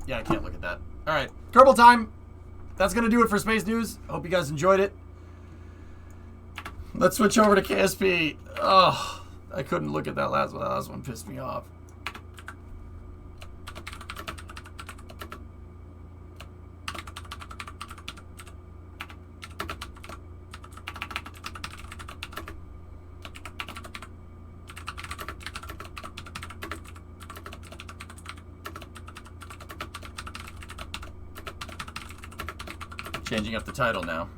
Yeah, I can't look at that. All right, Kerbal time. That's going to do it for Space News. Hope you guys enjoyed it. Let's switch over to KSP. Oh, I couldn't look at that last one. That last one pissed me off. Changing up the title now.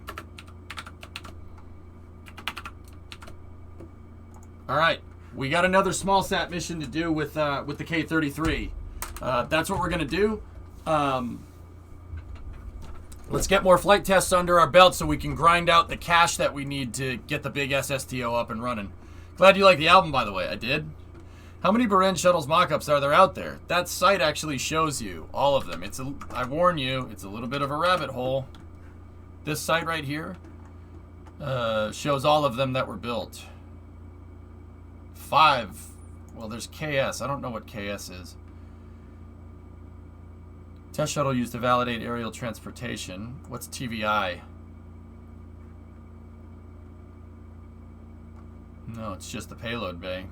All right, we got another small sat mission to do with the K-33. That's what we're gonna do. Let's get more flight tests under our belt so we can grind out the cash that we need to get the big SSTO up and running. Glad you like the album, by the way. I did. How many Buran shuttles mock-ups are there out there? That site actually shows you all of them. I warn you, it's a little bit of a rabbit hole. This site right here shows all of them that were built. 5. Well, there's KS. I don't know what KS is. Test shuttle used to validate aerial transportation. What's TVI? No, it's just the payload bay.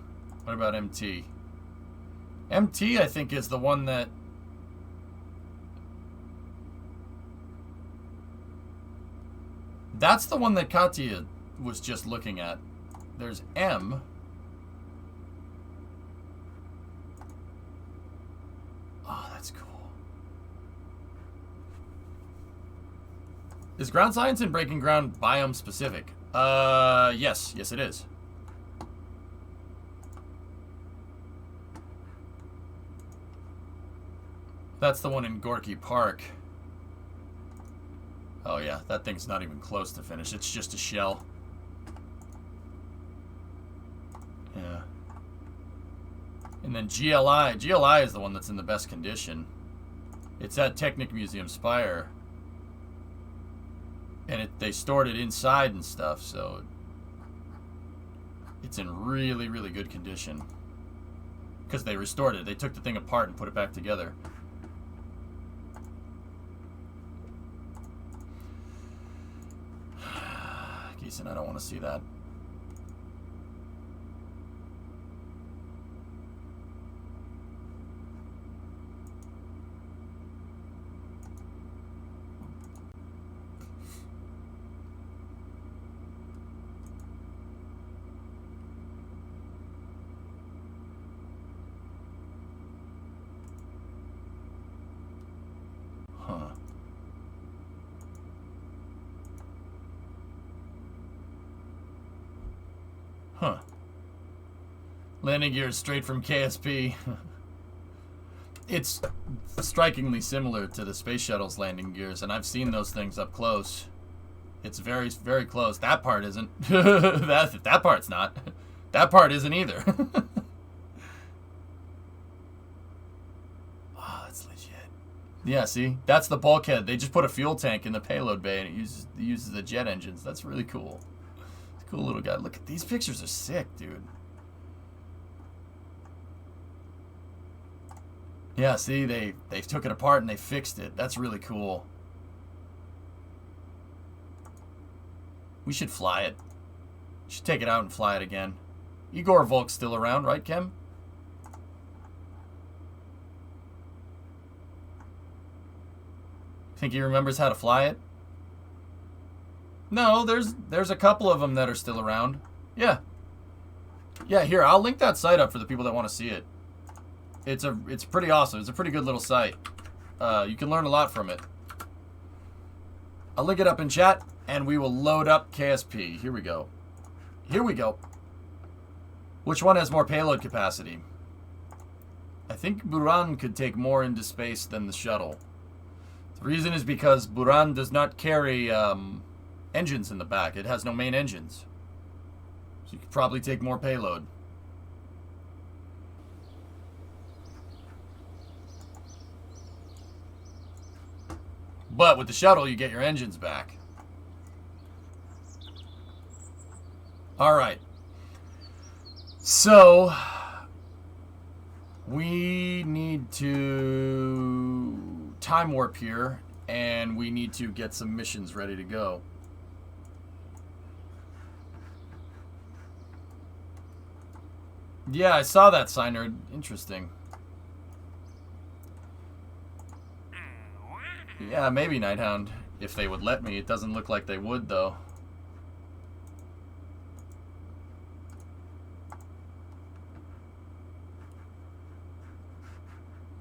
What about MT? MT, I think, is the one that... That's the one that Katya was just looking at. There's M. Oh, that's cool. Is ground science and breaking ground biome specific? Yes. Yes, it is. That's the one in Gorky Park. Oh yeah, that thing's not even close to finish. It's just a shell. Yeah. And then GLI. GLI is the one that's in the best condition. It's at Technic Museum Spire. And they stored it inside and stuff, so it's in really, really good condition. Because they restored it. They took the thing apart and put it back together. Geeson, I don't want to see that. Huh. Landing gears straight from KSP. It's strikingly similar to the space shuttle's landing gears, and I've seen those things up close. It's very, very close. That part isn't. that part's not. That part isn't either. Oh, that's legit. Yeah, see? That's the bulkhead. They just put a fuel tank in the payload bay, and it uses the jet engines. That's really cool. Cool little guy. Look at these pictures, are sick, dude. Yeah, see, they took it apart and they fixed it. That's really cool. We should fly it. We should take it out and fly it again. Igor Volk's still around, right, Kim? Think he remembers how to fly it? No, there's a couple of them that are still around. Yeah. Yeah, here, I'll link that site up for the people that want to see it. It's pretty awesome. It's a pretty good little site. You can learn a lot from it. I'll link it up in chat, and we will load up KSP. Here we go. Here we go. Which one has more payload capacity? I think Buran could take more into space than the shuttle. The reason is because Buran does not carry engines in the back. It has no main engines. So you could probably take more payload. But with the shuttle, you get your engines back. Alright. So, we need to time warp here, and we need to get some missions ready to go. Yeah, I saw that, Signer. Interesting. Yeah, maybe Nighthound, if they would let me. It doesn't look like they would, though.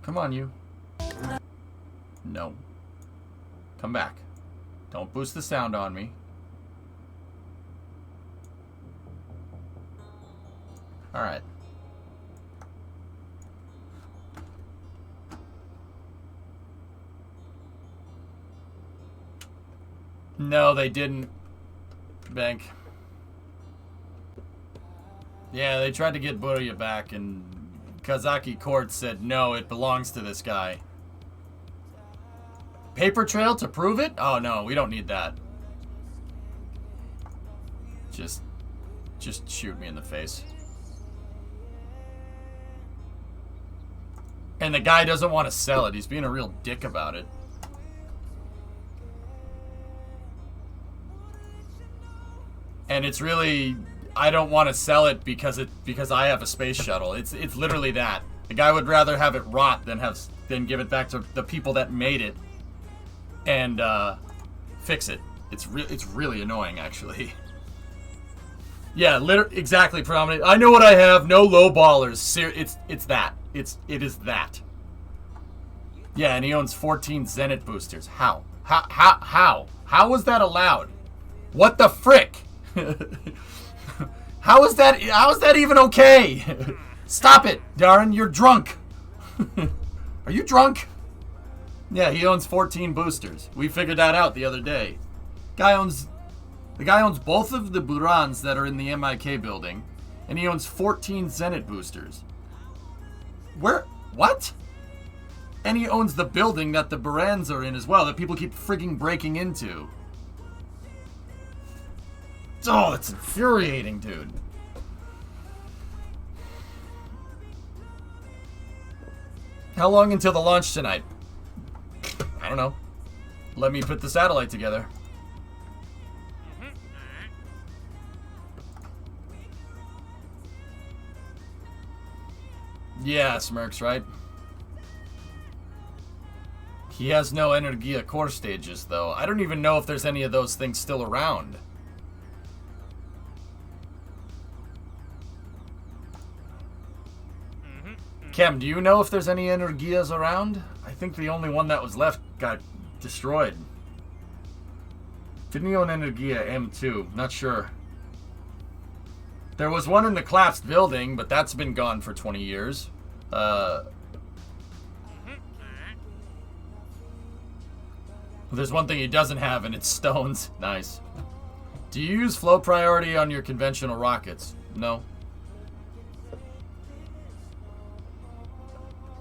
Come on, you. No. Come back. Don't boost the sound on me. Alright. No, they didn't. Bank. Yeah, they tried to get Burya back, and Kazaki court said, no, it belongs to this guy. Paper trail to prove it? Oh, no, we don't need that. Just shoot me in the face. And the guy doesn't want to sell it. He's being a real dick about it. And it's really, I don't want to sell it because I have a space shuttle. It's literally that. The guy would rather have it rot than give it back to the people that made it and fix it. It's really annoying, actually. Yeah, exactly, Prominent. I know what I have. No low ballers. It's that. It is that. Yeah, and he owns 14 Zenit boosters. How? How was that allowed? What the frick? How is that even okay? Stop it, Darren. You're drunk. Are you drunk? Yeah, he owns 14 boosters. We figured that out the other day. The guy owns both of the Burans that are in the MIK building, and he owns 14 Zenit boosters. What? And he owns the building that the Burans are in as well, that people keep frigging breaking into. Oh, that's infuriating, dude. How long until the launch tonight? I don't know. Let me put the satellite together. Yeah, Smirks, right? He has no Energia core stages, though. I don't even know if there's any of those things still around. Kem, do you know if there's any Energias around? I think the only one that was left got destroyed. Didn't he own Energia M2? Not sure. There was one in the collapsed building, but that's been gone for 20 years. There's one thing he doesn't have, and it's stones. Nice. Do you use flow priority on your conventional rockets? No.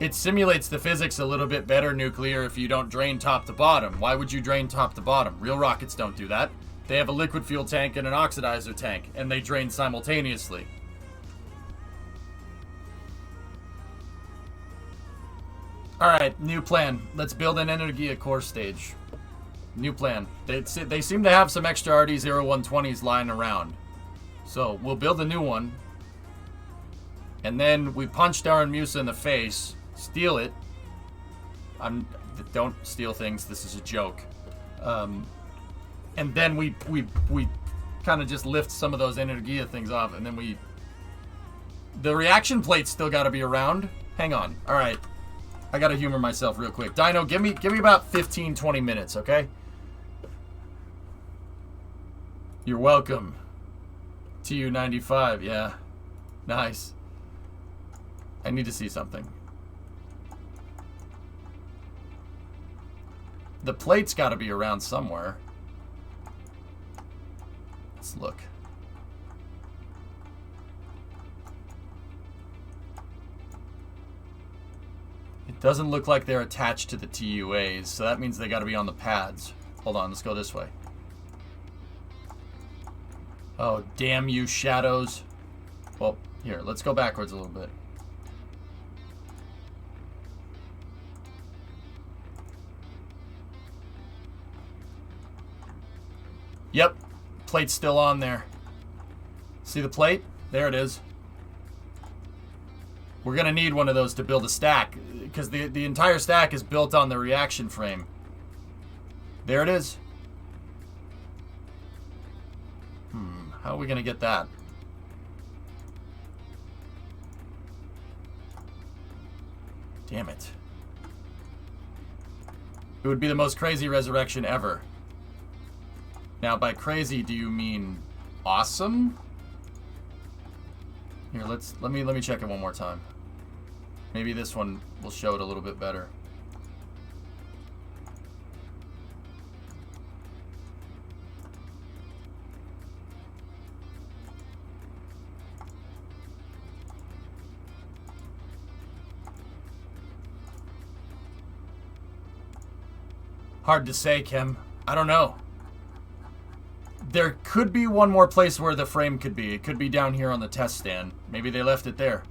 It simulates the physics a little bit better, Nuclear, if you don't drain top to bottom. Why would you drain top to bottom? Real rockets don't do that. They have a liquid fuel tank and an oxidizer tank, and they drain simultaneously. Alright, new plan. Let's build an Energia core stage. New plan. They seem to have some extra RD-0120s lying around. So, we'll build a new one. And then we punch Darren Musa in the face, steal it. Don't steal things, this is a joke. And then we kind of just lift some of those Energia things off, and then the reaction plate's still got to be around. Hang on. All right. I got to humor myself real quick. Dino, give me about 15-20 minutes, okay? You're welcome. TU-95, yeah. Nice. I need to see something. The plate's got to be around somewhere. Let's look. It doesn't look like they're attached to the TUAs, so that means they got to be on the pads. Hold on, let's go this way. Oh, damn you, shadows. Well, here, let's go backwards a little bit. Yep. Plate's still on there. See the plate? There it is. We're going to need one of those to build a stack, because the entire stack is built on the reaction frame. There it is. How are we going to get that? Damn it. It would be the most crazy resurrection ever. Now, by crazy, do you mean awesome? Here, let me check it one more time. Maybe this one will show it a little bit better. Hard to say, Kim. I don't know. There could be one more place where the frame could be. It could be down here on the test stand. Maybe they left it there.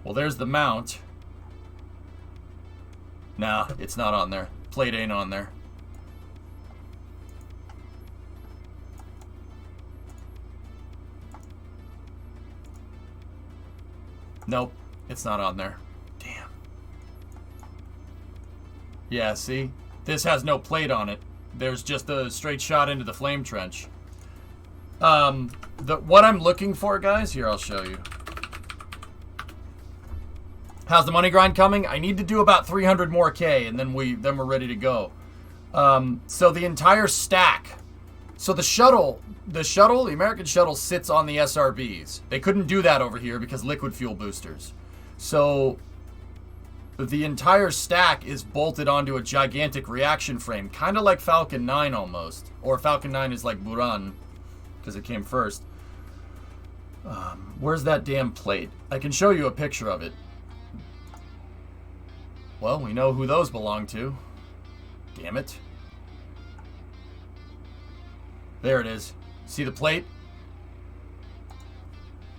Well, there's the mount. Nah, it's not on there. Plate ain't on there. Nope, it's not on there. Damn. Yeah, see? This has no plate on it. There's just a straight shot into the flame trench. What I'm looking for, guys, here I'll show you. How's the money grind coming? I need to do about 300 more K, and then we're ready to go. So the entire stack. So the American shuttle sits on the SRBs. They couldn't do that over here because liquid fuel boosters. So the entire stack is bolted onto a gigantic reaction frame, kind of like Falcon 9 almost. Or Falcon 9 is like Buran, because it came first. Where's that damn plate? I can show you a picture of it. Well, we know who those belong to. Damn it. There it is. See the plate?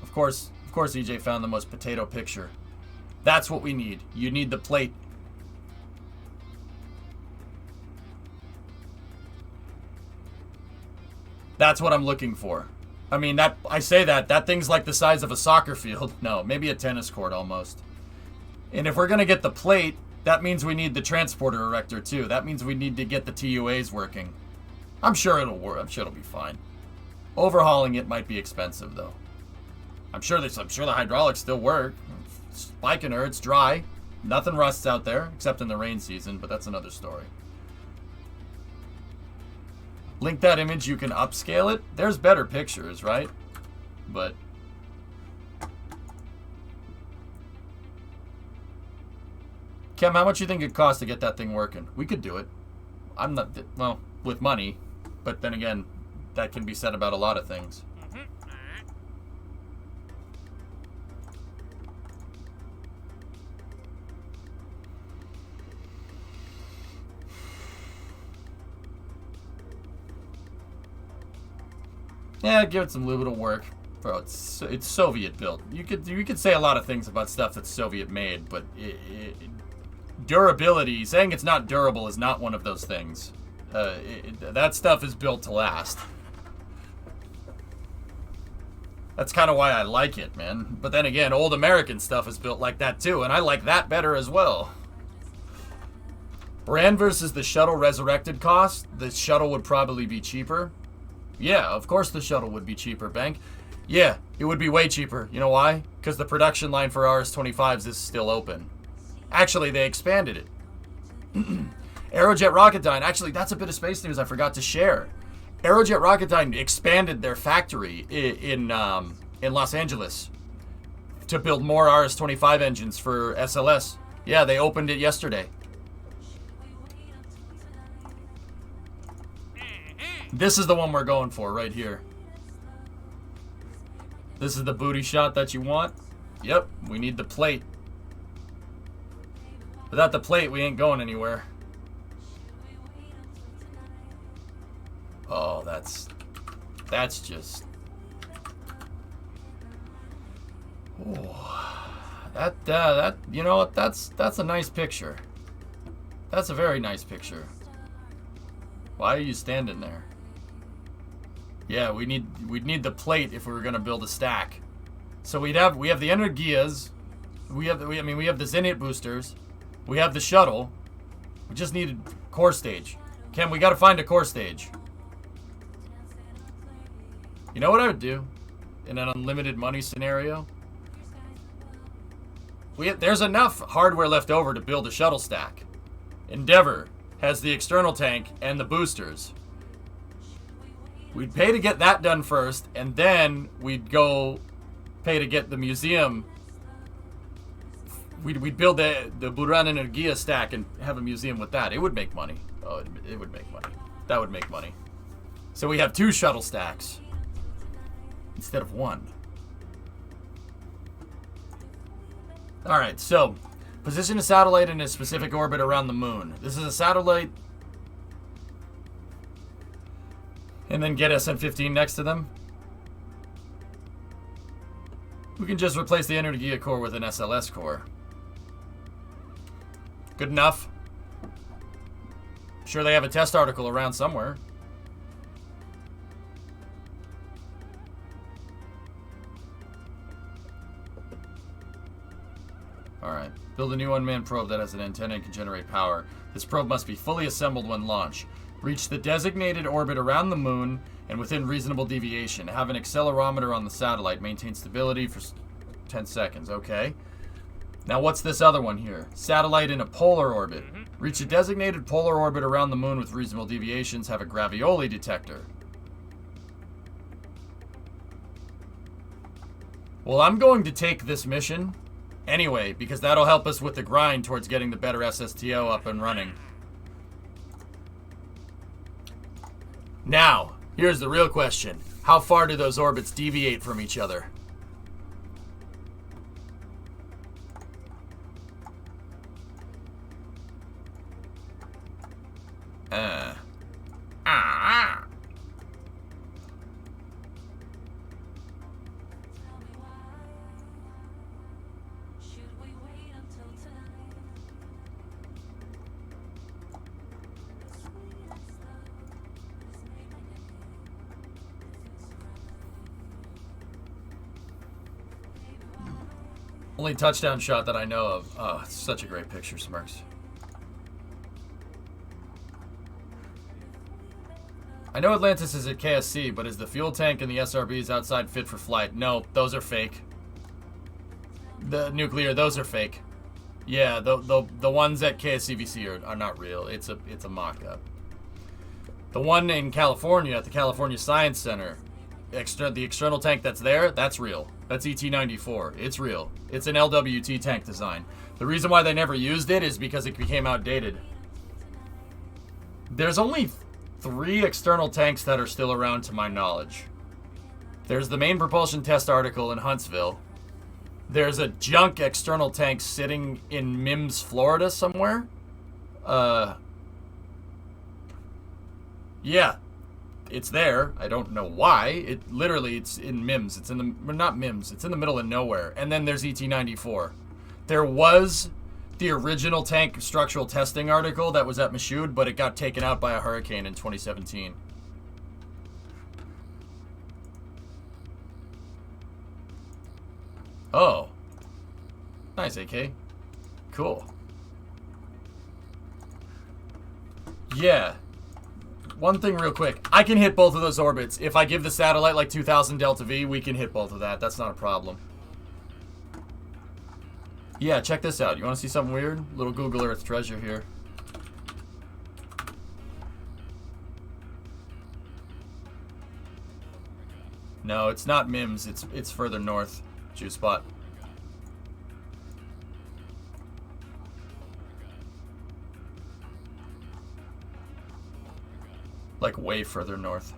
Of course EJ found the most potato picture. That's what we need. You need the plate. That's what I'm looking for. I mean, I say that thing's like the size of a soccer field. No, maybe a tennis court almost. And if we're going to get the plate, that means we need the transporter erector too. That means we need to get the TUAs working. I'm sure it'll work. I'm sure it'll be fine. Overhauling it might be expensive though. I'm sure the hydraulics still work. Spiking her, it's dry. Nothing rusts out there except in the rain season, but that's another story. Link that image, you can upscale it. There's better pictures, right? But Kem, how much you think it costs to get that thing working? We could do it. I'm not, well, with money, but then again, that can be said about a lot of things. Yeah, give it some little work. Bro, it's Soviet built. You could say a lot of things about stuff that's Soviet made, but durability, saying it's not durable is not one of those things. That stuff is built to last. That's kind of why I like it, man. But then again, old American stuff is built like that too, and I like that better as well. Brand versus the shuttle resurrected cost, the shuttle would probably be cheaper. Yeah, of course the shuttle would be cheaper, Bank. Yeah, it would be way cheaper. You know why? Because the production line for RS-25s is still open. Actually, they expanded it. Aerojet Rocketdyne. Actually, that's a bit of space news I forgot to share. Aerojet Rocketdyne expanded their factory in Los Angeles to build more RS-25 engines for SLS. Yeah, they opened it yesterday. This is the one we're going for right here. This is the booty shot that you want. Yep, we need the plate. Without the plate, we ain't going anywhere. Oh, that's just... Oh, that you know what? That's a nice picture. That's a very nice picture. Why are you standing there? Yeah, we'd need the plate if we were gonna build a stack. So we have the Energias, we have the Zenit boosters, we have the shuttle. We just needed core stage. Ken, we gotta find a core stage. You know what I would do in an unlimited money scenario? There's enough hardware left over to build a shuttle stack. Endeavor has the external tank and the boosters. We'd pay to get that done first, and then we'd go pay to get the museum. We'd build the Buran Energia stack and have a museum with that. It would make money. Oh, it would make money. That would make money. So we have 2 shuttle stacks instead of 1. Alright, so position a satellite in a specific orbit around the moon. This is a satellite. And then get SN15 next to them. We can just replace the Energia core with an SLS core. Good enough. Sure, they have a test article around somewhere. Alright. Build a new unmanned probe that has an antenna and can generate power. This probe must be fully assembled when launched. Reach the designated orbit around the moon and within reasonable deviation. Have an accelerometer on the satellite. Maintain stability for 10 seconds. Okay. Now what's this other one here? Satellite in a polar orbit. Reach a designated polar orbit around the moon with reasonable deviations. Have a gravioli detector. Well, I'm going to take this mission anyway, because that'll help us with the grind towards getting the better SSTO up and running. Now, here's the real question. How far do those orbits deviate from each other? Only touchdown shot that I know of. Oh, it's such a great picture, Smirks. I know Atlantis is at KSC, but is the fuel tank and the SRBs outside fit for flight? No, those are fake. The nuclear, those are fake. Yeah, the ones at KSCVC are not real. It's a mock-up. The one in California at the California Science Center, the external tank that's there, that's real. That's ET-94. It's real. It's an LWT tank design. The reason why they never used it is because it became outdated. There's only 3 external tanks that are still around to my knowledge. There's the main propulsion test article in Huntsville. There's a junk external tank sitting in Mims, Florida somewhere. Yeah. It's there. I don't know why. It's in Mims. It's in the, not Mims. It's in the middle of nowhere. And then there's ET-94. There was the original tank structural testing article that was at Michoud, but it got taken out by a hurricane in 2017. Oh. Nice, AK. Cool. Yeah. One thing real quick. I can hit both of those orbits. If I give the satellite like 2000 Delta V, we can hit both of that. That's not a problem. Yeah, check this out. You want to see something weird? Little Google Earth treasure here. No, it's not Mims. It's further north. Juice spot. Like way further north.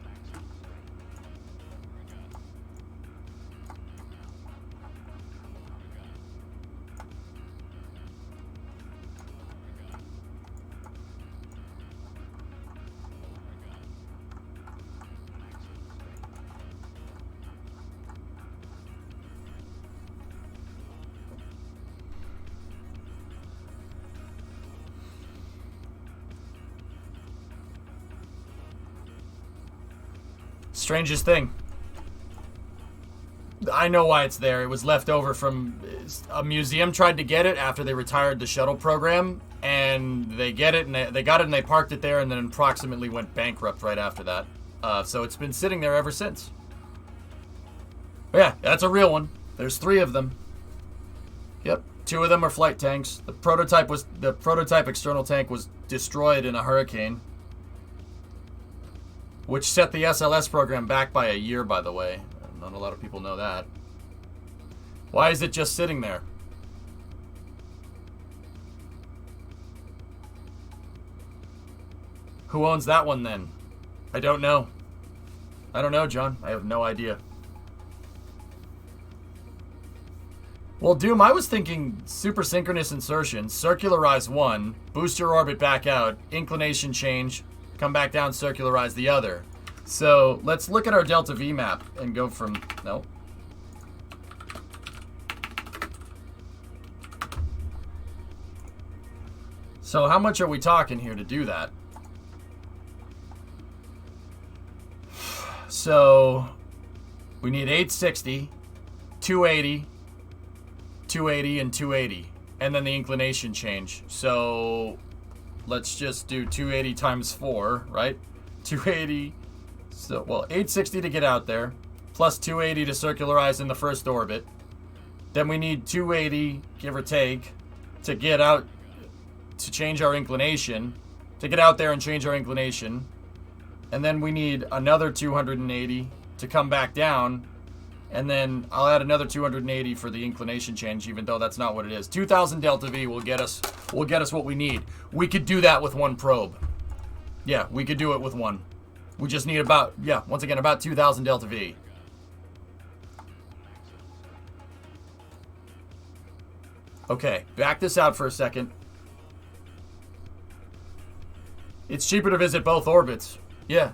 Strangest thing. I know why it's there. It was left over from a museum tried to get it after they retired the shuttle program, and they get it and they got it and they parked it there, and then approximately went bankrupt right after that. So it's been sitting there ever since. But yeah, that's a real one. There's 3 of them. Yep, 2 of them are flight tanks. The prototype external tank was destroyed in a hurricane, which set the SLS program back by a year, by the way. Not a lot of people know that. Why is it just sitting there? Who owns that one then? I don't know. I don't know, John. I have no idea. Well, Doom, I was thinking super synchronous insertion, circularize one, boost your orbit back out, inclination change, come back down, circularize the other. So let's look at our Delta V map and go from, no. So how much are we talking here to do that? So we need 860, 280, 280, and 280. And then the inclination change. So let's just do 280 times 4, right? 280. So, well, 860 to get out there, plus 280 to circularize in the first orbit. Then we need 280, give or take, to get out, to change our inclination, to get out there and change our inclination. And then we need another 280 to come back down. And then I'll add another 280 for the inclination change, even though that's not what it is. 2000 Delta V will get us what we need. We could do that with one probe. Yeah, we could do it with one. We just need about, yeah, once again, about 2,000 Delta V. Okay, back this out for a second. It's cheaper to visit both orbits. Yeah.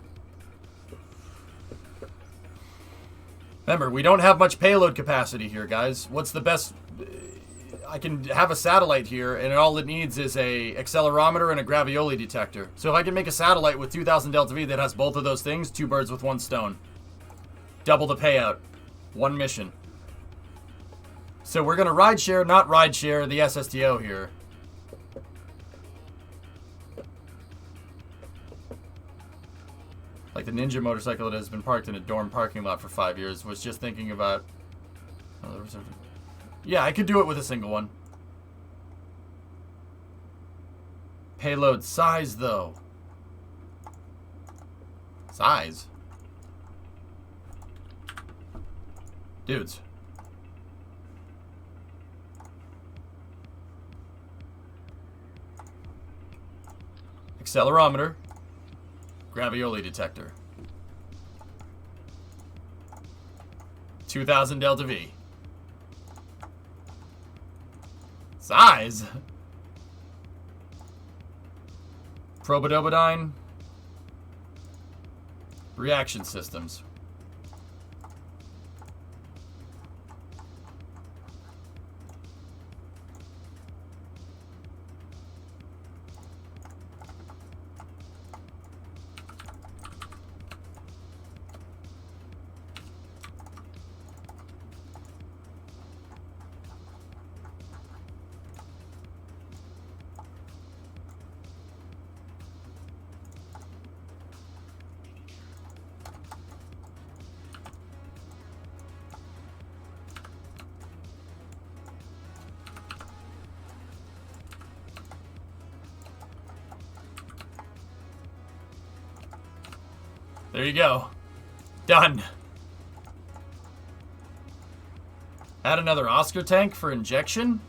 Remember, we don't have much payload capacity here, guys. What's the best? I can have a satellite here, and all it needs is a accelerometer and a gravioli detector. So if I can make a satellite with 2,000 Delta V that has both of those things, 2 birds with 1 stone. Double the payout. 1 mission. So we're going to rideshare, not rideshare, the SSTO here. Like the Ninja motorcycle that has been parked in a dorm parking lot for 5 years. Was just thinking about... Oh, there was a... Yeah, I could do it with a single one. Payload size, though. Size? Dudes. Accelerometer. Gravioli detector. 2,000 Delta V. Size? Probodobodine. Reaction systems. There you go. Done. Add another Oscar tank for injection?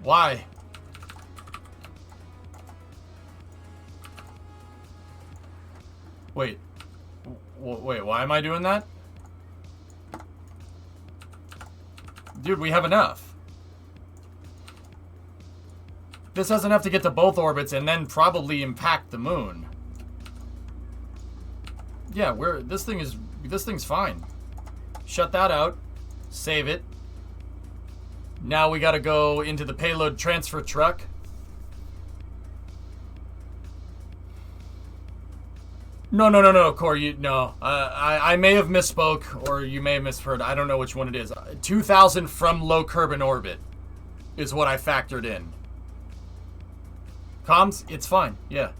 Why? Wait. Wait, why am I doing that? Dude, we have enough. This has enough to get to both orbits and then probably impact the moon. Yeah, this thing's fine. Shut that out. Save it. Now we gotta go into the payload transfer truck. No, Corey. No. I may have misspoke, or you may have misheard. I don't know which one it is. 2,000 from low Kerbin orbit is what I factored in. Comms, it's fine. Yeah.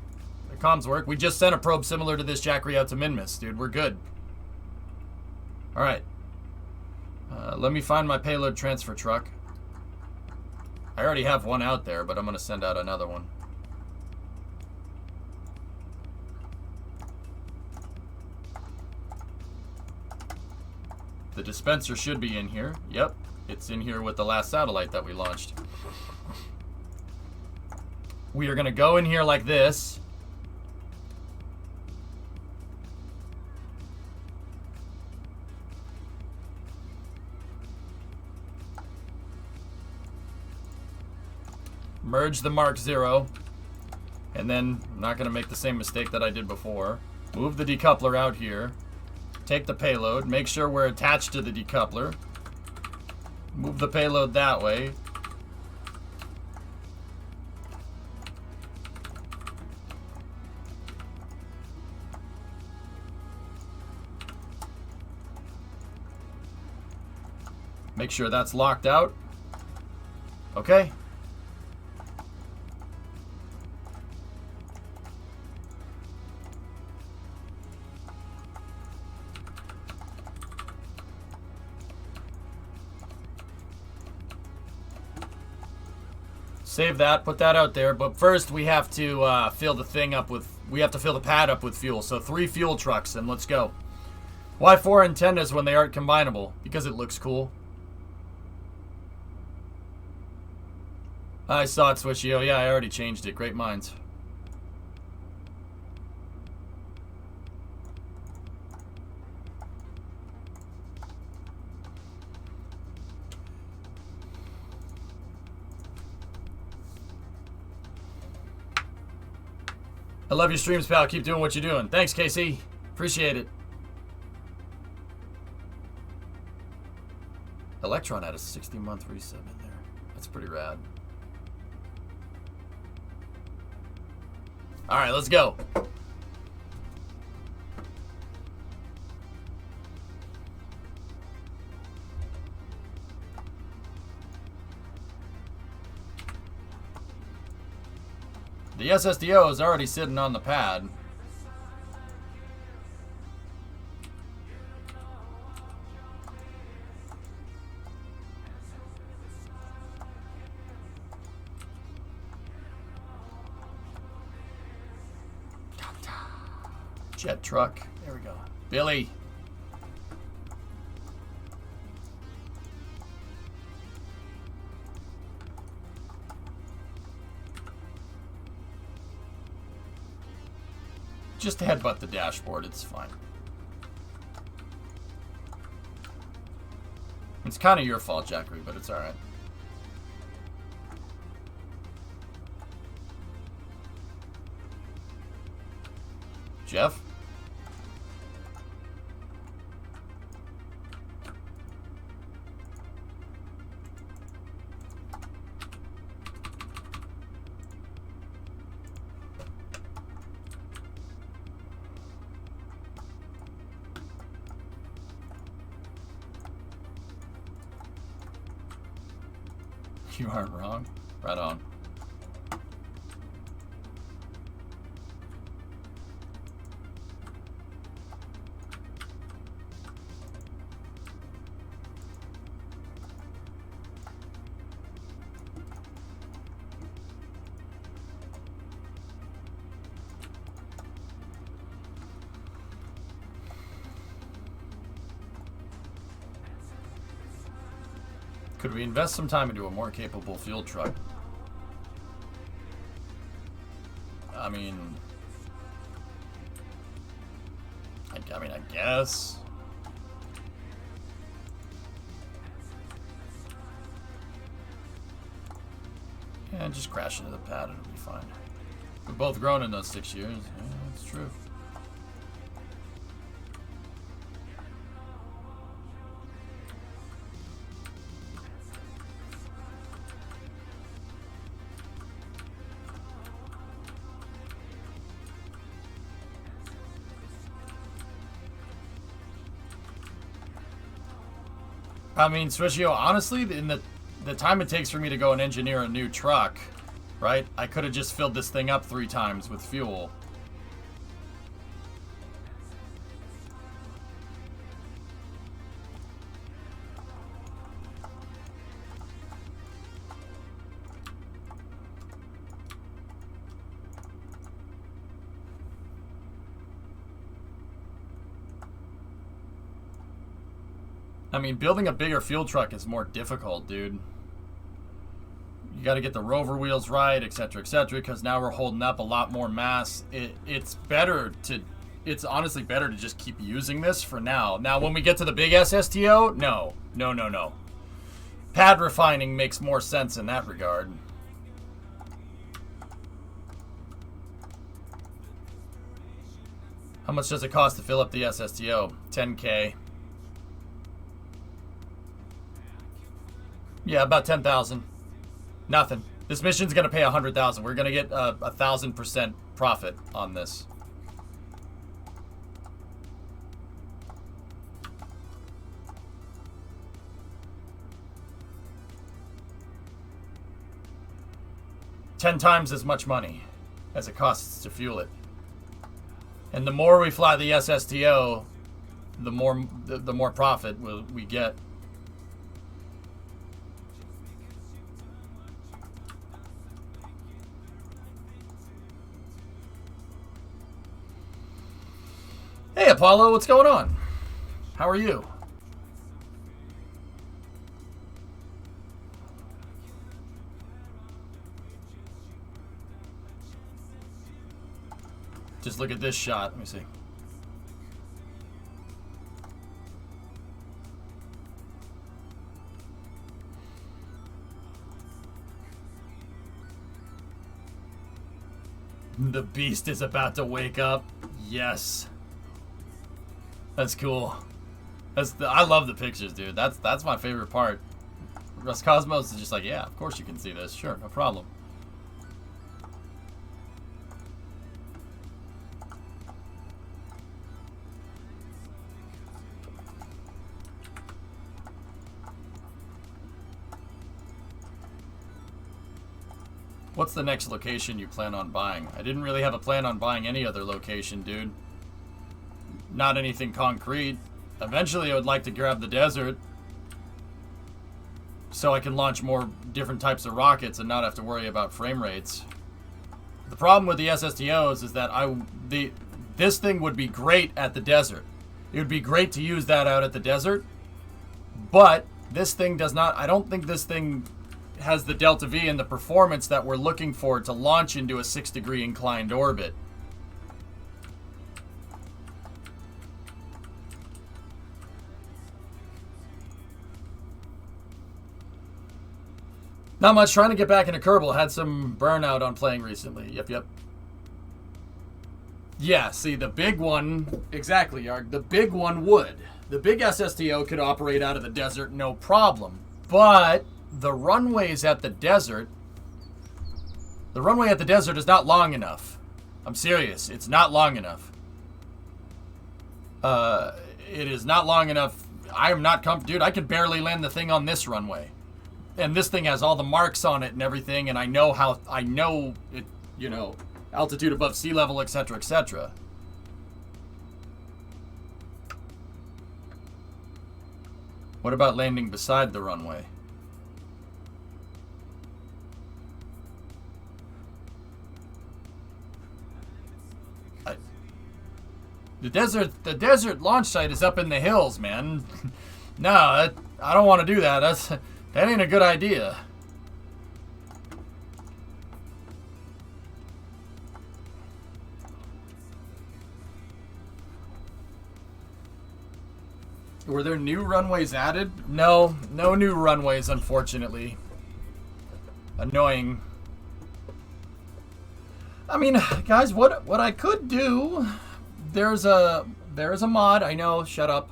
The comms work. We just sent a probe similar to this Jackery out to Minmus, dude. We're good. Alright. Let me find my payload transfer truck. I already have one out there, but I'm going to send out another one. The dispenser should be in here. Yep, it's in here with the last satellite that we launched. We are going to go in here like this. Merge the Mark 0. And then, I'm not going to make the same mistake that I did before. Move the decoupler out here. Take the payload. Make sure we're attached to the decoupler. Move the payload that way. Make sure that's locked out. Okay. Save that, put that out there, but first we have to fill the thing up with, we have to fill the pad up with fuel. So 3 fuel trucks and let's go. Why 4 antennas when they aren't combinable? Because it looks cool. I saw it, Switchio. Yeah, I already changed it. Great minds. I love your streams, pal. Keep doing what you're doing. Thanks, KC. Appreciate it. Electron had a 60-month reset in there. That's pretty rad. All right, let's go. The SSDO is already sitting on the pad. Jet truck. There we go. Billy. Just headbutt the dashboard, it's fine. It's kind of your fault, Jackery, but it's alright. Jeff? You aren't wrong. Right on. Could we invest some time into a more capable fuel truck? I mean, I guess. Yeah, just crash into the pad, it'll be fine. We've both grown in those 6 years. Yeah, that's true. I mean, Swishio, honestly, in the time it takes for me to go and engineer a new truck, right? I could have just filled this thing up 3 times with fuel. I mean, building a bigger fuel truck is more difficult, dude. You got to get the rover wheels right, etc., because now we're holding up a lot more mass. It's honestly better to just keep using this for now. Now, when we get to the big SSTO, no. Pad refining makes more sense in that regard. How much does it cost to fill up the SSTO? 10K. Yeah, about 10,000. Nothing. This mission's gonna pay 100,000. We're gonna get 1,000% profit on this. Ten times as much money as it costs to fuel it. And the more we fly the SSTO, the more profit we get. Hey Apollo, what's going on? How are you? Just look at this shot. Let me see. The beast is about to wake up. Yes. That's cool. I love the pictures, dude. That's my favorite part. Russ Cosmos is just like, yeah, of course you can see this. Sure, no problem. What's the next location you plan on buying? I didn't really have a plan on buying any other location, dude. Not anything concrete. Eventually I would like to grab the desert so I can launch more different types of rockets and not have to worry about frame rates. The problem with the SSTOs is that this thing would be great at the desert. It would be great to use that out at the desert, but this thing does not. I don't think this thing has the delta V and the performance that we're looking for to launch into a 6-degree inclined orbit. Not much. Trying to get back into Kerbal. Had some burnout on playing recently. Yep. Yeah, see, the big one... Exactly, Yarg. The big one would. The big SSTO could operate out of the desert, no problem. But the runways at the desert... The runway at the desert is not long enough. I'm serious. It's not long enough. It is not long enough. I am not comfortable. Dude, I could barely land the thing on this runway. And this thing has all the marks on it and everything, and I know it, you know, altitude above sea level, etc., etc. What about landing beside the runway? The desert launch site is up in the hills, man. No, I don't want to do that. That ain't a good idea. Were there new runways added? No new runways, unfortunately. Annoying. I mean, guys, what I could do, there's a mod, I know, shut up.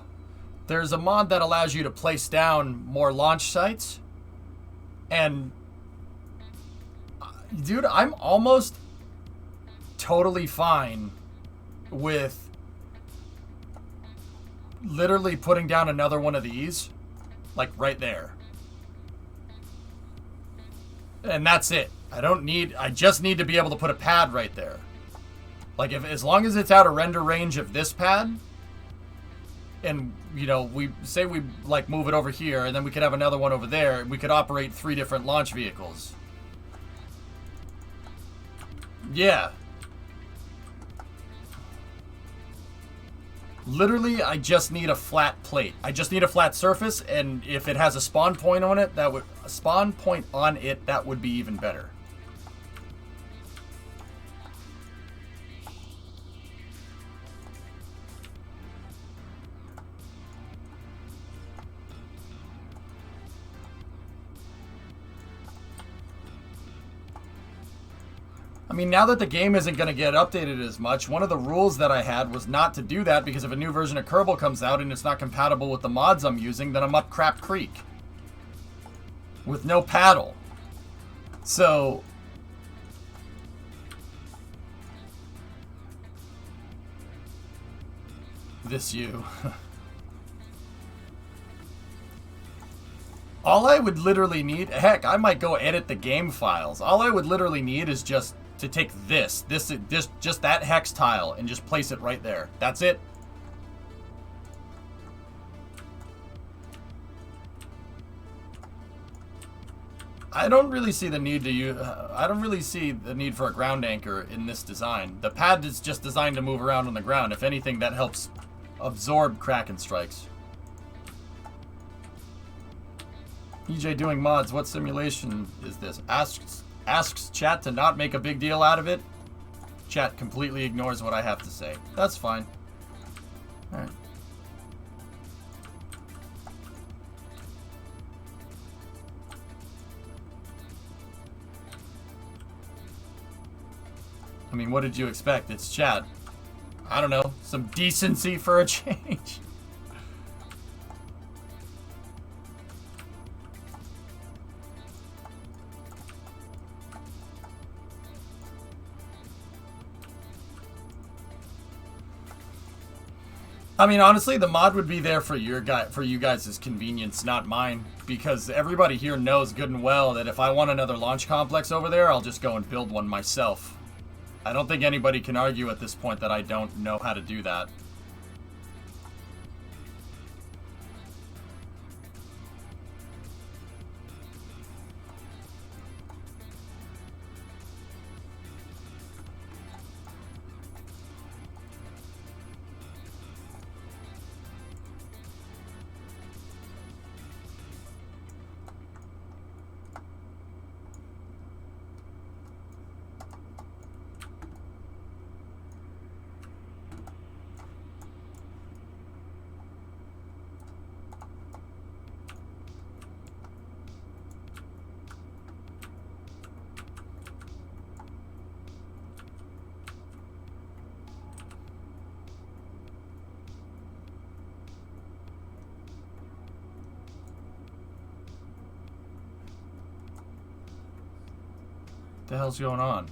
There's a mod that allows you to place down more launch sites. And, dude, I'm almost totally fine with literally putting down another one of these Like right there. And that's it. I just need to be able to put a pad right there. Like, as long as it's out of render range of this pad, and, you know, we like, move it over here, and then we could have another one over there, and we could operate 3 different launch vehicles. Yeah. Literally, I just need a flat plate. I just need a flat surface, and if it has a spawn point on it, that would be even better. I mean, now that the game isn't going to get updated as much, one of the rules that I had was not to do that, because if a new version of Kerbal comes out and it's not compatible with the mods I'm using, then I'm up crap creek. With no paddle. So... This you. All I would literally need... Heck, I might go edit the game files. All I would literally need is just to take just that hex tile and just place it right there. That's it. I don't really see the need to use... I don't really see the need for a ground anchor in this design. The pad is just designed to move around on the ground. If anything, that helps absorb Kraken strikes. EJ doing mods. What simulation is this? Asks chat to not make a big deal out of it. Chat completely ignores what I have to say. That's fine. Alright. I mean, what did you expect? It's chat. I don't know. Some decency for a change. I mean, honestly, the mod would be there for you guys' convenience, not mine, because everybody here knows good and well that if I want another launch complex over there, I'll just go and build one myself. I don't think anybody can argue at this point that I don't know how to do that. What the hell's going on?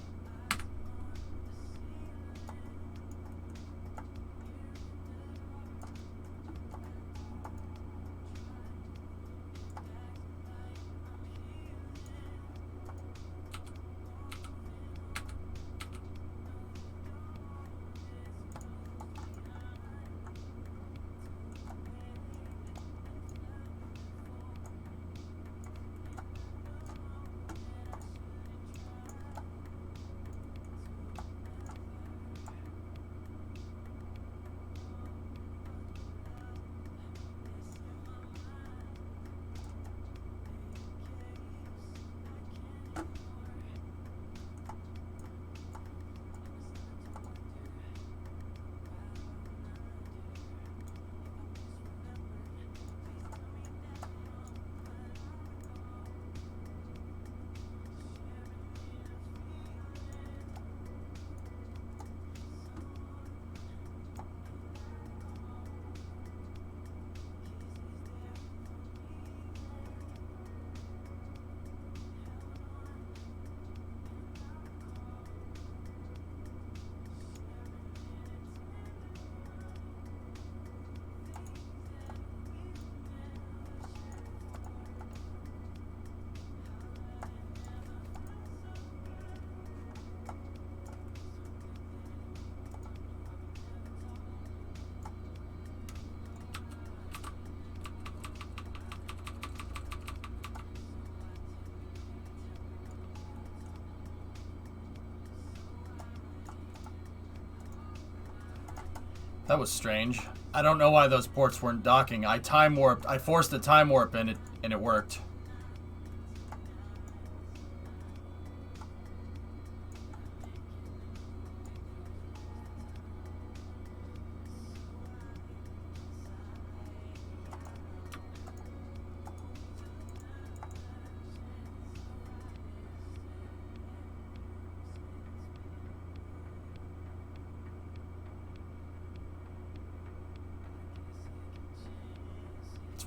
That was strange. I don't know why those ports weren't docking. I time warped. I forced a time warp and it worked.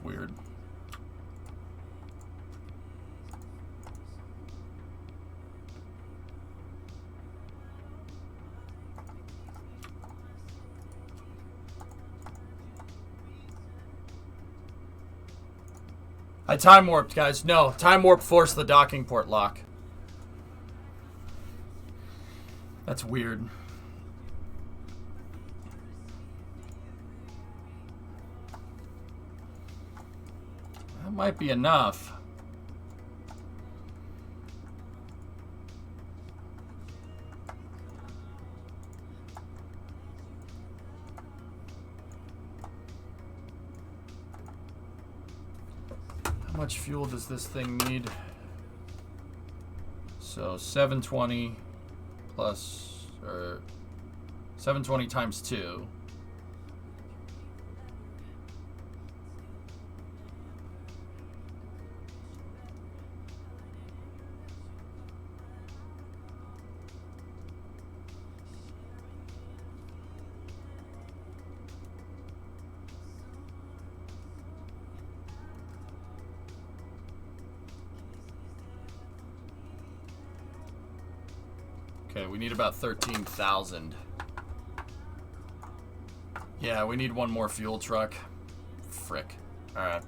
Weird. I time warped, guys. No, time warp forced the docking port lock. That's weird. That might be enough. How much fuel does this thing need? So 720 plus, or 720 times 2. Okay, we need about 13,000. Yeah, we need one more fuel truck. Frick. Alright.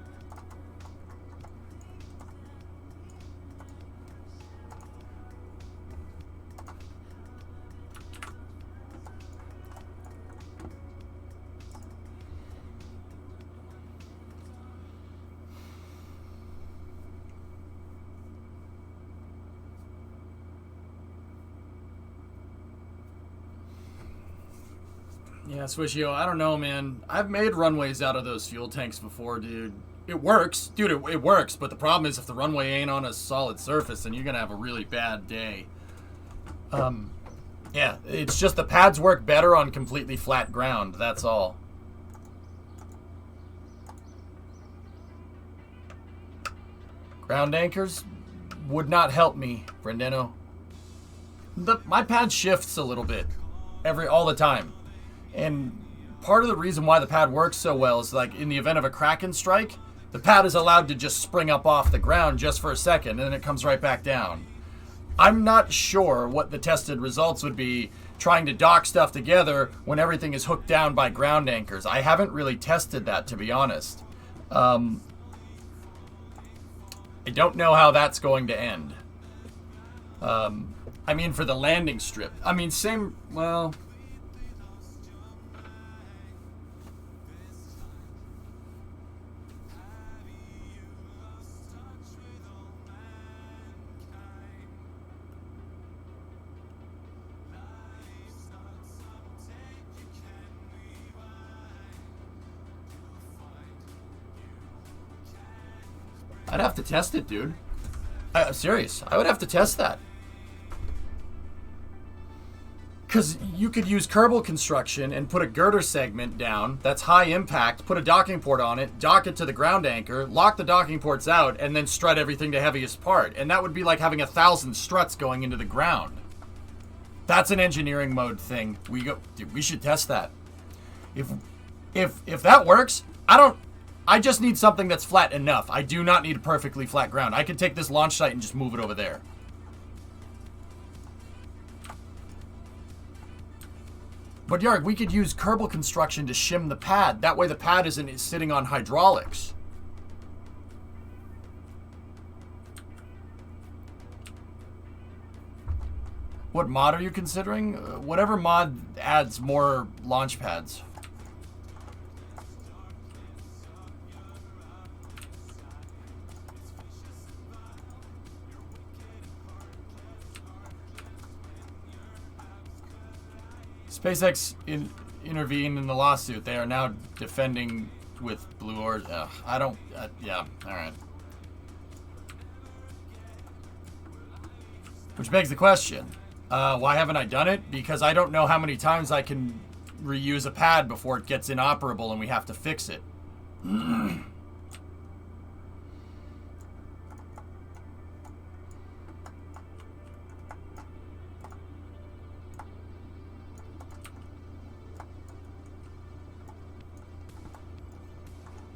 Yeah, Swishio, I don't know, man. I've made runways out of those fuel tanks before, dude. It works. Dude, it works, but the problem is if the runway ain't on a solid surface, then you're going to have a really bad day. Yeah, it's just the pads work better on completely flat ground. That's all. Ground anchors would not help me, Brendeno. My pad shifts a little bit all the time. And part of the reason why the pad works so well is like in the event of a Kraken strike, the pad is allowed to just spring up off the ground just for a second and then it comes right back down. I'm not sure what the tested results would be trying to dock stuff together when everything is hooked down by ground anchors. I haven't really tested that, to be honest. I don't know how that's going to end. I mean, for the landing strip. I mean, well... I'd have to test it, dude. I'm serious. I would have to test that. Because you could use Kerbal construction and put a girder segment down that's high impact, put a docking port on it, dock it to the ground anchor, lock the docking ports out, and then strut everything to heaviest part. And that would be like having 1,000 struts going into the ground. That's an engineering mode thing. Dude, we should test that. If that works, I just need something that's flat enough. I do not need a perfectly flat ground. I could take this launch site and just move it over there. But Yarg, we could use Kerbal construction to shim the pad. That way the pad isn't sitting on hydraulics. What mod are you considering? Whatever mod adds more launch pads. SpaceX intervened in the lawsuit. They are now defending with Blue Orange. I don't. Yeah. All right. Which begs the question: why haven't I done it? Because I don't know how many times I can reuse a pad before it gets inoperable and we have to fix it.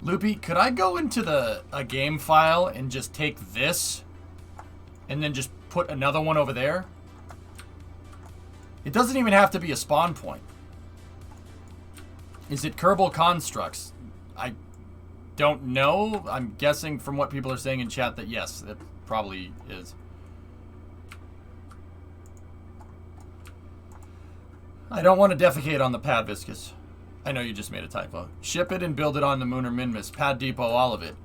Loopy, could I go into a game file and just take this and then just put another one over there? It doesn't even have to be a spawn point. Is it Kerbal Constructs? I don't know. I'm guessing from what people are saying in chat that yes, it probably is. I don't want to defecate on the pad, Viscous. I know you just made a typo. Ship it and build it on the Moon or Minmus. Pad Depot, all of it.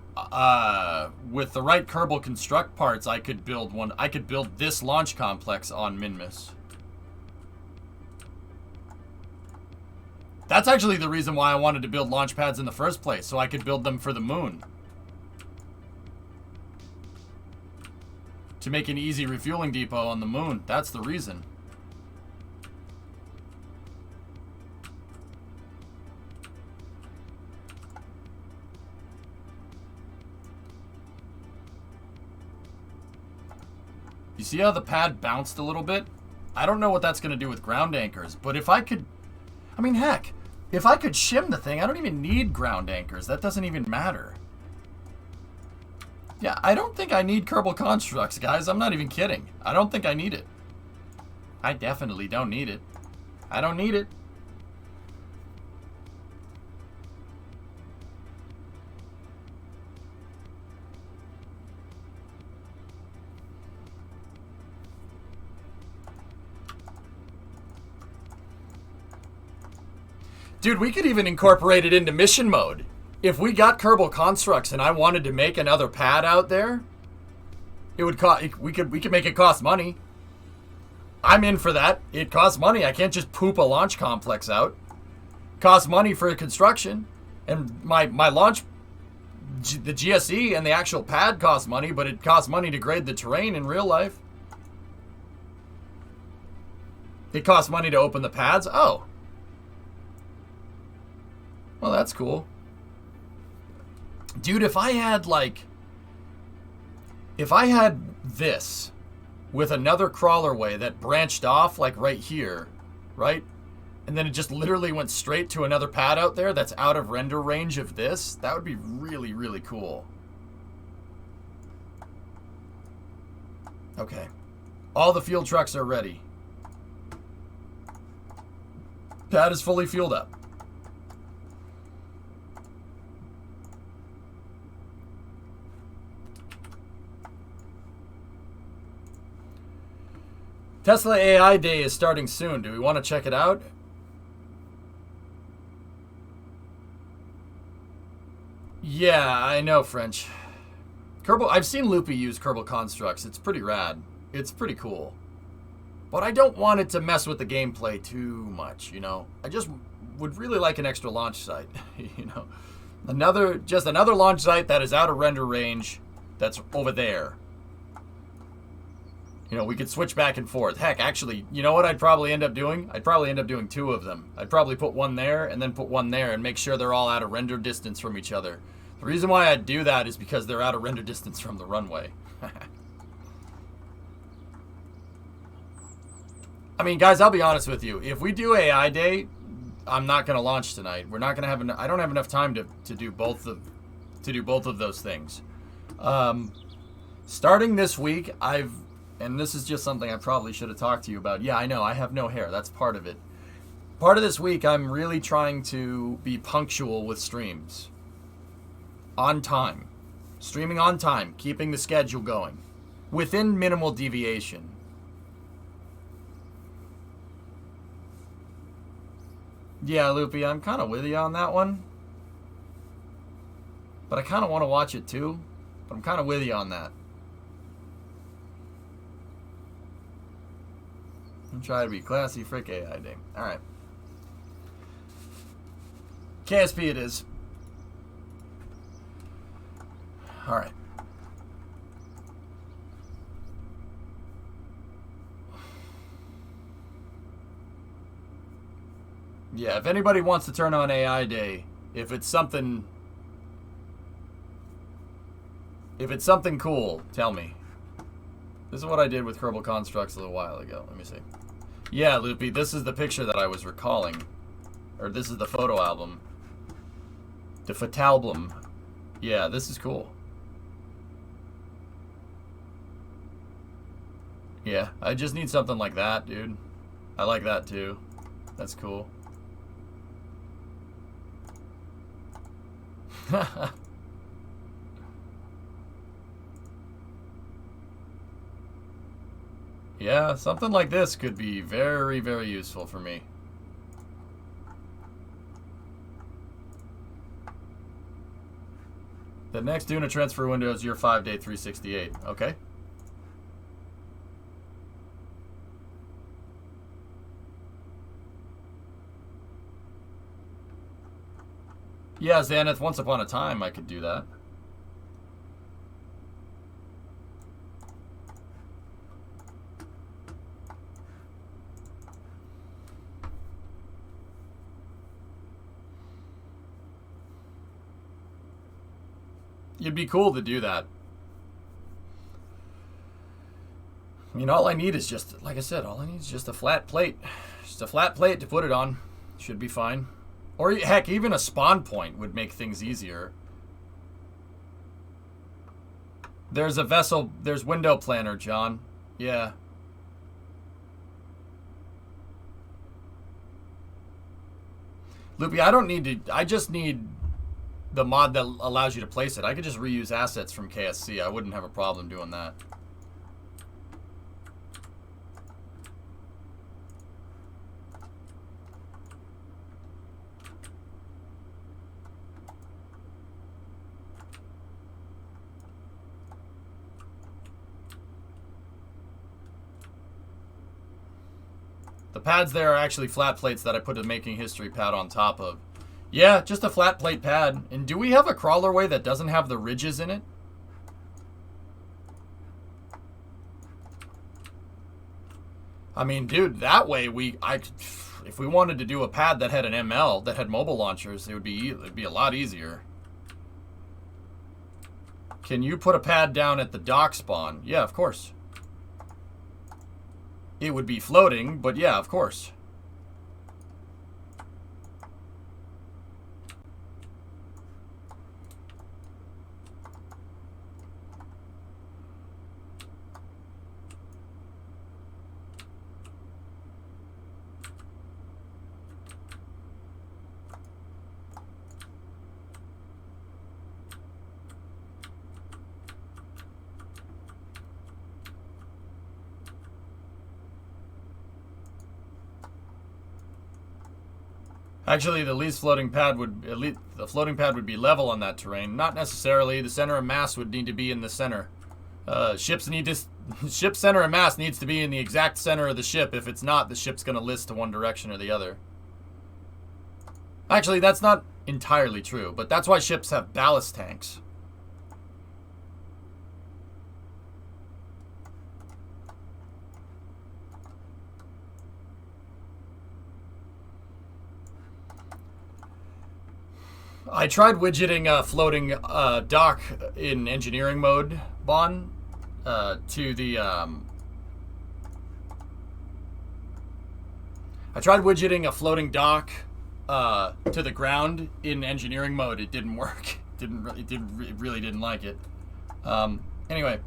With the right Kerbal Construct parts, I could build one. I could build this launch complex on Minmus. That's actually the reason why I wanted to build launch pads in the first place, so I could build them for the Moon. To make an easy refueling depot on the Moon. That's the reason. You see how the pad bounced a little bit? I don't know what that's going to do with ground anchors, but if I could... I mean, heck, if I could shim the thing, I don't even need ground anchors. That doesn't even matter. Yeah, I don't think I need Kerbal Constructs, guys. I'm not even kidding. I don't think I need it. I definitely don't need it. I don't need it. Dude, we could even incorporate it into mission mode. If we got Kerbal Constructs and I wanted to make another pad out there, it would cost. We could make it cost money. I'm in for that. It costs money. I can't just poop a launch complex out. Costs money for construction, and my launch, the GSE and the actual pad cost money, but it costs money to grade the terrain in real life. It costs money to open the pads. Oh. Well, that's cool. Dude, if I had this with another crawlerway that branched off like right here, right? And then it just literally went straight to another pad out there that's out of render range of this, that would be really, really cool. Okay. All the fuel trucks are ready. Pad is fully fueled up. Tesla AI Day is starting soon. Do we want to check it out? Yeah, I know, French. I've seen Loopy use Kerbal Constructs. It's pretty rad. It's pretty cool. But I don't want it to mess with the gameplay too much, you know? I just would really like an extra launch site, you know? Just another launch site that is out of render range that's over there. You know, we could switch back and forth. Heck, actually, you know what I'd probably end up doing? I'd probably end up doing two of them. I'd probably put one there and then put one there and make sure they're all out of render distance from each other. The reason why I'd do that is because they're out of render distance from the runway. I mean, guys, I'll be honest with you. If we do AI Day, I'm not going to launch tonight. We're not going to have I don't have enough time to do both of those things. Starting this week, and this is just something I probably should have talked to you about. Yeah, I know, I have no hair. That's part of it. Part of this week, I'm really trying to be punctual with streams. On time. Streaming on time. Keeping the schedule going. Within minimal deviation. Yeah, Loopy, I'm kind of with you on that one. But I kind of want to watch it too. But I'm kind of with you on that. I'm trying to be classy. Frick AI Day. Alright. KSP it is. All right. Yeah, if anybody wants to turn on AI Day, if it's something cool, tell me. This is what I did with Kerbal Constructs a little while ago. Let me see. Yeah, Loopy, this is the picture that I was recalling. Or this is the photo album. The Fatalbum. Yeah, this is cool. Yeah, I just need something like that, dude. I like that too. That's cool. Yeah, something like this could be very, very useful for me. The next Duna transfer window is your 5-day 368. Okay. Yeah, Xanath, once upon a time I could do that. It'd be cool to do that. I mean, all I need is just, like I said, all I need is just a flat plate. Just a flat plate to put it on. Should be fine. Or, heck, even a spawn point would make things easier. There's a vessel, there's window planner, John. Yeah. Loopy, I don't need to, I just need the mod that allows you to place it. I could just reuse assets from KSC. I wouldn't have a problem doing that. The pads there are actually flat plates that I put a making history pad on top of. Yeah, just a flat plate pad. And do we have a crawlerway that doesn't have the ridges in it? I mean, dude, that way if we wanted to do a pad that had an ML, that had mobile launchers, it'd be a lot easier. Can you put a pad down at the dock spawn? Yeah, of course. It would be floating, but yeah, of course. Actually, the floating pad would be level on that terrain. Not necessarily. The center of mass would need to be in the center. Ship's center of mass needs to be in the exact center of the ship. If it's not, the ship's going to list to one direction or the other. Actually, that's not entirely true, but that's why ships have ballast tanks. I tried widgeting a floating dock in engineering mode, Bon, to the... I tried widgeting a floating dock to the ground in engineering mode. It didn't work. It really didn't like it. Anyway,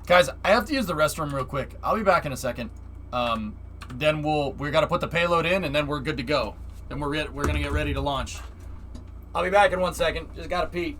guys, I have to use the restroom real quick. I'll be back in a second. Then we got to put the payload in, and then we're good to go. Then we're gonna get ready to launch. I'll be back in 1 second. Just gotta pee.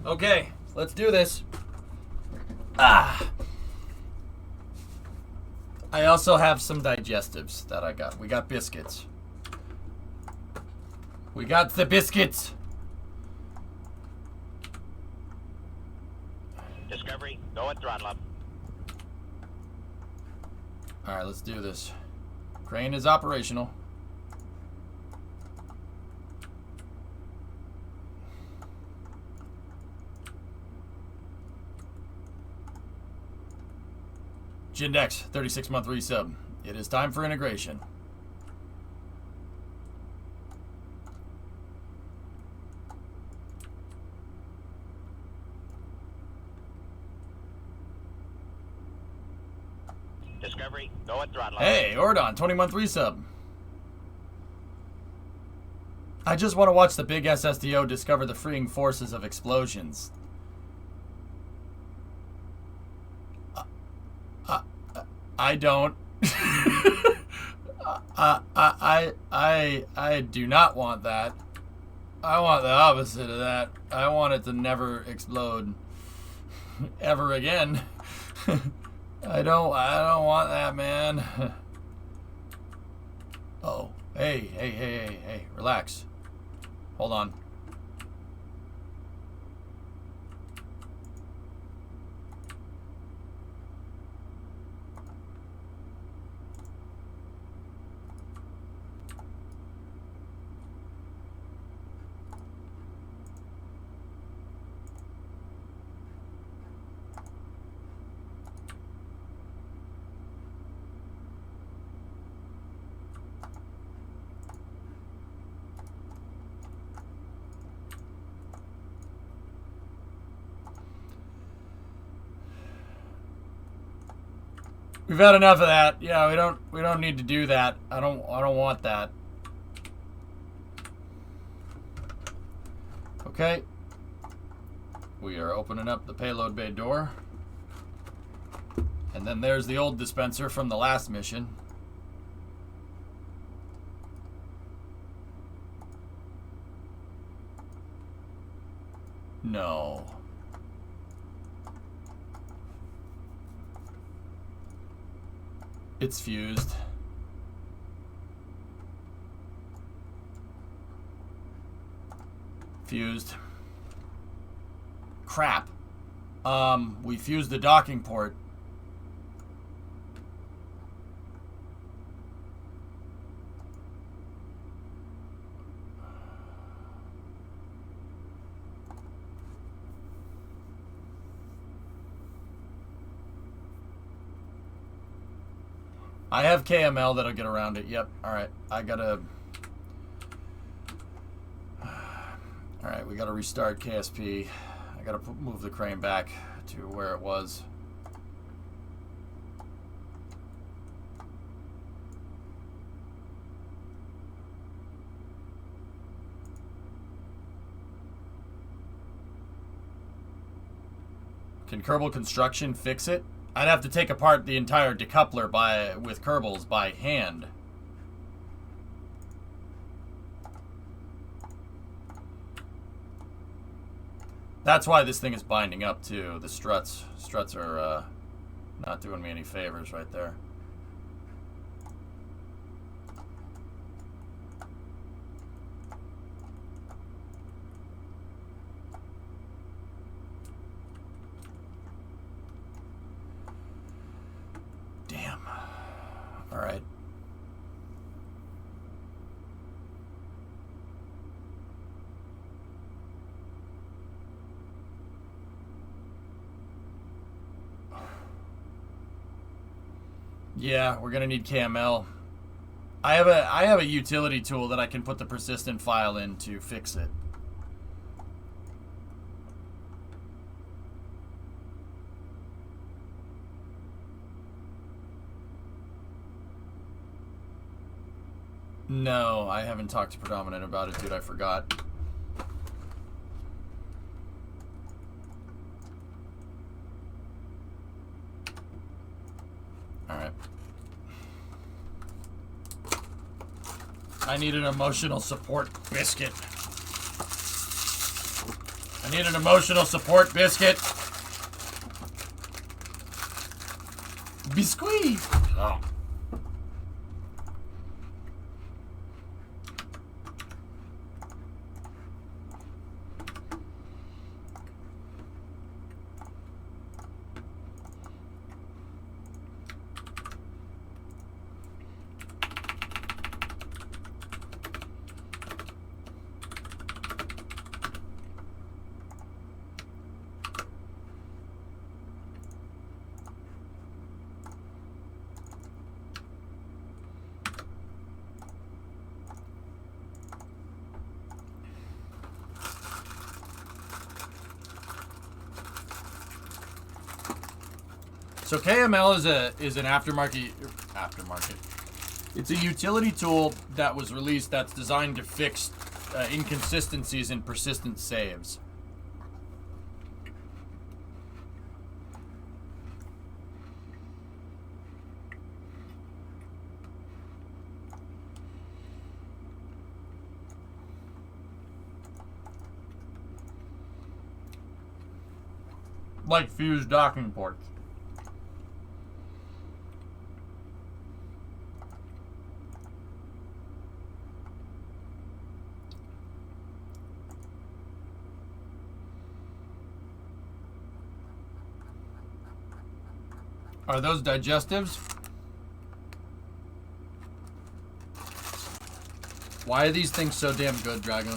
Okay, let's do this. Ah. I also have some digestives that I got. We got biscuits. We got the biscuits. Discovery, go at throttle up. All right, let's do this. Crane is operational. Jindex, 36-month resub. It is time for integration. Discovery, go at throttle up. Hey, Ordon, 20-month resub. I just want to watch the big SSDO discover the freeing forces of explosions. I don't. I do not want that. I want the opposite of that. I want it to never explode ever again. I don't want that, man. Oh, hey, relax. Hold on. We've had enough of that. Yeah, we don't need to do that. I don't want that. Okay. We are opening up the payload bay door. And then there's the old dispenser from the last mission. No. It's fused. Fused. Crap. We fused the docking port. I have KML that'll get around it. Yep. Alright. Alright, we gotta restart KSP. I gotta move the crane back to where it was. Can Kerbal Construction fix it? I'd have to take apart the entire decoupler with Kerbals by hand. That's why this thing is binding up too. The struts are not doing me any favors right there. Damn. All right. Yeah, we're gonna need KML. I have a utility tool that I can put the persistent file in to fix it. No, I haven't talked to Predominant about it, dude. I forgot. Alright. I need an emotional support biscuit. I need an emotional support biscuit. Biscuit. Oh. So KML is an aftermarket. It's a utility tool that was released that's designed to fix inconsistencies in persistent saves. Like fused docking ports. Are those digestives? Why are these things so damn good, Dragon?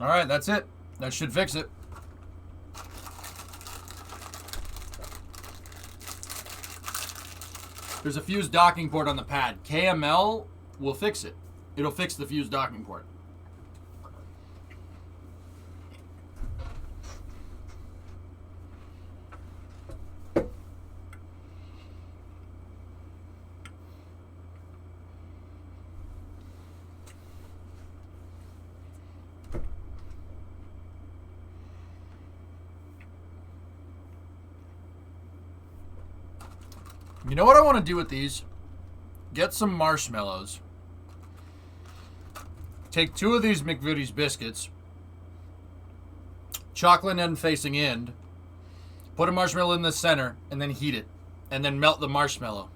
All right, that's it. That should fix it. There's a fused docking port on the pad. KML will fix it. It'll fix the fused docking port. You know what I want to do with these? Get some marshmallows. Take 2 of these McVitie's biscuits. Chocolate end facing in. Put a marshmallow in the center and then heat it. And then melt the marshmallow.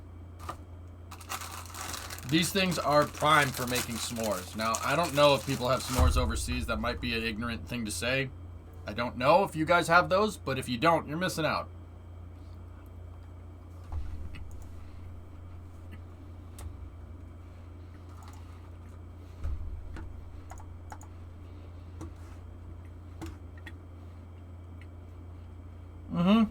These things are prime for making s'mores. Now, I don't know if people have s'mores overseas. That might be an ignorant thing to say. I don't know if you guys have those, but if you don't, you're missing out. Mm-hmm.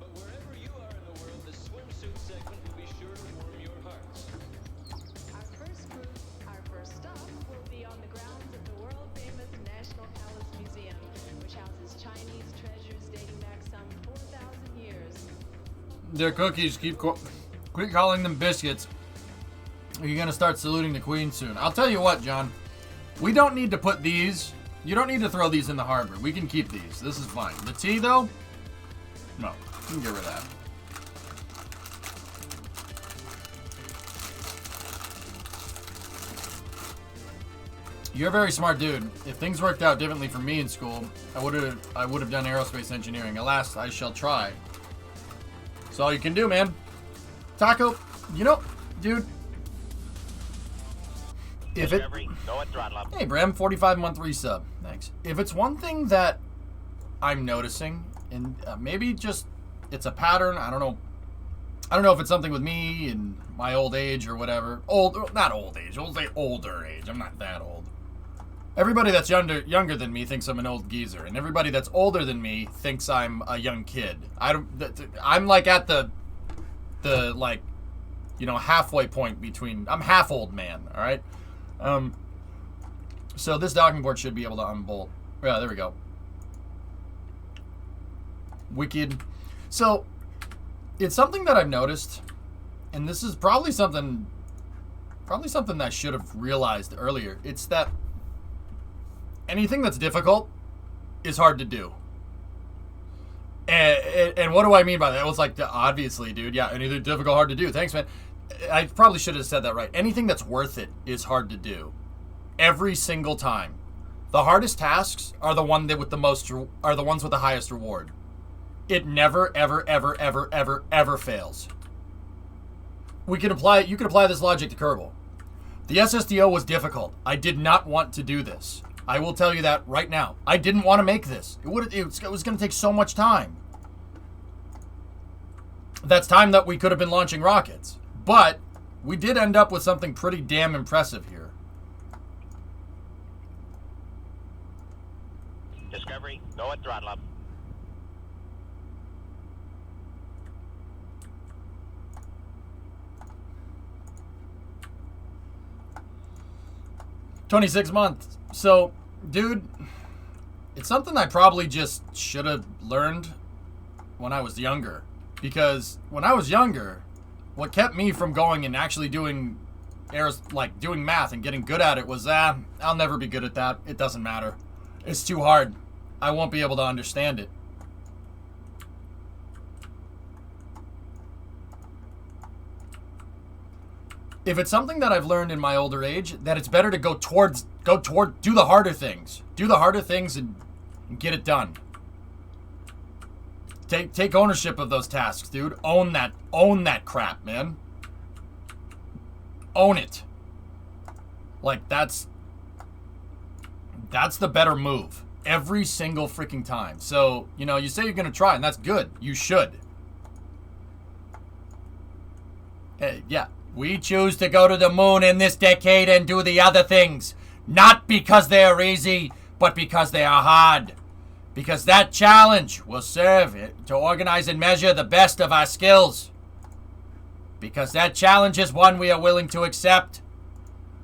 But wherever you are in the world, the swimsuit segment will be sure to warm your hearts. Our first stop will be on the grounds of the world-famous National Palace Museum, which houses Chinese treasures dating back some 4,000 years. They're cookies. Quit calling them biscuits. Are you gonna start saluting the Queen soon? I'll tell you what, John. We don't need to put these. You don't need to throw these in the harbor. We can keep these. This is fine. The tea, though? No. You can get rid of that. You're a very smart dude. If things worked out differently for me in school, I would have done aerospace engineering. Alas, I shall try. That's all you can do, man. Taco, you know, dude. If it, Go at throttle up. hey, Bram, 45-month resub. Thanks. If it's one thing that I'm noticing, and maybe just it's a pattern. I don't know. I don't know if it's something with me and my old age or whatever. Not old age. I'll say older age. I'm not that old. Everybody that's younger than me thinks I'm an old geezer, and everybody that's older than me thinks I'm a young kid. I'm like at the like, you know, halfway point between. I'm half old man. All right. So this docking port should be able to unbolt. Yeah, there we go. Wicked. So it's something that I've noticed, and this is probably something that I should have realized earlier. It's that anything that's difficult is hard to do. And what do I mean by that? It was like, obviously, dude. Yeah, anything difficult, hard to do. Thanks, man. I probably should have said that right. Anything that's worth it is hard to do. Every single time. The hardest tasks are the ones with the highest reward. It never, ever, ever, ever, ever, ever fails. You can apply this logic to Kerbal. The SSDO was difficult. I did not want to do this. I will tell you that right now. I didn't want to make this. It was going to take so much time. That's time that we could have been launching rockets. But we did end up with something pretty damn impressive here. Discovery, go at throttle up. $26 months. So, dude, it's something I probably just should have learned when I was younger. Because when I was younger, what kept me from going and actually doing math and getting good at it was, I'll never be good at that. It doesn't matter. It's too hard. I won't be able to understand it. If it's something that I've learned in my older age, that it's better to go toward, do the harder things. Do the harder things and get it done. Take ownership of those tasks, dude. Own that crap, man. Own it. Like, that's the better move. Every single freaking time. So, you know, you say you're going to try, and that's good. You should. Hey, yeah. We choose to go to the moon in this decade and do the other things. Not because they are easy, but because they are hard. Because that challenge will serve to organize and measure the best of our skills. Because that challenge is one we are willing to accept,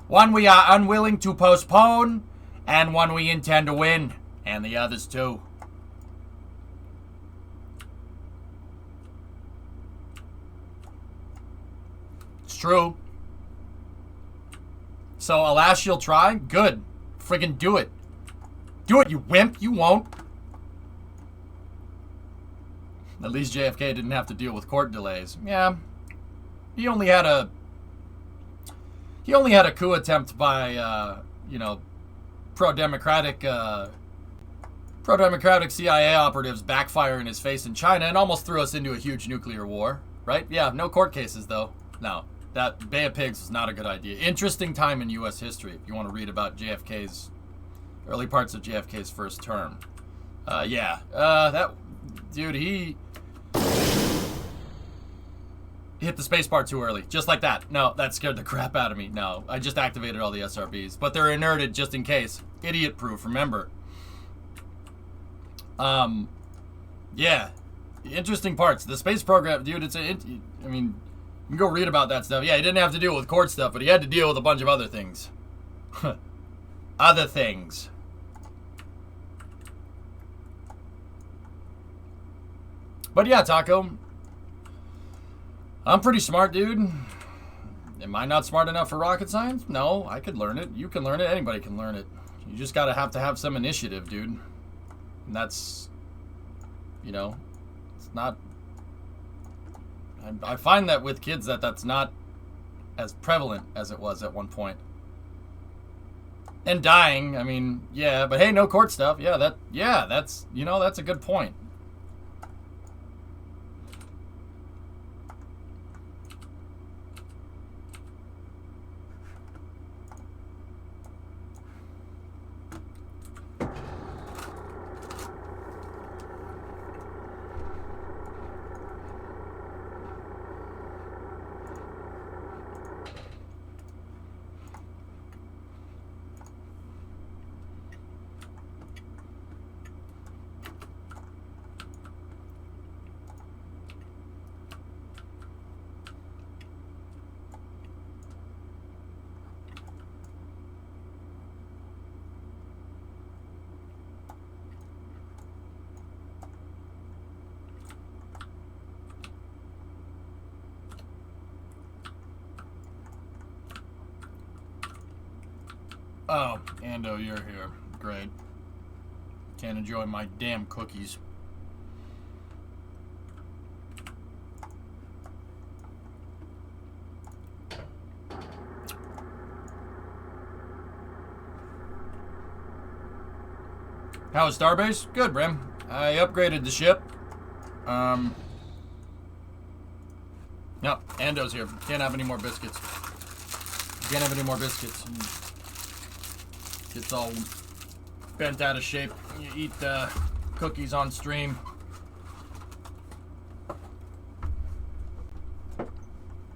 one we are unwilling to postpone, and one we intend to win. And the others too. It's true. So, alas, you'll try? Good. Friggin' do it. Do it, you wimp. You won't. At least JFK didn't have to deal with court delays. Yeah. He only had a coup attempt by, pro-democratic CIA operatives backfire in his face in China and almost threw us into a huge nuclear war. Right? Yeah, no court cases, though. No. That Bay of Pigs was not a good idea. Interesting time in U.S. history, if you want to read about JFK's early parts of JFK's first term. That dude, he hit the space bar too early, just like that. No, that scared the crap out of me. No, I just activated all the SRBs, but they're inerted just in case. Idiot-proof, remember. Yeah, interesting parts. The space program, dude. You can go read about that stuff. Yeah, he didn't have to deal with court stuff, but he had to deal with a bunch of other things. Other things. But yeah, Taco. I'm pretty smart, dude. Am I not smart enough for rocket science? No, I could learn it. You can learn it. Anybody can learn it. You just gotta have some initiative, dude. And that's, it's not... I find that with kids that's not as prevalent as it was at one point. And dying, I mean, yeah, but hey, no court stuff. That's a good point. Oh, Ando, you're here. Great. Can't enjoy my damn cookies. How is Starbase? Good, Brim. I upgraded the ship. No, Ando's here. Can't have any more biscuits. Can't have any more biscuits. It's all bent out of shape. You eat cookies on stream.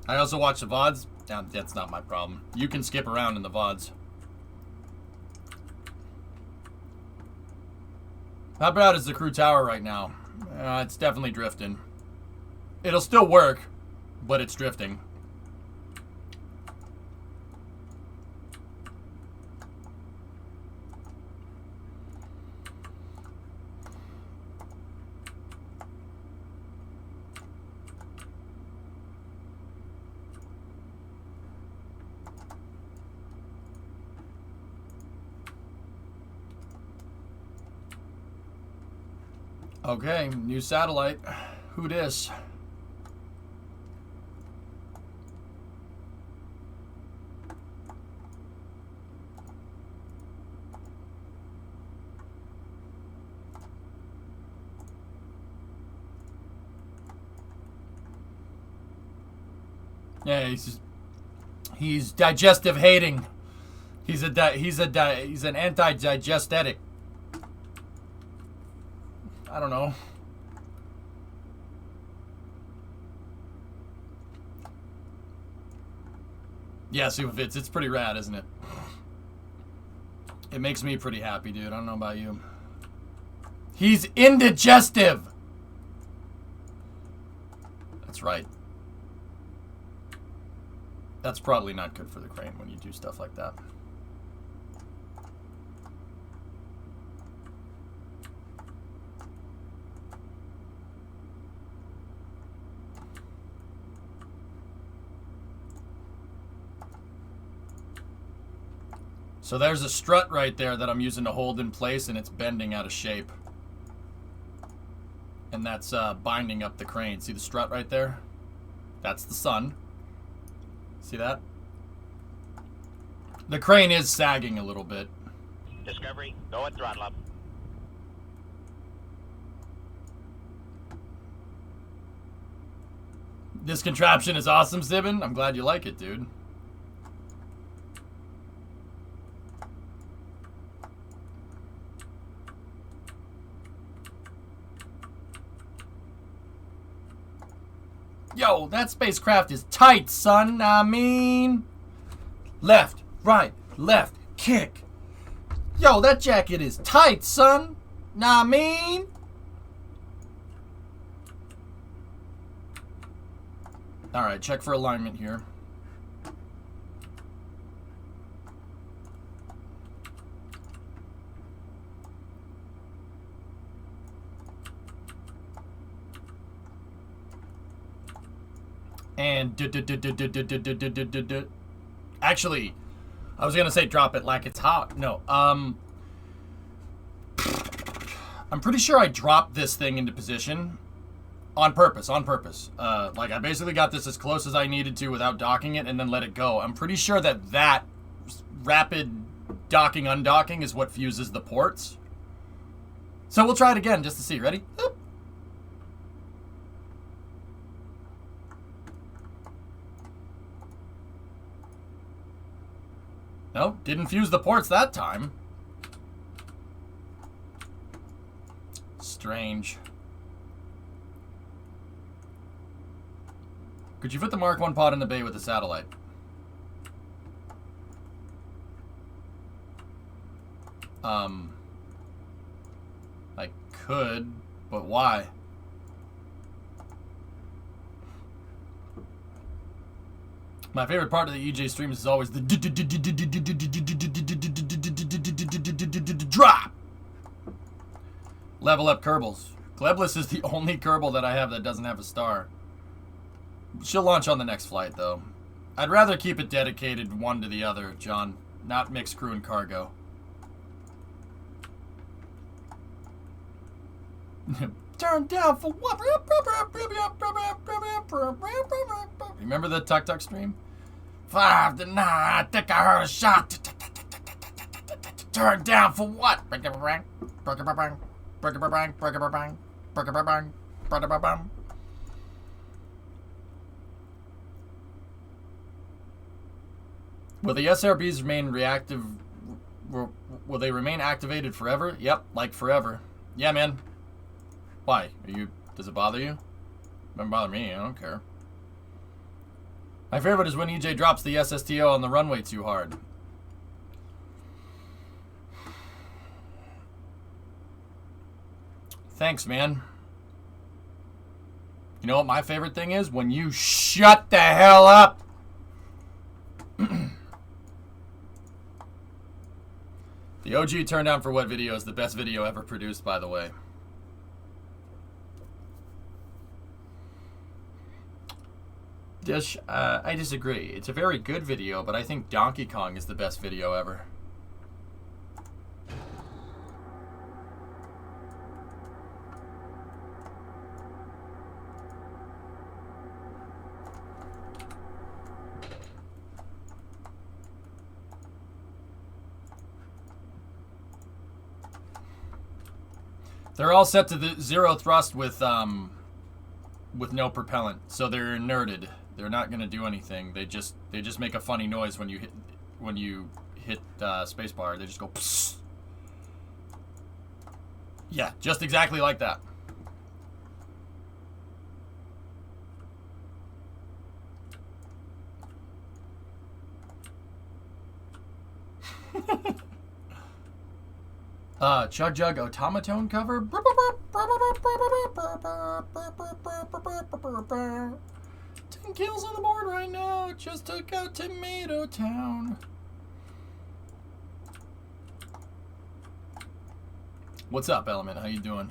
I also watch the VODs. That's not my problem. You can skip around in the VODs. How bad is the crew tower right now? It's definitely drifting. It'll still work, but it's drifting. Okay, new satellite. Who dis? Yeah, he's digestive hating. He's an anti-digestetic. I don't know. Yeah, Superfits, it's pretty rad, isn't it? It makes me pretty happy, dude. I don't know about you. He's indigestive! That's right. That's probably not good for the crane when you do stuff like that. So there's a strut right there that I'm using to hold in place, and it's bending out of shape. And that's binding up the crane. See the strut right there? That's the sun. See that? The crane is sagging a little bit. Discovery, go at throttle up. This contraption is awesome, Zibin. I'm glad you like it, dude. Yo, that spacecraft is tight, son. I mean, left, right, left, kick. Yo, that jacket is tight, son. I mean. All right, check for alignment here. And actually, I was gonna say drop it like it's hot. No, I'm pretty sure I dropped this thing into position on purpose. Like I basically got this as close as I needed to without docking it and then let it go. I'm pretty sure that rapid docking undocking is what fuses the ports. So we'll try it again just to see. Ready? Oop. No, didn't fuse the ports that time. Strange. Could you fit the Mark 1 pod in the bay with the satellite? I could, but why? My favorite part of the EJ streams is always the drop. Level up Kerbals. Glebless is the only Kerbal that I have that doesn't have a star. She'll launch on the next flight, though. I'd rather keep it dedicated one to the other, John. not mixed crew and cargo. Turn down for what? Remember the Tuk Tuk stream? 5 to 9, I think I heard a shot. Turn down for what? Will the SRBs remain reactive? Will they remain activated forever? Yep, like forever. Yeah, man. Why? Does it bother you? Doesn't bother me, I don't care. My favorite is when EJ drops the SSTO on the runway too hard. Thanks, man. You know what my favorite thing is? When you shut the hell up! The OG Turn Down for What video is the best video ever produced, by the way. Dish, I disagree. It's a very good video, but I think Donkey Kong is the best video ever. They're all set to the 0 thrust with no propellant, so they're inerted. They're not gonna do anything. They just make a funny noise when you hit spacebar. They just go psst. Yeah, just exactly like that. Chug Jug Automaton cover. 10 kills on the board right now. Just took out Tomato Town. What's up, Element? How you doing?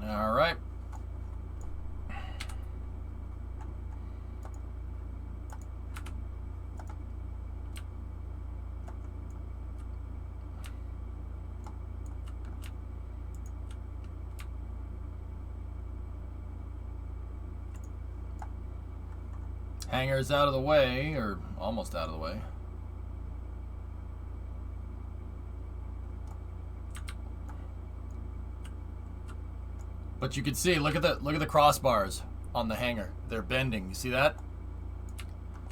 All right. Hangar's out of the way, or almost out of the way. But you can see, look at the crossbars on the hangar. They're bending. You see that?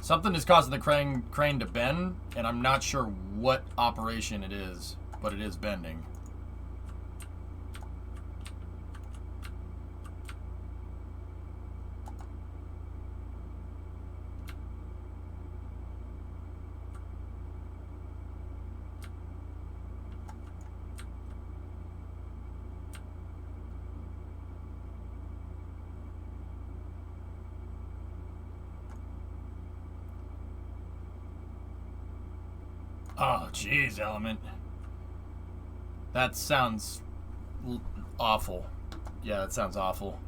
Something is causing the crane to bend, and I'm not sure what operation it is, but it is bending. Oh, jeez, Element. That sounds awful. Yeah, that sounds awful.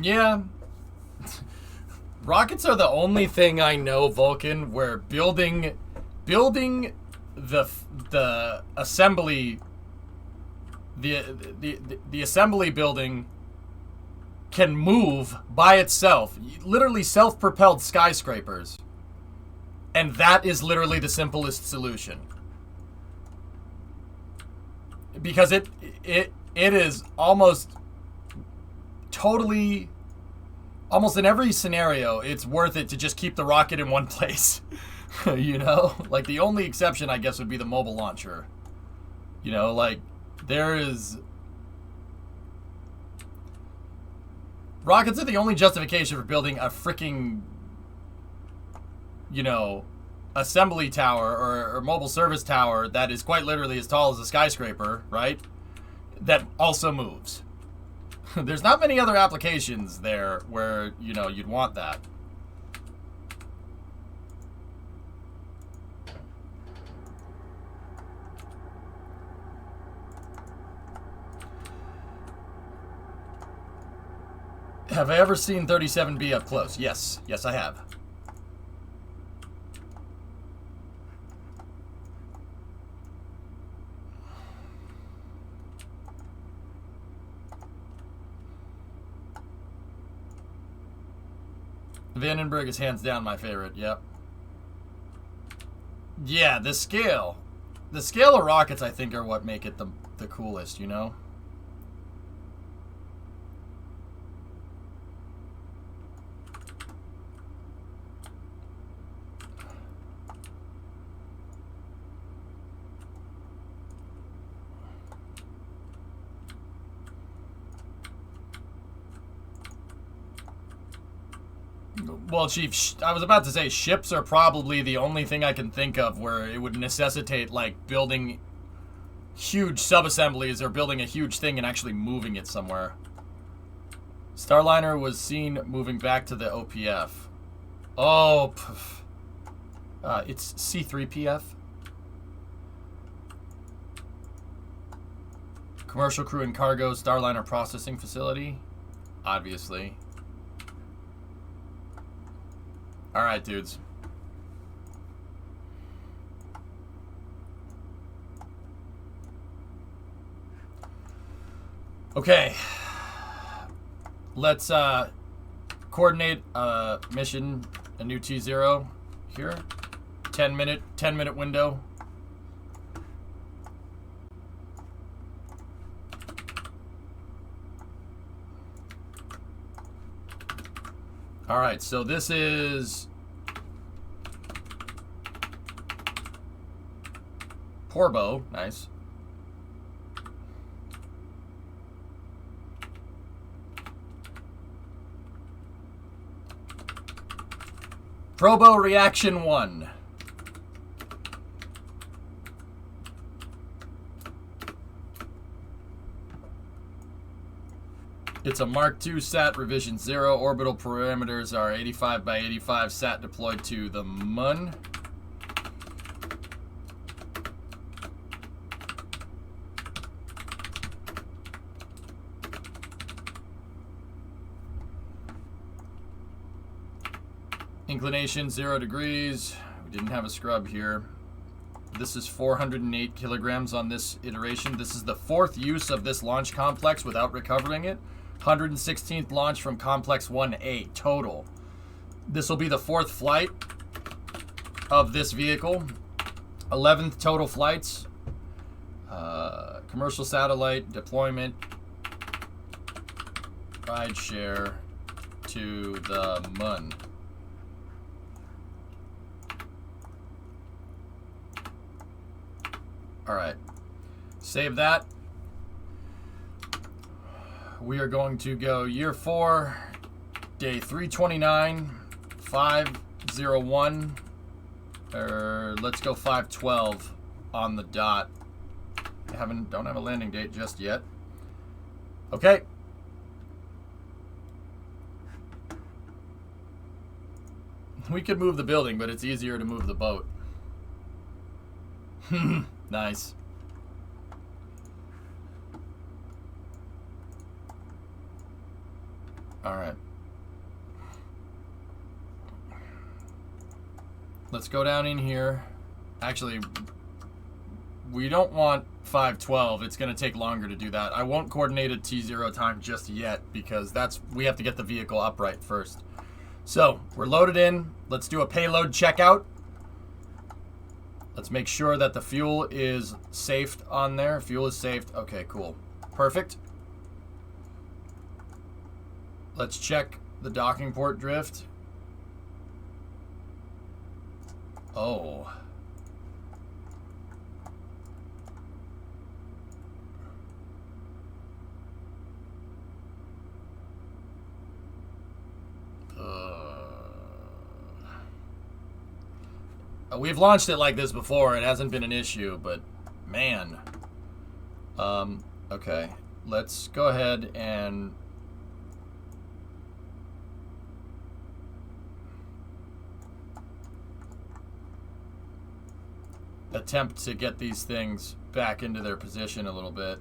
Yeah. Rockets are the only thing I know, Vulcan, where building the assembly the assembly building can move by itself, literally self-propelled skyscrapers, and that is literally the simplest solution, because it is almost totally, almost in every scenario, it's worth it to just keep the rocket in one place. You know, like the only exception I guess would be the mobile launcher. You know, like there is, rockets are the only justification for building a freaking, you know, assembly tower or mobile service tower that is quite literally as tall as a skyscraper, right? That also moves. There's not many other applications there where, you know, you'd want that. Have I ever seen 37B up close? Yes. Yes, I have. Vandenberg is hands down my favorite, yep. Yeah, the scale. The scale of rockets, I think, are what make it the coolest, you know? Well, Chief, I was about to say ships are probably the only thing I can think of where it would necessitate, like, building huge sub-assemblies or building a huge thing and actually moving it somewhere. Starliner was seen moving back to the OPF. Oh, it's C3PF. Commercial crew and cargo Starliner processing facility. Obviously. Alright, dudes. Okay. Let's coordinate a mission, a new T0 here. 10 minute window. All right, so this is Porbo, nice. Probo Reaction 1. It's a Mark II sat, revision 0. Orbital parameters are 85 by 85. Sat deployed to the Mun. Inclination 0 degrees. We didn't have a scrub here. This is 408 kilograms on this iteration. This is the 4th use of this launch complex without recovering it. 116th launch from Complex 1A total. This will be the 4th flight of this vehicle. 11th total flights. Commercial satellite deployment. Ride share to the Mun. Alright. Save that. We are going to go year 4, day 329, 501, or let's go 512 on the dot. Don't have a landing date just yet. Okay. We could move the building, but it's easier to move the boat. Nice. Alright. Let's go down in here. Actually, we don't want 512. It's going to take longer to do that. I won't coordinate a T0 time just yet because we have to get the vehicle upright first. So, we're loaded in. Let's do a payload checkout. Let's make sure that the fuel is safed on there. Fuel is safed. Okay, cool. Perfect. Let's check the docking port drift. Oh. We've launched it like this before. It hasn't been an issue, but man. Okay. Let's go ahead and attempt to get these things back into their position a little bit.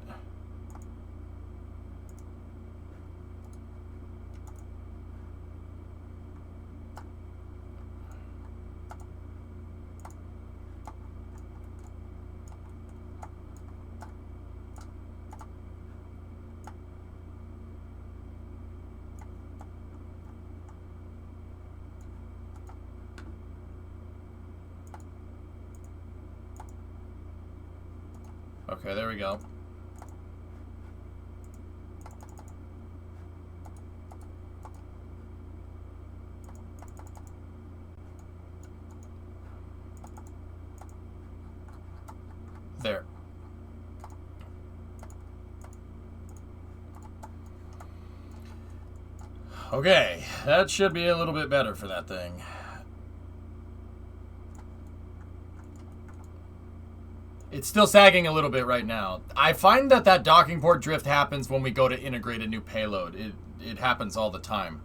Okay, there we go. There. Okay, that should be a little bit better for that thing. It's still sagging a little bit right now. I find that docking port drift happens when we go to integrate a new payload. It happens all the time,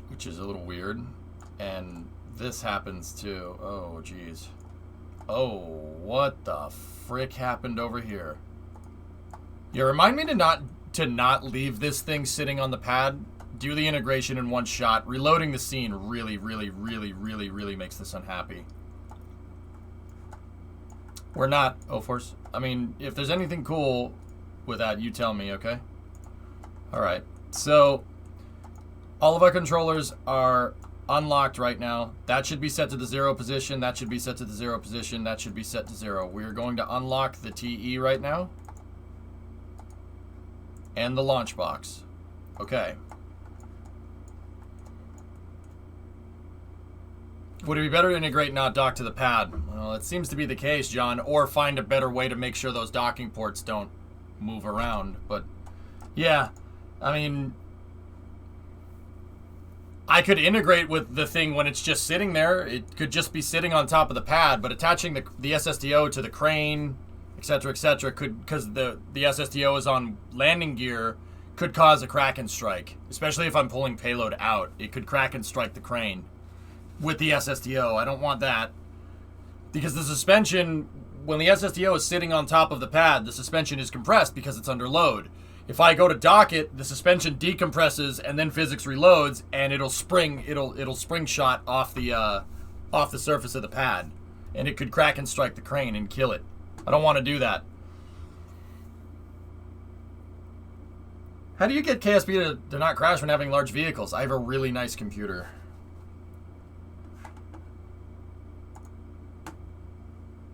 which is a little weird. And this happens too. Oh, geez. Oh, what the frick happened over here? Yeah, remind me to not leave this thing sitting on the pad. Do the integration in one shot. Reloading the scene really makes this unhappy. We're not, O-Force. I mean, if there's anything cool with that, you tell me, okay? Alright, so all of our controllers are unlocked right now. That should be set to the 0 position. That should be set to the 0 position. That should be set to 0. We're going to unlock the TE right now. And the launch box. Okay. Would it be better to integrate, not dock to the pad? Well, it seems to be the case, John. Or find a better way to make sure those docking ports don't move around. But, yeah. I mean, I could integrate with the thing when it's just sitting there. It could just be sitting on top of the pad. But attaching the SSDO to the crane, etc., could, because the SSDO is on landing gear, could cause a crack and strike. Especially if I'm pulling payload out. It could crack and strike the crane with the SSDO. I don't want that. Because the suspension, when the SSDO is sitting on top of the pad, the suspension is compressed because it's under load. If I go to dock it, the suspension decompresses and then physics reloads, and it'll spring shot off the surface of the pad, and it could crack and strike the crane and kill it. I don't want to do that. How do you get KSP to not crash when having large vehicles? I have a really nice computer.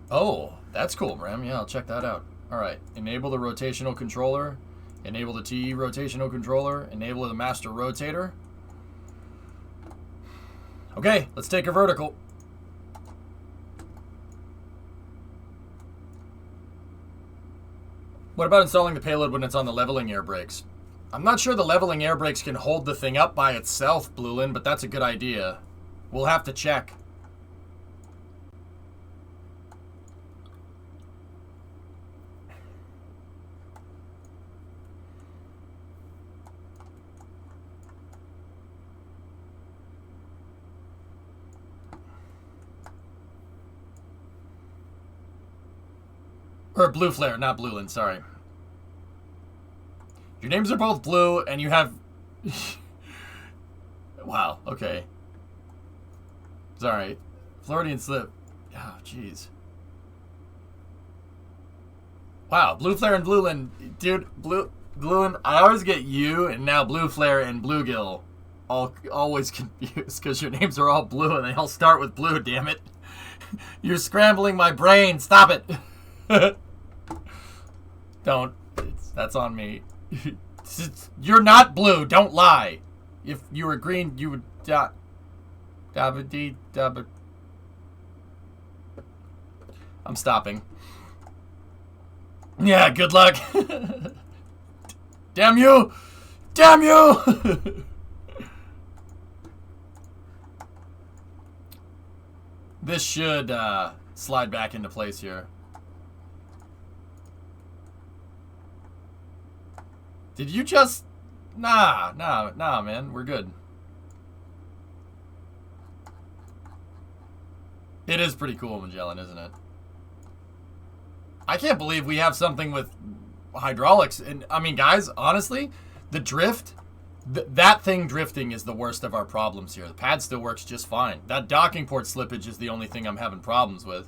Oh, that's cool, Bram. Yeah, I'll check that out. Alright, enable the rotational controller. Enable the TE rotational controller. Enable the master rotator. Okay, let's take a vertical. What about installing the payload when it's on the leveling air brakes? I'm not sure the leveling air brakes can hold the thing up by itself, Bluelin, but that's a good idea. We'll have to check. Or Blue Flare, not Bluelin, sorry. Your names are both blue, and you have Wow, okay. It's alright. Floridian slip. Oh, jeez. Wow, Blue Flare and Blueland. Dude, Blueland, I always get you and now Blue Flare and Bluegill always confused because your names are all blue and they all start with blue, damn it. You're scrambling my brain. Stop it. Don't. That's on me. You're not blue. Don't lie. If you were green, you would... I'm stopping. Yeah, good luck. Damn you! Damn you! This should slide back into place here. Did you just... Nah, man. We're good. It is pretty cool, Magellan, isn't it? I can't believe we have something with hydraulics. And I mean, guys, honestly, the drift, that thing drifting is the worst of our problems here. The pad still works just fine. That docking port slippage is the only thing I'm having problems with.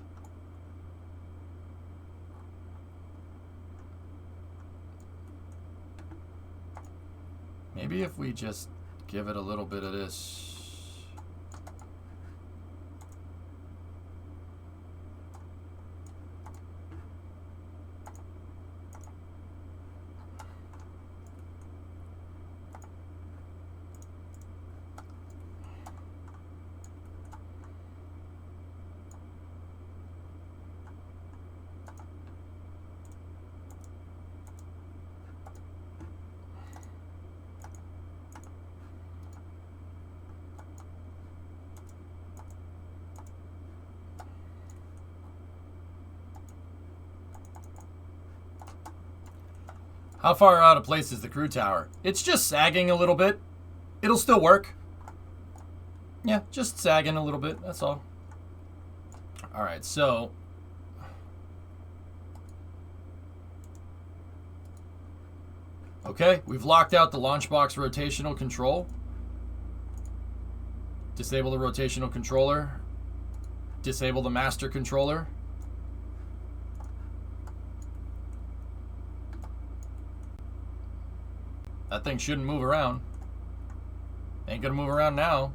Maybe if we just give it a little bit of this. How far out of place is the crew tower? It's just sagging a little bit. It'll still work. Yeah, just sagging a little bit, that's all. Alright, so... Okay, we've locked out the launch box rotational control. Disable the rotational controller. Disable the master controller. That thing shouldn't move around. Ain't gonna move around now.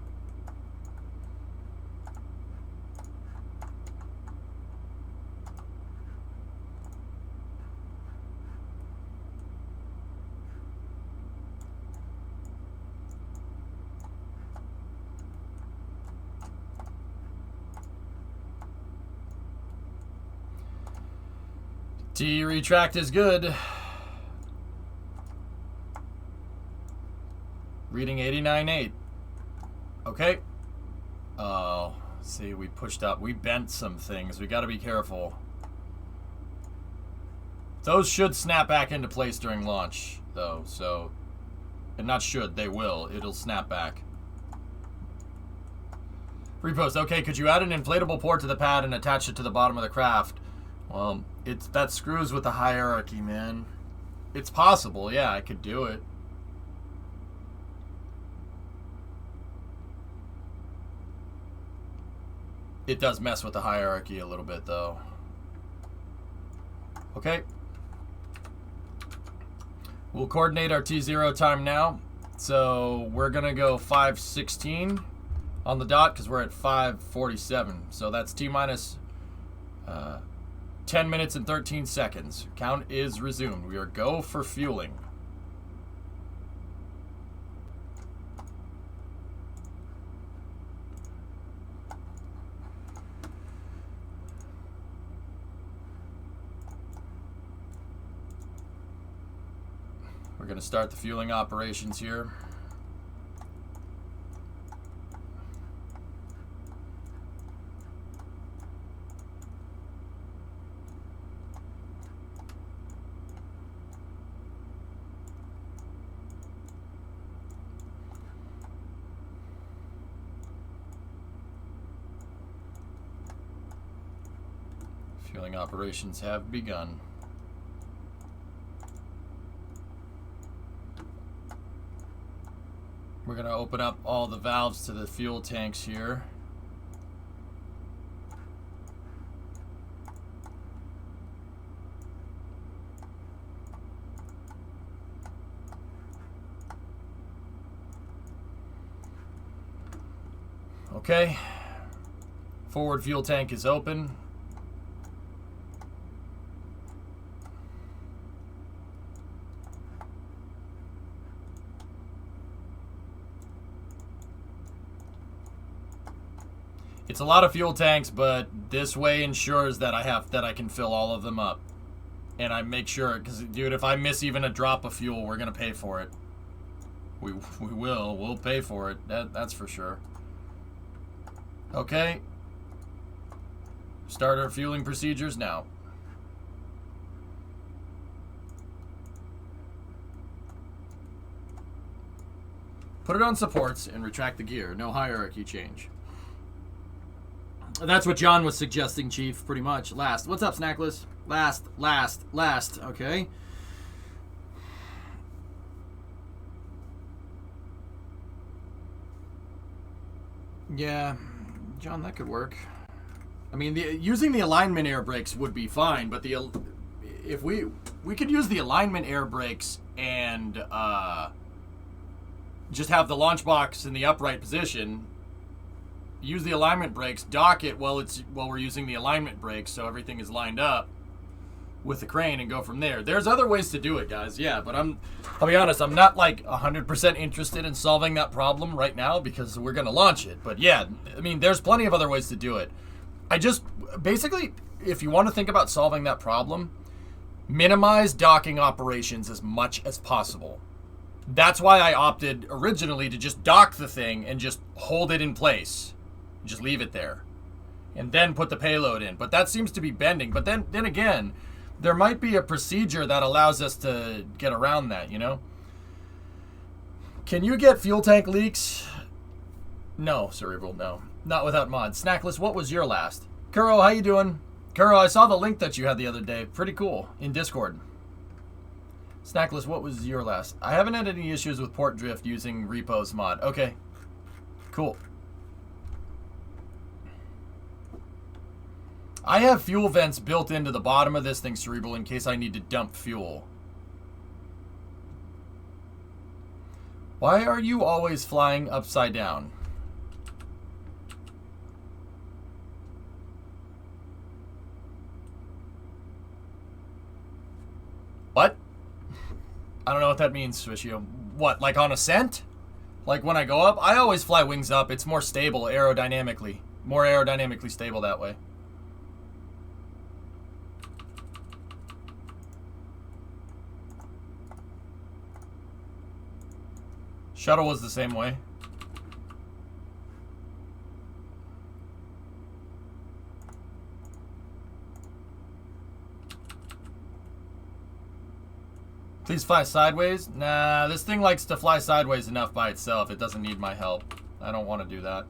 T retract is good. Reading 89.8. Okay. Oh, see, we pushed up. We bent some things. We got to be careful. Those should snap back into place during launch, though. So, and not should, they will. It'll snap back. Repost. Okay, could you add an inflatable port to the pad and attach it to the bottom of the craft? Well, that screws with the hierarchy, man. It's possible. Yeah, I could do it. It does mess with the hierarchy a little bit, though. Okay. We'll coordinate our T0 time now. So we're going to go 5:16 on the dot because we're at 5:47. So that's T minus 10 minutes and 13 seconds. Count is resumed. We are go for fueling. We're going to start the fueling operations here. Fueling operations have begun. We're going to open up all the valves to the fuel tanks here. Okay. Forward fuel tank is open. It's a lot of fuel tanks, but this way ensures that I can fill all of them up. And I make sure, because dude, if I miss even a drop of fuel, we're gonna pay for it. We'll pay for it. That's for sure. Okay. Start our fueling procedures now. Put it on supports and retract the gear. No hierarchy change. That's what John was suggesting, Chief, pretty much. Last. What's up, Snackless? Last. Okay. Yeah, John, that could work. I mean, using the alignment air brakes would be fine, but if we could use the alignment air brakes and just have the launch box in the upright position, use the alignment brakes, dock it while we're using the alignment brakes so everything is lined up with the crane and go from there. There's other ways to do it, guys. Yeah, but I'll be honest, I'm not like 100% interested in solving that problem right now because we're going to launch it. But yeah, I mean, there's plenty of other ways to do it. I just, basically, if you want to think about solving that problem, minimize docking operations as much as possible. That's why I opted originally to just dock the thing and just hold it in place. Just leave it there. And then put the payload in. But that seems to be bending. But then again, there might be a procedure that allows us to get around that, you know? Can you get fuel tank leaks? No, Cerebral, no. Not without mods. Snackless, what was your last? Kuro, how you doing? Kuro, I saw the link that you had the other day. Pretty cool. In Discord. Snackless, what was your last? I haven't had any issues with port drift using repos mod. Okay. Cool. I have fuel vents built into the bottom of this thing, Cerebral, in case I need to dump fuel. Why are you always flying upside down? What? I don't know what that means, Swishio. What, like on ascent? Like when I go up? I always fly wings up. It's more stable aerodynamically. More aerodynamically stable that way. Shuttle was the same way. Please fly sideways? Nah, this thing likes to fly sideways enough by itself. It doesn't need my help. I don't want to do that.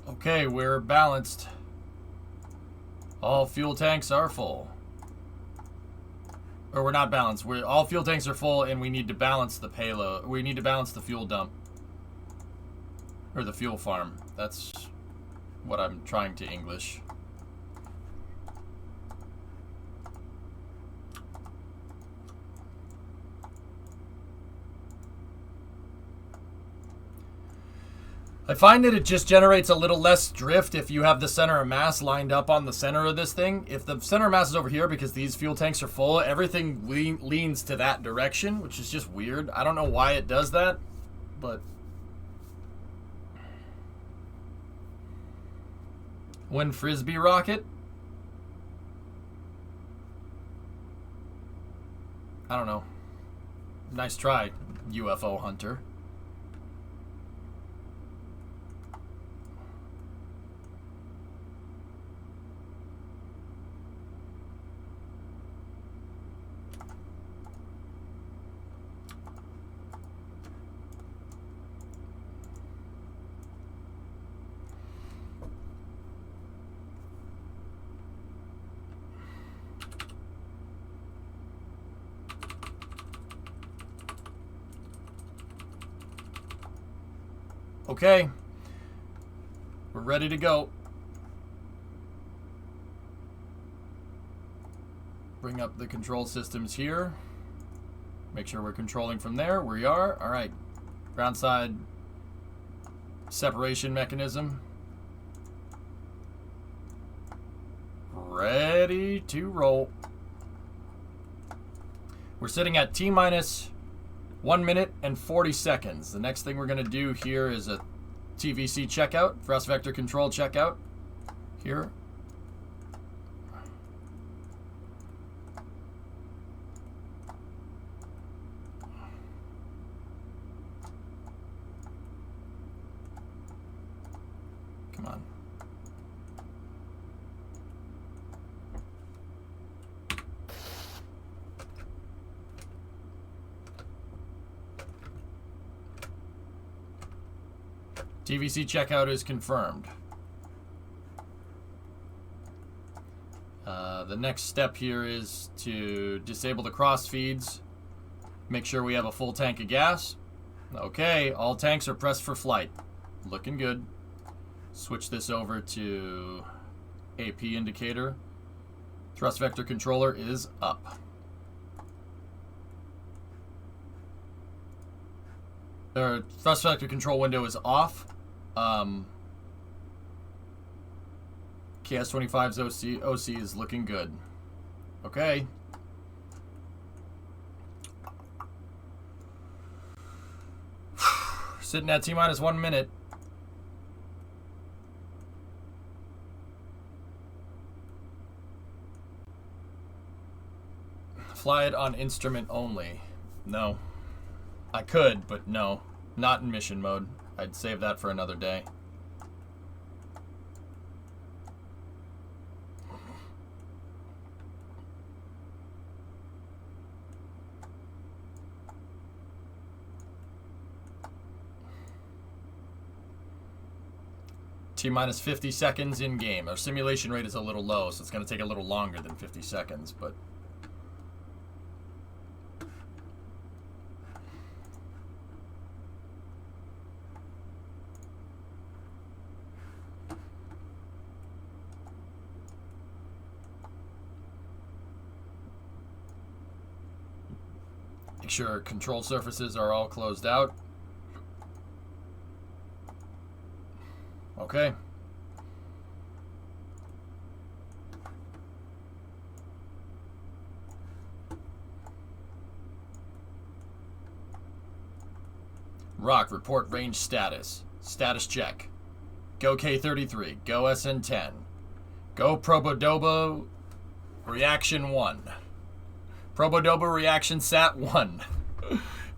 Okay, we're balanced. All fuel tanks are full. Or we're not balanced. All fuel tanks are full and we need to balance the payload. We need to balance the fuel dump. Or the fuel farm. That's what I'm trying to English. I find that it just generates a little less drift if you have the center of mass lined up on the center of this thing. If the center of mass is over here because these fuel tanks are full, everything leans to that direction, which is just weird. I don't know why it does that, but... When Frisbee rocket? I don't know. Nice try, UFO hunter. Okay. We're ready to go. Bring up the control systems here. Make sure we're controlling from there. We are. All right. Ground side separation mechanism. Ready to roll. We're sitting at T-minus 1 minute and 40 seconds. The next thing we're going to do here is a TVC checkout, thrust vector control checkout. Here. Come on. TVC checkout is confirmed. The next step here is to disable the cross feeds. Make sure we have a full tank of gas. Okay, all tanks are pressed for flight. Looking good. Switch this over to AP indicator. Thrust vector controller is up. The thrust vector control window is off. KS25's OC is looking good. Okay. Sitting at T-minus 1 minute. Fly it on instrument only. No. I could, but no. Not in mission mode. I'd save that for another day. T-minus 50 seconds in game. Our simulation rate is a little low, so it's going to take a little longer than 50 seconds, but... Make sure our control surfaces are all closed out. Okay. Rock, report range status. Status check. Go K33. Go SN10. Go Probodobo reaction 1. Probodobo reaction sat 1.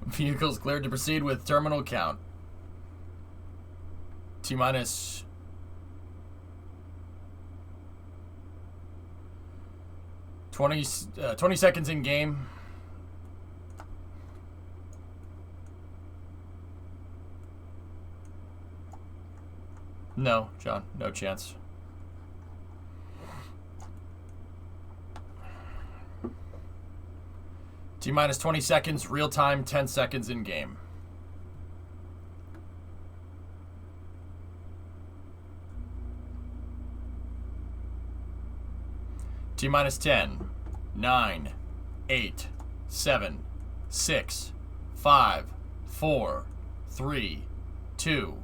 Vehicles cleared to proceed with terminal count. T-minus 20 seconds in game. No, John, no chance. T-minus 20 seconds, real time, 10 seconds in game. T-minus 10, 9, 8, 7, 6, 5, 4, 3, 2,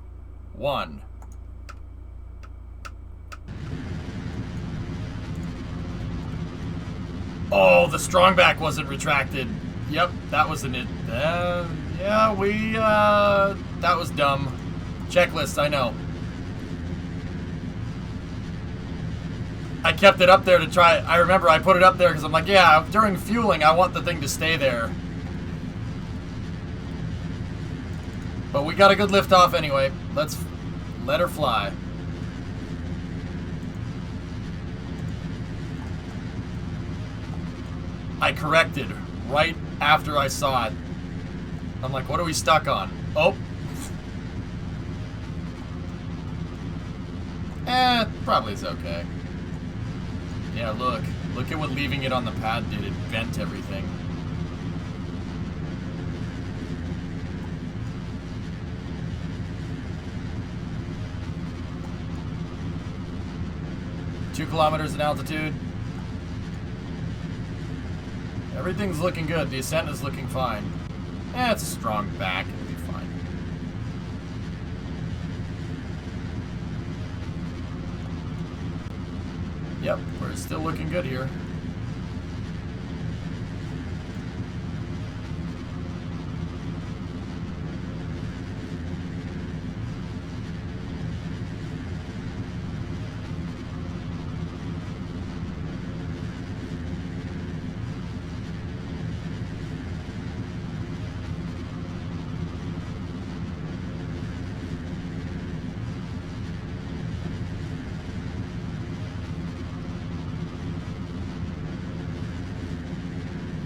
1. Oh, the strongback wasn't retracted. Yep, that was an it. Yeah, that was dumb. Checklist, I know. I kept it up there to try. I remember I put it up there because I'm like, yeah, during fueling, I want the thing to stay there. But we got a good lift off anyway. Let's let her fly. I corrected right after I saw it. I'm like, what are we stuck on? Oh. Probably is okay. Yeah, look at what leaving it on the pad did. It bent everything. 2 kilometers in altitude. Everything's looking good. The ascent is looking fine. It's a strong back. It'll be fine. Yep, we're still looking good here.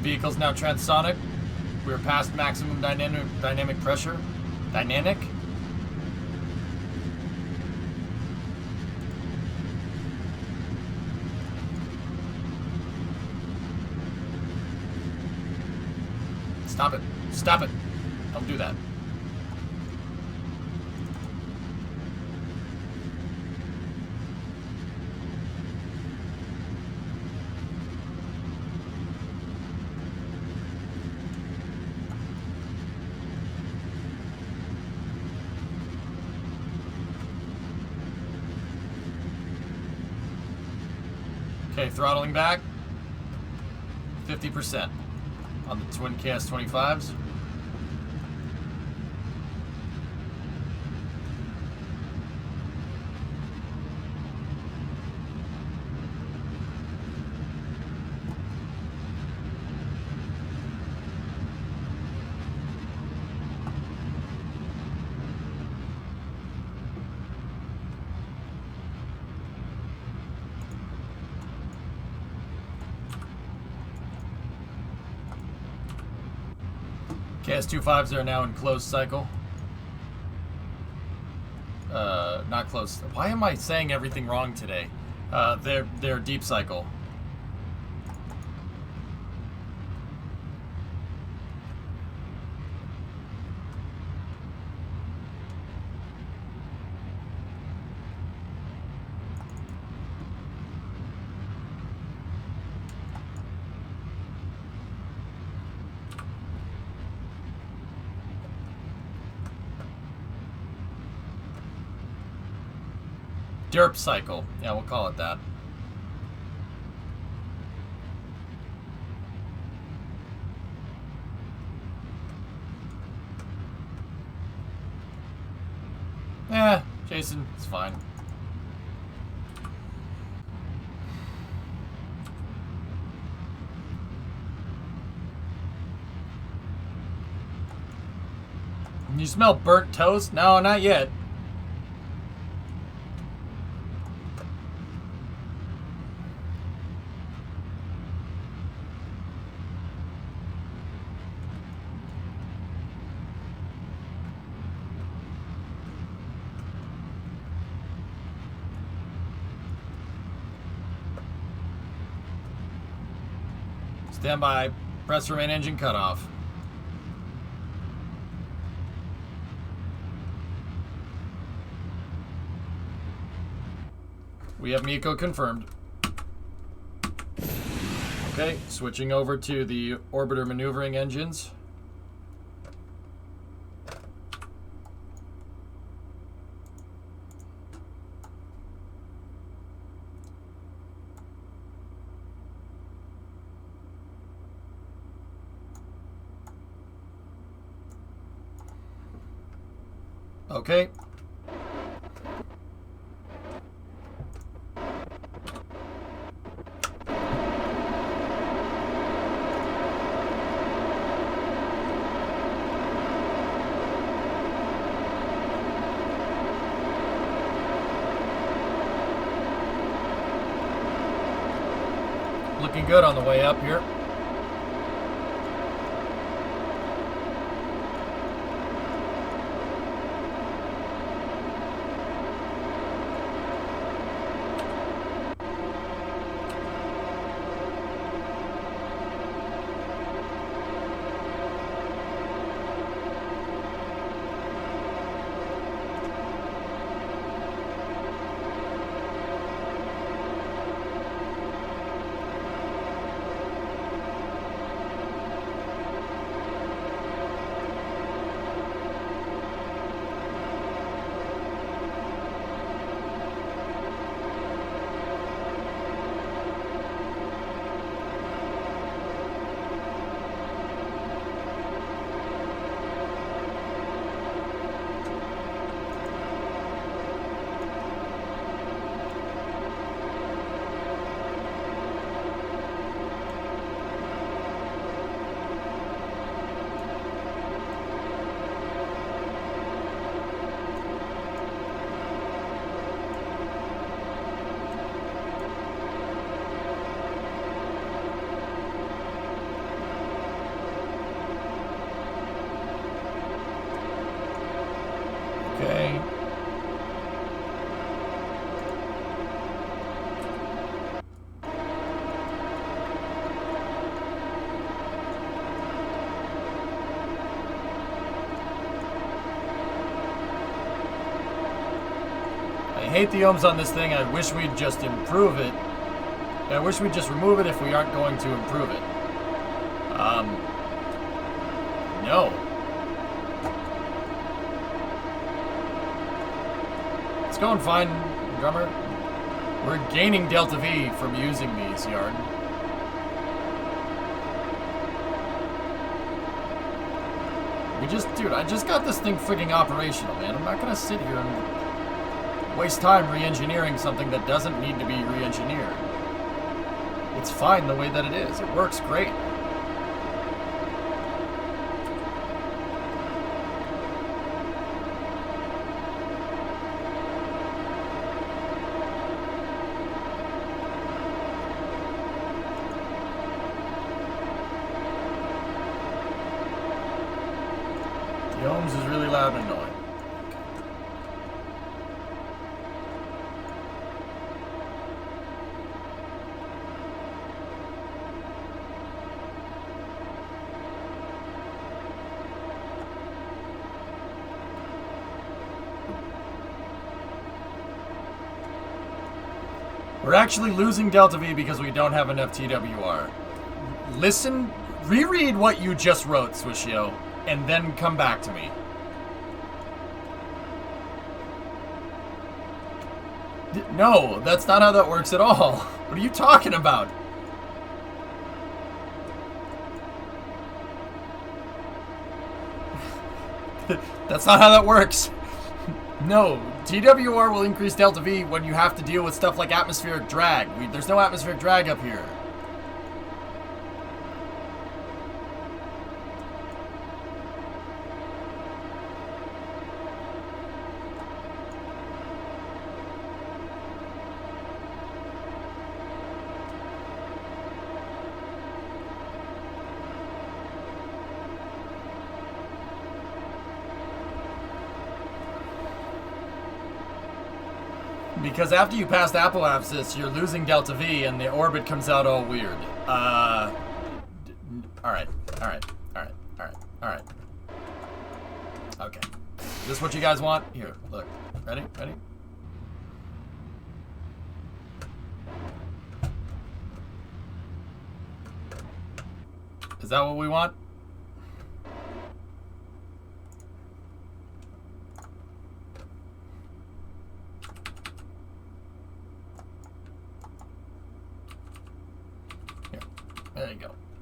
Vehicle's now transonic. We're past maximum dynamic pressure. Dynamic? Stop it. Stop it. Don't do that. Okay, throttling back. 50% on the twin KS25s. KS25s are now in closed cycle. Not close. Why am I saying everything wrong today? They're deep cycle. Derp cycle. Yeah, we'll call it that. Yeah, Jason, it's fine. Can you smell burnt toast? No, not yet. Stand by. Press remain engine cutoff. We have MECO confirmed. Okay, switching over to the orbiter maneuvering engines. Okay. Looking good on the way up here. hate the ohms on this thing. I wish we'd just improve it. I wish we'd just remove it if we aren't going to improve it. No. It's going fine, drummer. We're gaining Delta V from using these, Yard. Dude, I just got this thing frigging operational, man. I'm not gonna sit here and waste time re-engineering something that doesn't need to be re-engineered. It's fine the way that it is. It works great. The ohms is really loud and annoying. We're actually losing Delta V because we don't have enough TWR. Listen, reread what you just wrote, Swishio, and then come back to me. No, that's not how that works at all. What are you talking about? That's not how that works. No, TWR will increase Delta V when you have to deal with stuff like atmospheric drag. There's no atmospheric drag up here. Because after you pass apoapsis, you're losing Delta V, and the orbit comes out all weird. Alright. Okay. Is this what you guys want? Here, look. Ready? Is that what we want?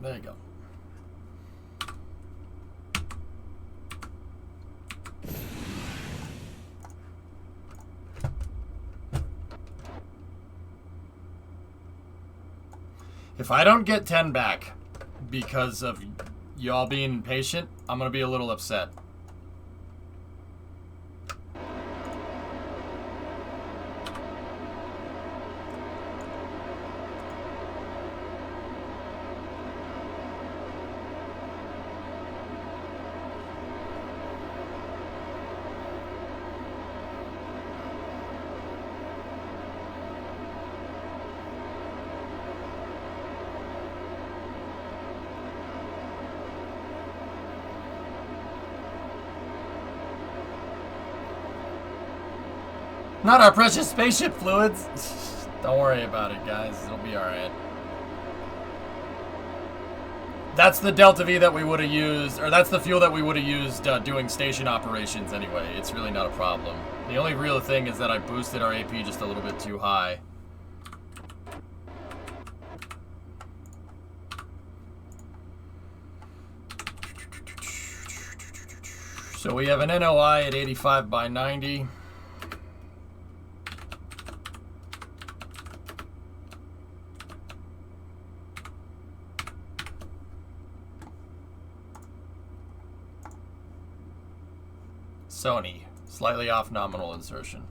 There you go. If I don't get 10 back because of y'all being impatient, I'm gonna be a little upset. Not our precious spaceship fluids. Don't worry about it, guys. It'll be alright. That's the Delta V that we would have used, or that's the fuel that we would have used doing station operations anyway. It's really not a problem. The only real thing is that I boosted our AP just a little bit too high. So we have an NOI at 85 by 90. Sony, slightly off nominal insertion.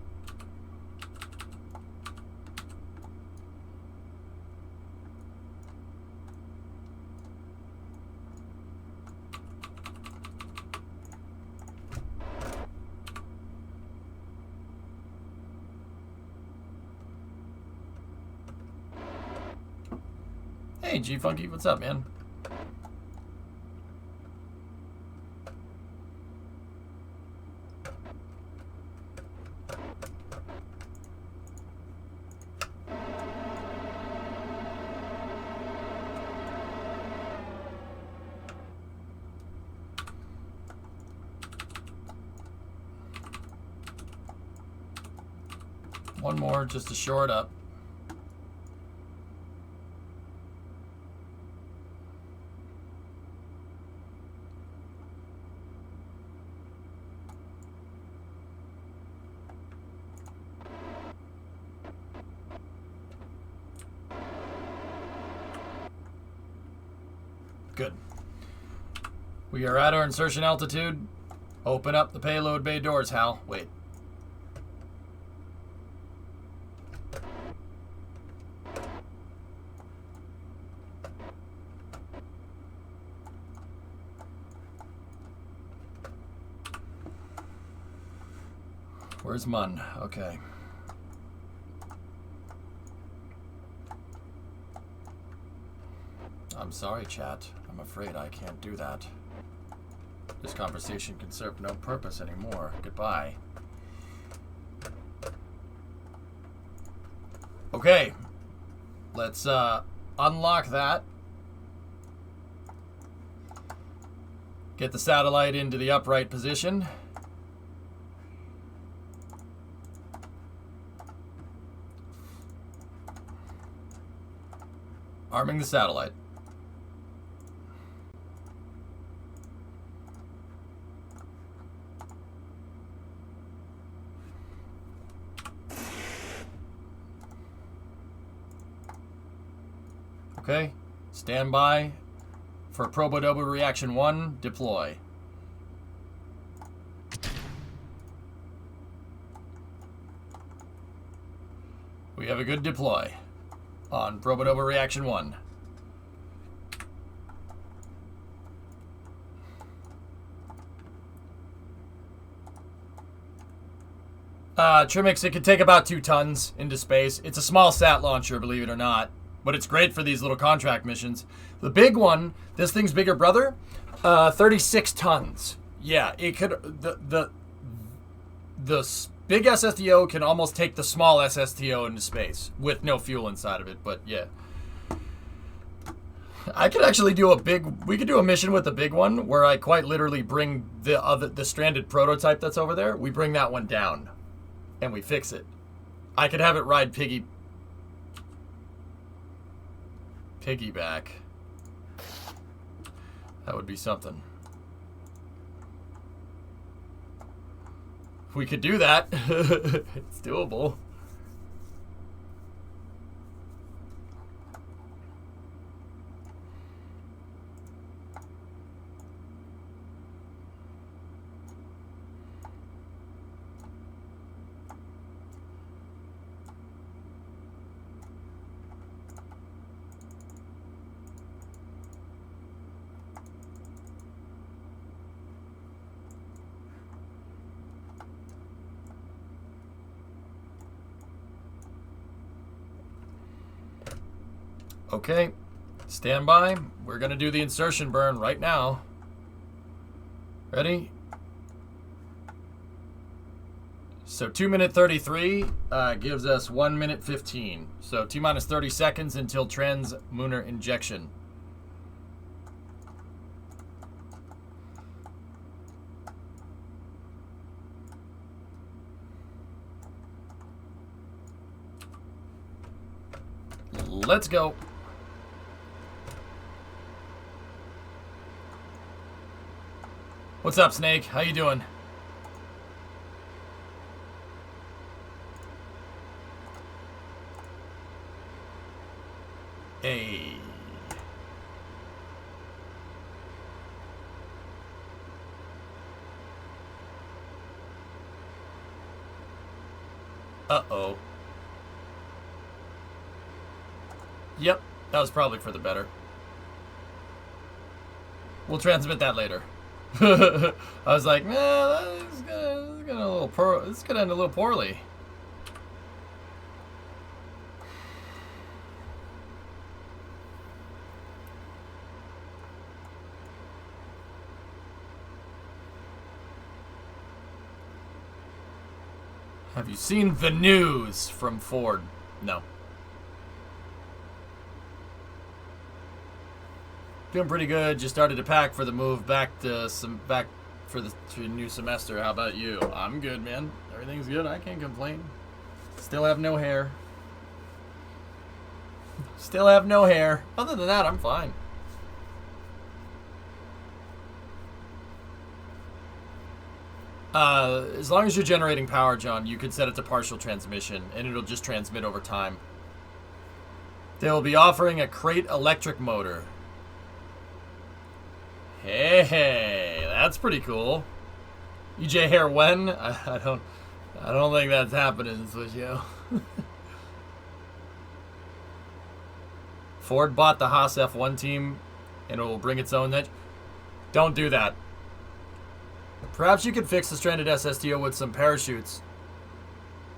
Hey, G-Funky, what's up, man? One more just to shore it up. Good. We are at our insertion altitude. Open up the payload bay doors, Hal. Wait. Where's Mun? Okay. I'm sorry, chat. I'm afraid I can't do that. This conversation can serve no purpose anymore. Goodbye. Okay. Let's unlock that. Get the satellite into the upright position. Arming the satellite. Okay, stand by for Probodobo Reaction 1, deploy. We have a good deploy on Probodobo Reaction 1. Trimix, it could take about 2 tons into space. It's a small sat launcher, believe it or not. But it's great for these little contract missions. The big one, this thing's bigger brother, 36 tons. Yeah, it could. The big SSTO can almost take the small SSTO into space with no fuel inside of it. But yeah, I could actually do a big. We could do a mission with the big one where I quite literally bring the stranded prototype that's over there. We bring that one down, and we fix it. I could have it ride piggyback. That would be something. We could do that. It's doable. Okay, stand by. We're going to do the insertion burn right now. Ready? So 2 minute 33 gives us 1 minute 15. So T-minus 30 seconds until trans-lunar injection. Let's go. What's up, Snake? How you doing? Hey. Uh-oh. Yep, that was probably for the better. We'll transmit that later. I was like, man, it's gonna end a little poorly. Have you seen the news from Ford? No. Doing pretty good. Just started to pack for the move back for the new semester. How about you? I'm good, man. Everything's good. I can't complain. Still have no hair. Still have no hair. Other than that, I'm fine. As long as you're generating power, John, you could set it to partial transmission, and it'll just transmit over time. They'll be offering a crate electric motor. Hey, that's pretty cool. EJ hair when? I don't think that's happening, Switchio. Ford bought the Haas F1 team, and it will bring its own edge. Don't do that. Perhaps you could fix the stranded SSTO with some parachutes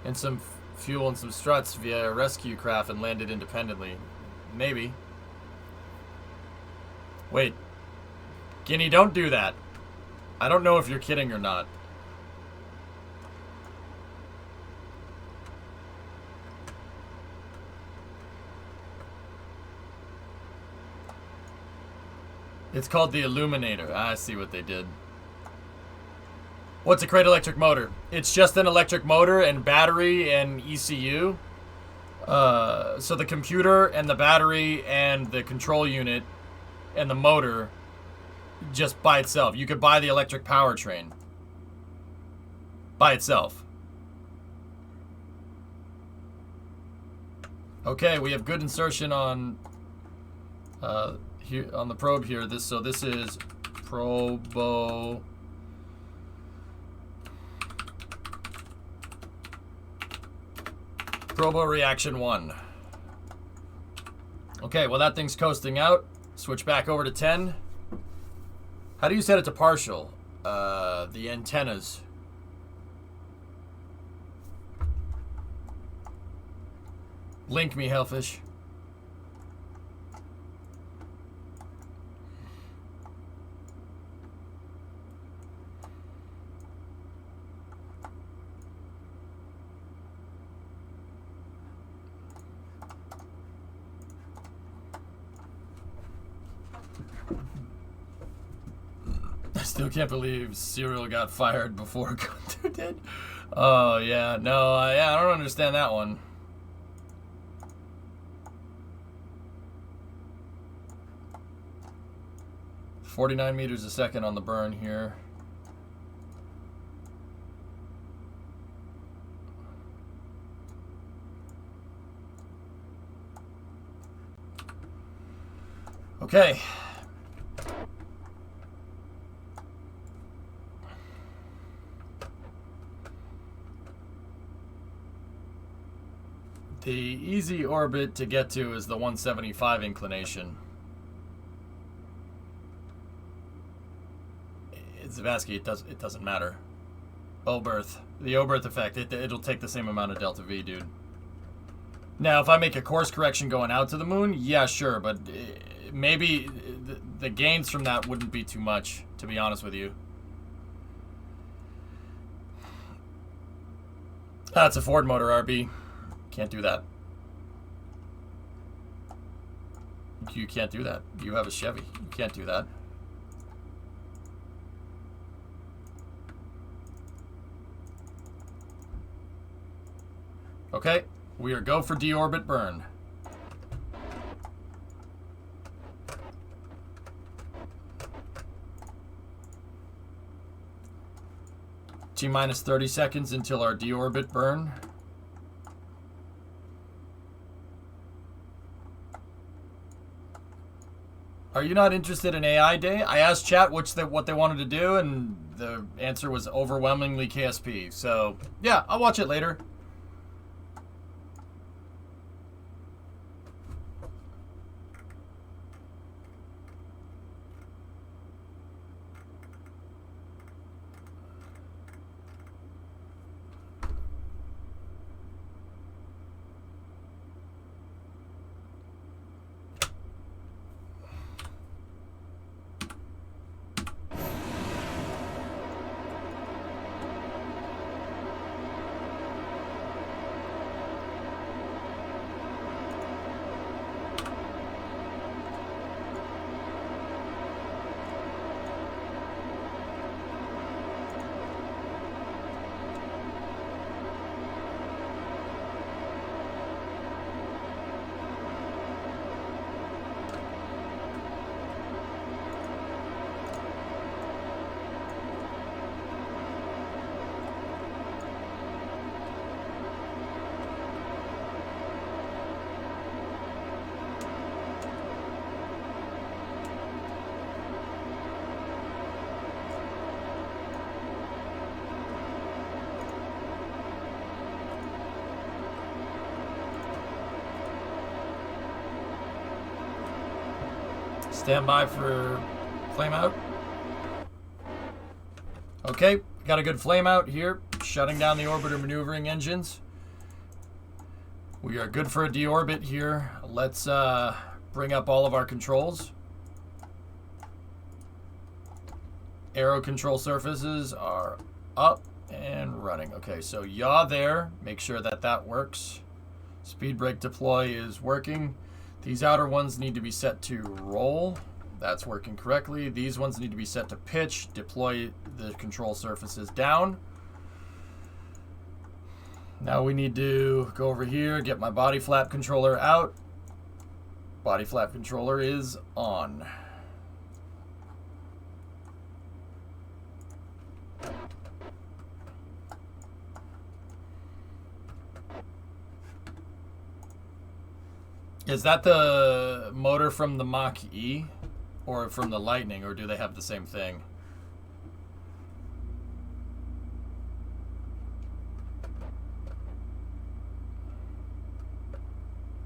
and some fuel and some struts via a rescue craft and land it independently. Maybe. Wait. Guinea, don't do that. I don't know if you're kidding or not. It's called the Illuminator. I see what they did. What's a crate electric motor? It's just an electric motor and battery and ECU. So the computer and the battery and the control unit and the motor just by itself. You could buy the electric powertrain by itself. Okay, we have good insertion on here on the probe here. This is Probo. Probo reaction 1. Okay, well that thing's coasting out. Switch back over to 10. How do you set it to partial? The antennas. Link me, Hellfish. I still can't believe Cyril got fired before Gunther did. Oh, yeah. No, I don't understand that one. .49 meters a second on the burn here. Okay. The easy orbit to get to is the 175 inclination. Zavasky, it doesn't matter. Oberth. The Oberth effect, it'll take the same amount of delta V, dude. Now, if I make a course correction going out to the moon, yeah, sure, but maybe the gains from that wouldn't be too much, to be honest with you. That's a Ford motor, RB. Can't do that. You can't do that. You have a Chevy. You can't do that. Okay, we are go for deorbit burn. T-minus 30 seconds until our deorbit burn. Are you not interested in AI Day? I asked chat what they wanted to do, and the answer was overwhelmingly KSP. So, yeah, I'll watch it later. Stand by for flame out. Okay, got a good flame out here. Shutting down the orbiter maneuvering engines. We are good for a deorbit here. Let's bring up all of our controls. Aero control surfaces are up and running. Okay, so yaw there. Make sure that that works. Speed brake deploy is working. These outer ones need to be set to roll. That's working correctly. These ones need to be set to pitch. Deploy the control surfaces down. Now we need to go over here, get my body flap controller out. Body flap controller is on. Is that the motor from the Mach-E or from the Lightning, or do they have the same thing?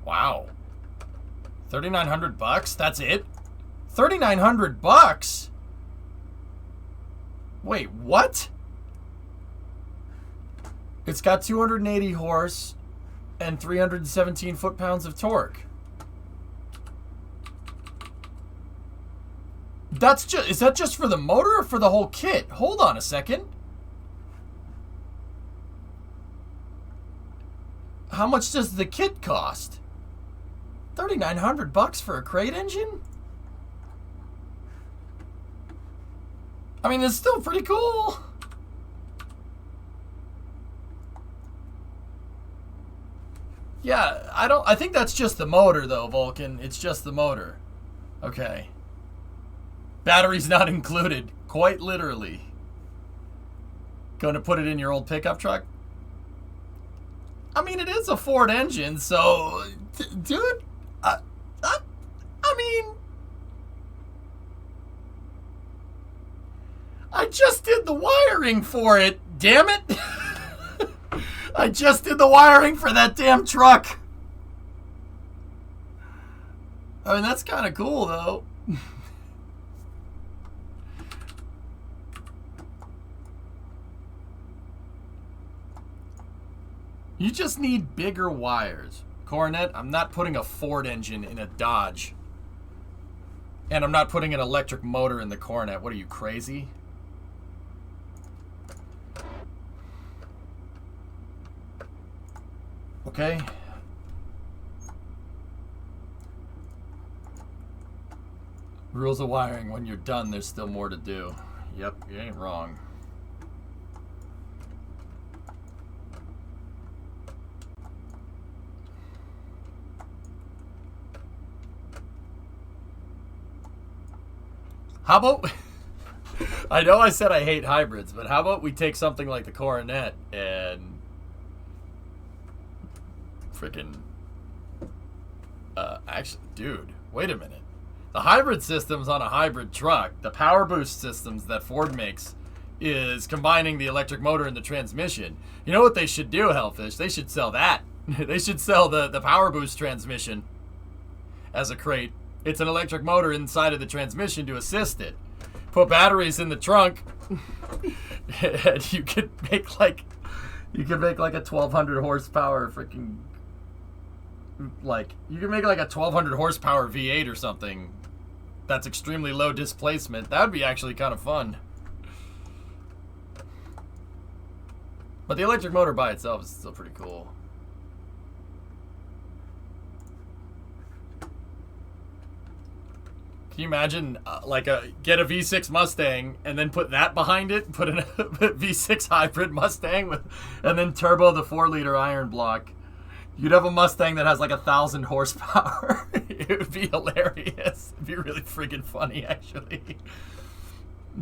Wow. 3,900 bucks? That's it? 3,900 bucks? Wait, what? It's got 280 horse and 317 foot-pounds of torque. That's just, is that just for the motor or for the whole kit? Hold on a second. How much does the kit cost? 3,900 bucks for a crate engine? I mean, it's still pretty cool. Yeah, I think that's just the motor though, Vulcan. It's just the motor. Okay. Battery's not included, quite literally. Going to put it in your old pickup truck? I mean, it is a Ford engine, so... Dude, I mean... I just did the wiring for it, damn it! I just did the wiring for that damn truck! I mean, that's kind of cool, though. You just need bigger wires. Coronet, I'm not putting a Ford engine in a Dodge. And I'm not putting an electric motor in the Coronet. What are you, crazy? Okay. Rules of wiring. When you're done, there's still more to do. Yep, you ain't wrong. How about... I know I said I hate hybrids, but how about we take something like the Coronet and... freaking... actually, dude, wait a minute. The hybrid systems on a hybrid truck, the power boost systems that Ford makes, is combining the electric motor and the transmission. You know what they should do, Hellfish? They should sell that. They should sell the power boost transmission as a crate. It's an electric motor inside of the transmission to assist it. Put batteries in the trunk, and you could make like a 1,200 horsepower freaking, like, you can make like a 1,200 horsepower V8 or something. That's extremely low displacement. That would be actually kind of fun. But the electric motor by itself is still pretty cool. Can you imagine, get a V6 Mustang and then put that behind it, put a V6 hybrid Mustang and then turbo the 4-liter iron block? You'd have a Mustang that has like 1,000 horsepower. It would be hilarious. It'd be really freaking funny, actually.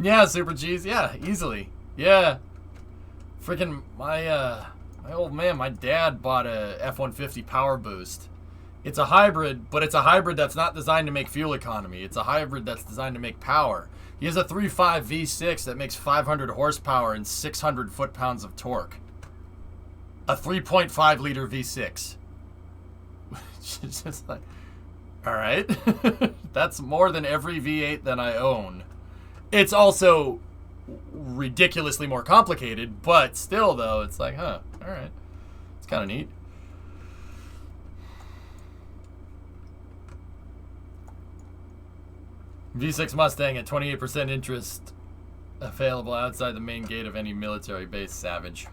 Yeah, Super G's. Yeah, easily. Yeah. Freaking my old man, my dad bought a F-150 Power Boost. It's a hybrid, but it's a hybrid that's not designed to make fuel economy. It's a hybrid that's designed to make power. He has a 3.5 V6 that makes 500 horsepower and 600 foot-pounds of torque. A 3.5 liter V6. It's just like, Alright. That's more than every V8 that I own. It's also ridiculously more complicated, but still, though, it's like, huh, alright. It's kind of neat. V6 Mustang at 28% interest, available outside the main gate of any military base. Savage.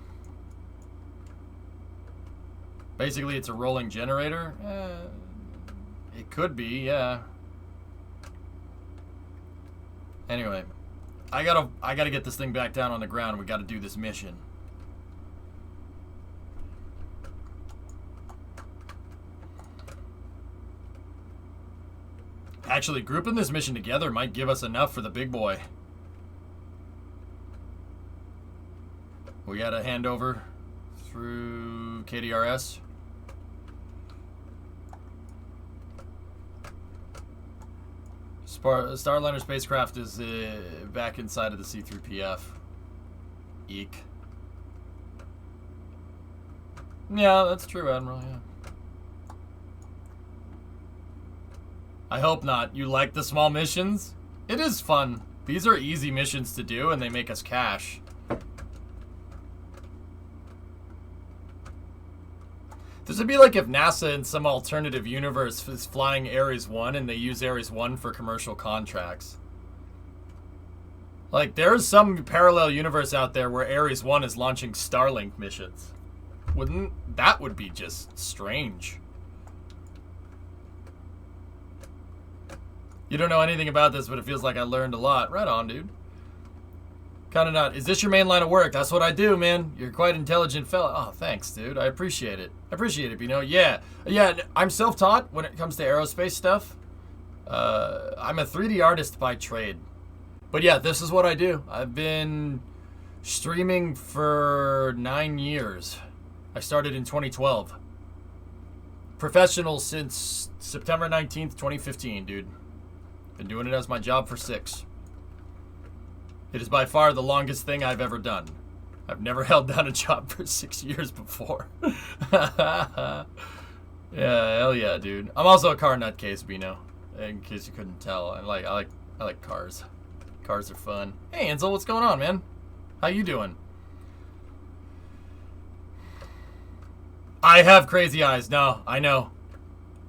Basically, it's a rolling generator. It could be, yeah. Anyway, I gotta get this thing back down on the ground. We gotta do this mission. Actually, grouping this mission together might give us enough for the big boy. We gotta hand over through KDRS. Starliner spacecraft is back inside of the C-3PF. Eek. Yeah, that's true, Admiral, yeah. I hope not. You like the small missions? It is fun. These are easy missions to do, and they make us cash. This would be like if NASA in some alternative universe is flying Ares 1 and they use Ares 1 for commercial contracts. Like, there's some parallel universe out there where Ares 1 is launching Starlink missions. That would be just strange. You don't know anything about this, but it feels like I learned a lot. Right on, dude. Kinda not. Is this your main line of work? That's what I do, man. You're quite intelligent fella. Oh, thanks, dude. I appreciate it. I appreciate it, Bino. Yeah. Yeah, I'm self-taught when it comes to aerospace stuff. I'm a 3D artist by trade. But yeah, this is what I do. I've been streaming for 9 years. I started in 2012. Professional since September 19th, 2015, dude. Been doing it as my job for 6. It is by far the longest thing I've ever done. I've never held down a job for 6 years before. Yeah, hell yeah, dude. I'm also a car nutcase, Bino. In case you couldn't tell, I like cars. Cars are fun. Hey, Ansel, what's going on, man? How you doing? I have crazy eyes. No, I know.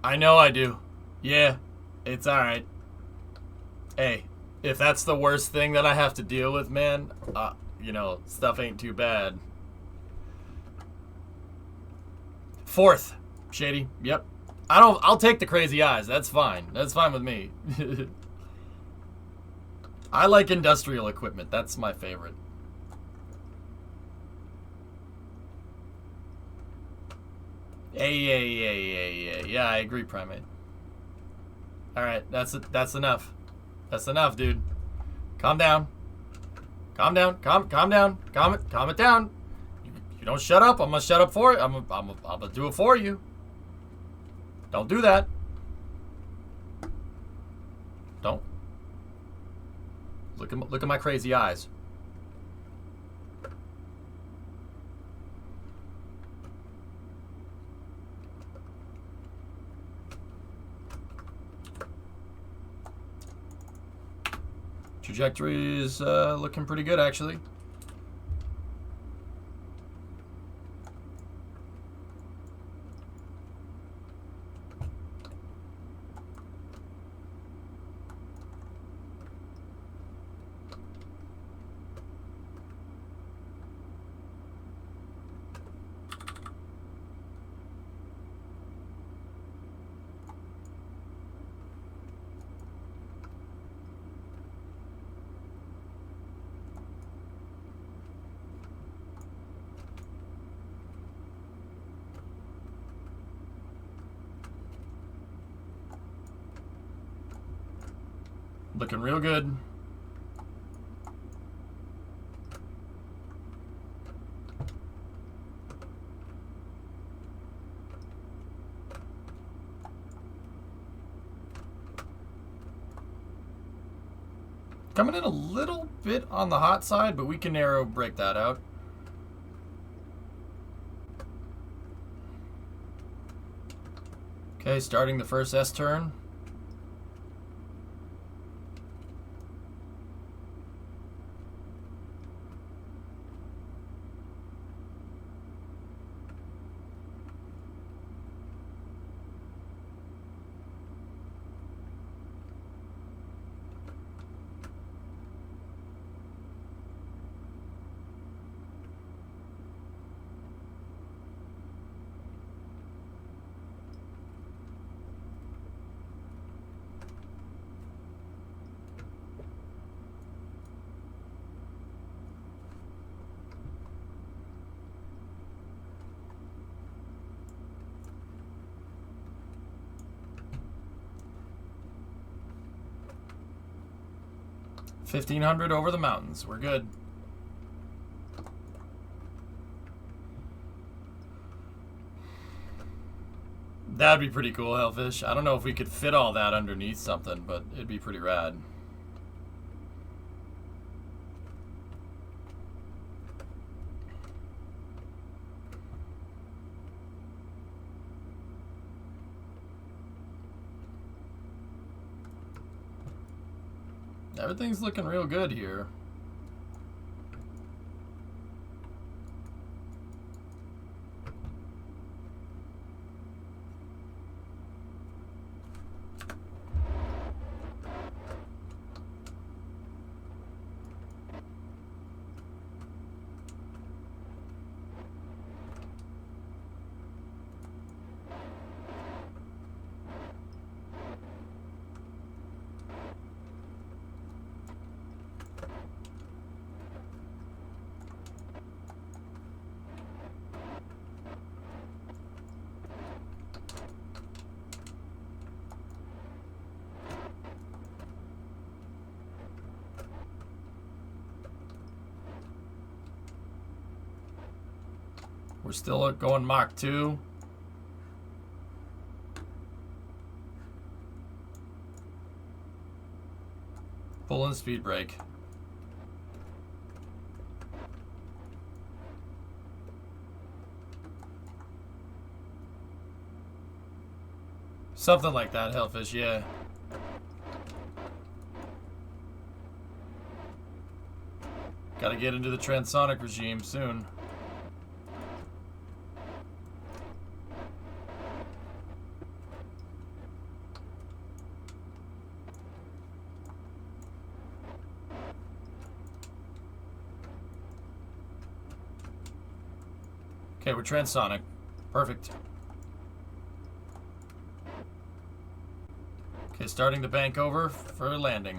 I know I do. Yeah, it's all right. Hey. If that's the worst thing that I have to deal with, man, you know, stuff ain't too bad. 4th, Shady. Yep. I'll take the crazy eyes. That's fine. That's fine with me. I like industrial equipment. That's my favorite. Yeah, I agree, Primate. All right, that's enough. That's enough, dude. Calm down. Calm down. Calm down. Calm it down. You don't shut up. I'm gonna shut up for it. I'm gonna do it for you. Don't do that. Don't. Look at my crazy eyes. Trajectory is looking pretty good, actually. Looking real good. Coming in a little bit on the hot side, but we can narrow break that out. Okay, starting the first S turn. 1,500 over the mountains. We're good. That'd be pretty cool, Hellfish. I don't know if we could fit all that underneath something, but it'd be pretty rad. Everything's looking real good here. We're still going Mach 2. Pulling speed brake. Something like that, Hellfish, yeah. Gotta get into the transonic regime soon. Okay, we're transonic. Perfect. Okay, starting to bank over for landing.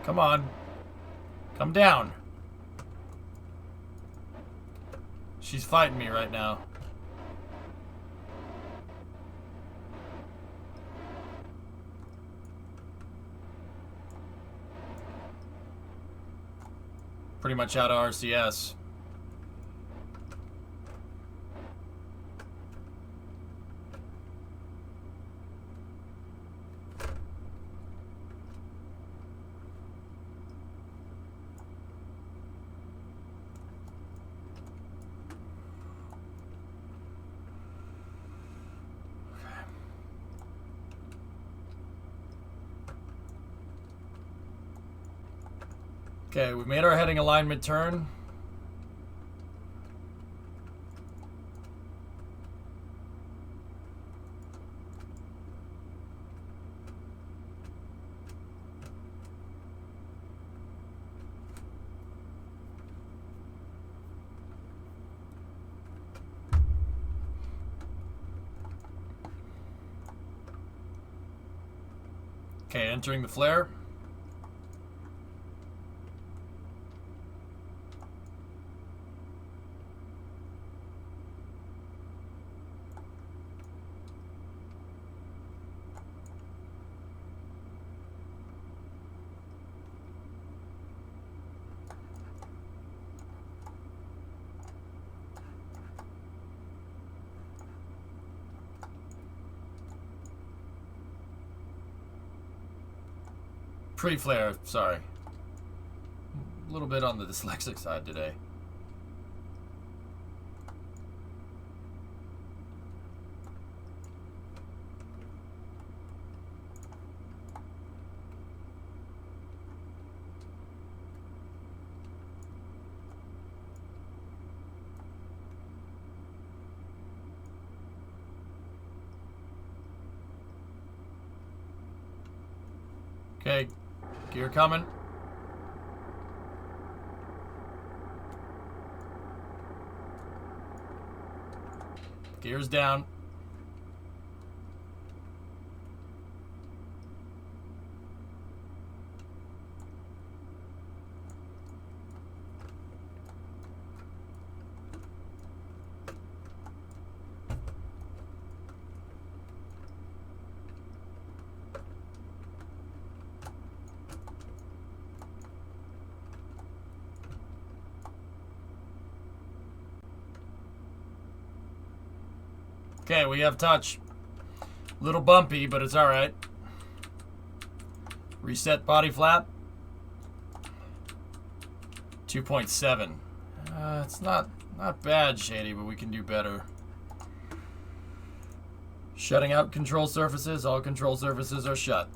Come on. Come down. She's fighting me right now. Pretty much out of RCS. Okay, we've made our heading alignment turn. Okay, entering the flare. Pre-flare, sorry. A little bit on the dyslexic side today. Okay, gear coming. Gears down. Okay, we have touch. Little bumpy, but it's alright. Reset body flap. 2.7. It's not bad, Shady, but we can do better. Shutting out control surfaces. All control surfaces are shut.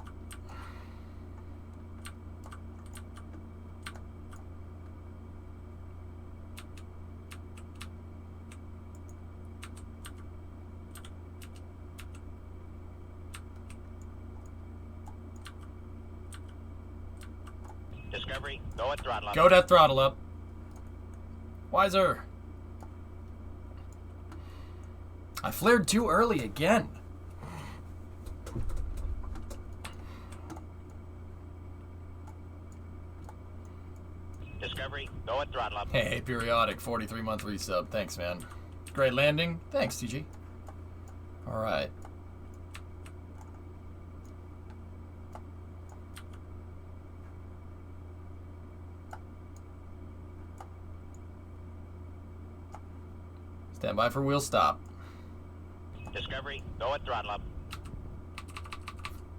Discovery, go at throttle up. Go that throttle up. Wiser. I flared too early again. Discovery, go at throttle up. Hey, periodic 43-month resub. Thanks, man. Great landing. Thanks, TG. All right. Stand by for wheel stop. Discovery, go at throttle up.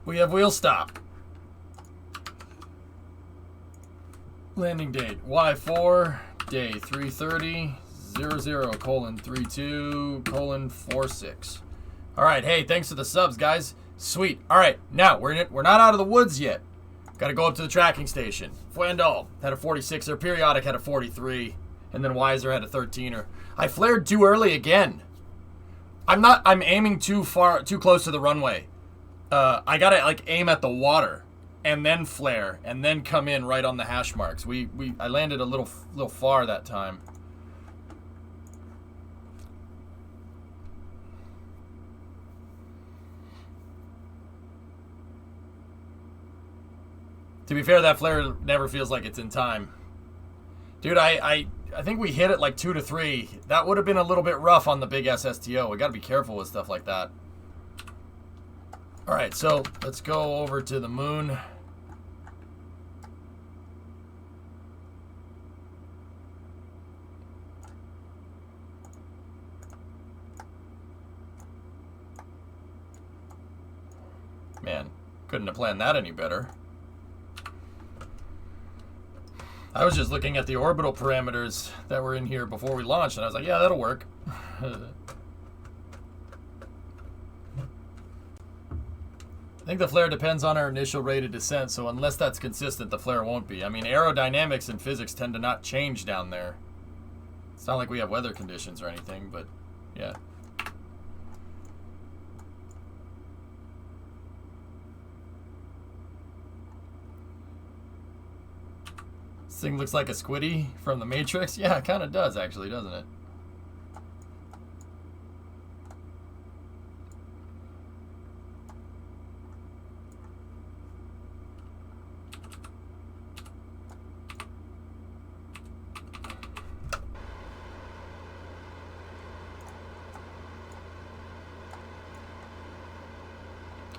We have wheel stop. Landing date Y4 day 330:00:32:46. All right, hey, thanks for the subs, guys. Sweet. All right, now we're not out of the woods yet. Got to go up to the tracking station. Fuendal had a 46er, periodic had a 43, and then Weiser had a 13er. I flared too early again. I'm aiming too close to the runway. I gotta like aim at the water and then flare and then come in right on the hash marks. I landed a little far that time. To be fair, that flare never feels like it's in time. Dude, I think we hit it like 2 to 3. That would have been a little bit rough on the big SSTO. We got to be careful with stuff like that. All right, so let's go over to the moon. Man, couldn't have planned that any better. I was just looking at the orbital parameters that were in here before we launched, and I was like, yeah, that'll work. I think the flare depends on our initial rate of descent, so unless that's consistent, the flare won't be. I mean, aerodynamics and physics tend to not change down there. It's not like we have weather conditions or anything, but yeah. This thing looks like a squiddy from the Matrix. Yeah, it kind of does, actually, doesn't it?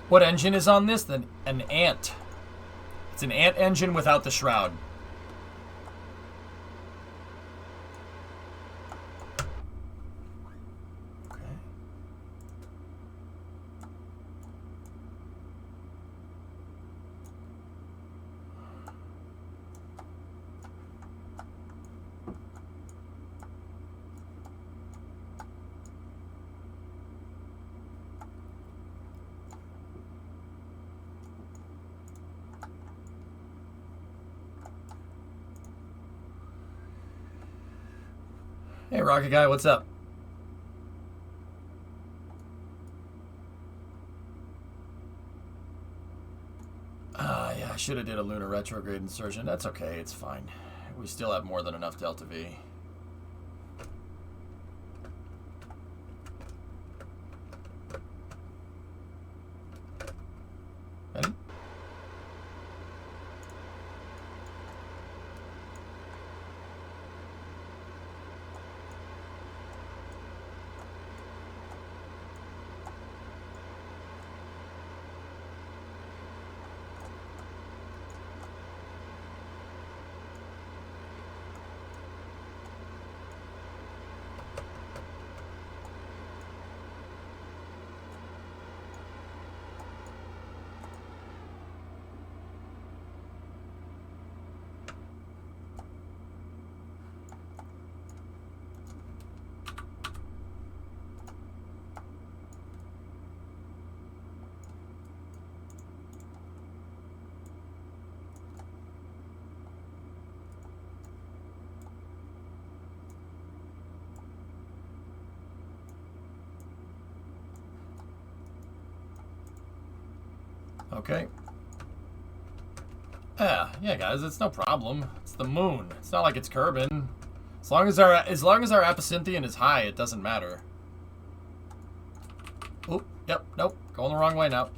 What engine is on this? An Ant. It's an Ant engine without the shroud. Hey, Rocket Guy, what's up? should have did a lunar retrograde insertion. That's okay. It's fine. We still have more than enough Delta V. Ready? Okay. Yeah, guys, it's no problem. It's the moon. It's not like it's Kerbin. As long as our epicenthion is high, it doesn't matter. Oop, yep, nope, going the wrong way now.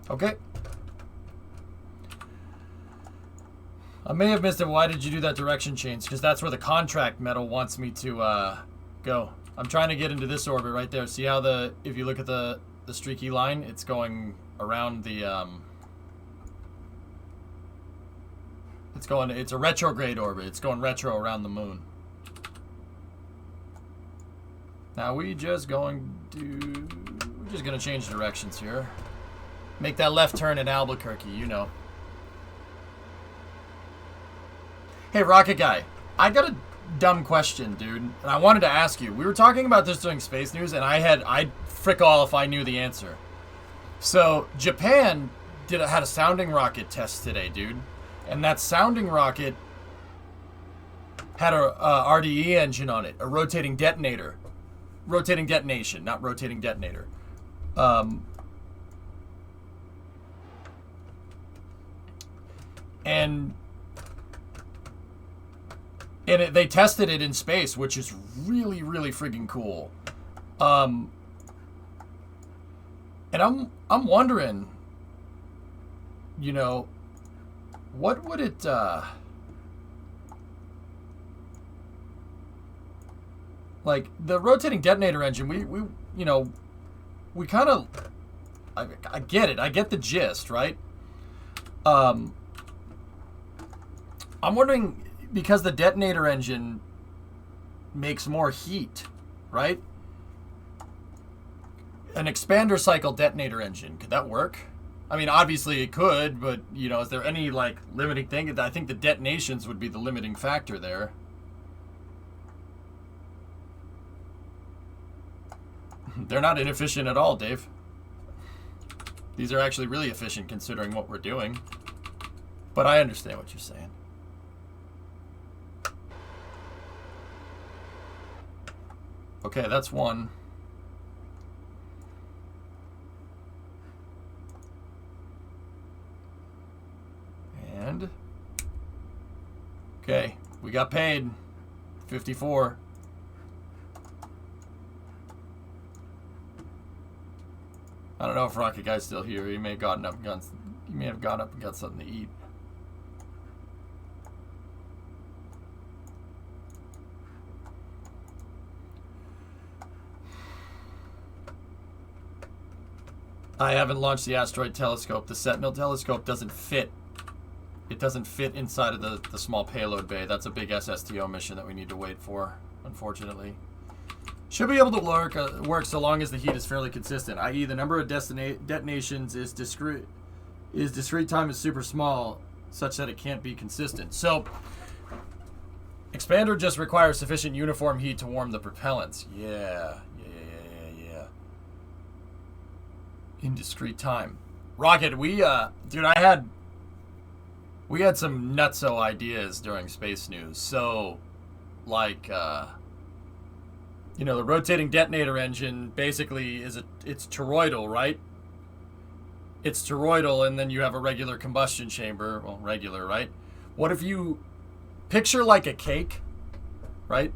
Okay. I may have missed it. Why did you do that direction change? Because that's where the contract metal wants me to go. I'm trying to get into this orbit right there. See how if you look at the streaky line, it's going around the it's a retrograde orbit. It's going retro around the moon. Now we're just gonna change directions here. Make that left turn at Albuquerque, you know. Hey, Rocket Guy, I got a dumb question, dude, and I wanted to ask you. We were talking about this during Space News, and I'd frick all if I knew the answer. So, Japan had a sounding rocket test today, dude, and that sounding rocket had a RDE engine on it, a rotating detonator. Rotating detonation, not rotating detonator. And they tested it in space, which is really, really friggin' cool. And I'm wondering, you know, what would it like the rotating detonator engine? We kind of I get it. I get the gist, right? I'm wondering, because the detonator engine makes more heat, right? An expander cycle detonator engine, could that work? I mean, obviously it could, but, you know, is there any, like, limiting thing? I think the detonations would be the limiting factor there. They're not inefficient at all, Dave. These are actually really efficient considering what we're doing. But I understand what you're saying. Okay, that's one. And okay, we got paid 54. I don't know if Rocket Guy's still here. He may have gotten up and got something to eat. I haven't launched the asteroid telescope. The Sentinel telescope doesn't fit it doesn't fit inside of the small payload bay. That's a big SSTO mission that we need to wait for, unfortunately. Should be able to work so long as the heat is fairly consistent, i.e. the number of detonations is discrete time is super small, such that it can't be consistent. So, expander just requires sufficient uniform heat to warm the propellants. Yeah. In discrete time. Rocket, we had some nutso ideas during Space News. So, like, you know, the rotating detonator engine basically it's toroidal, right? It's toroidal, and then you have a regular combustion chamber. Well, regular, right? What if you picture like a cake, right?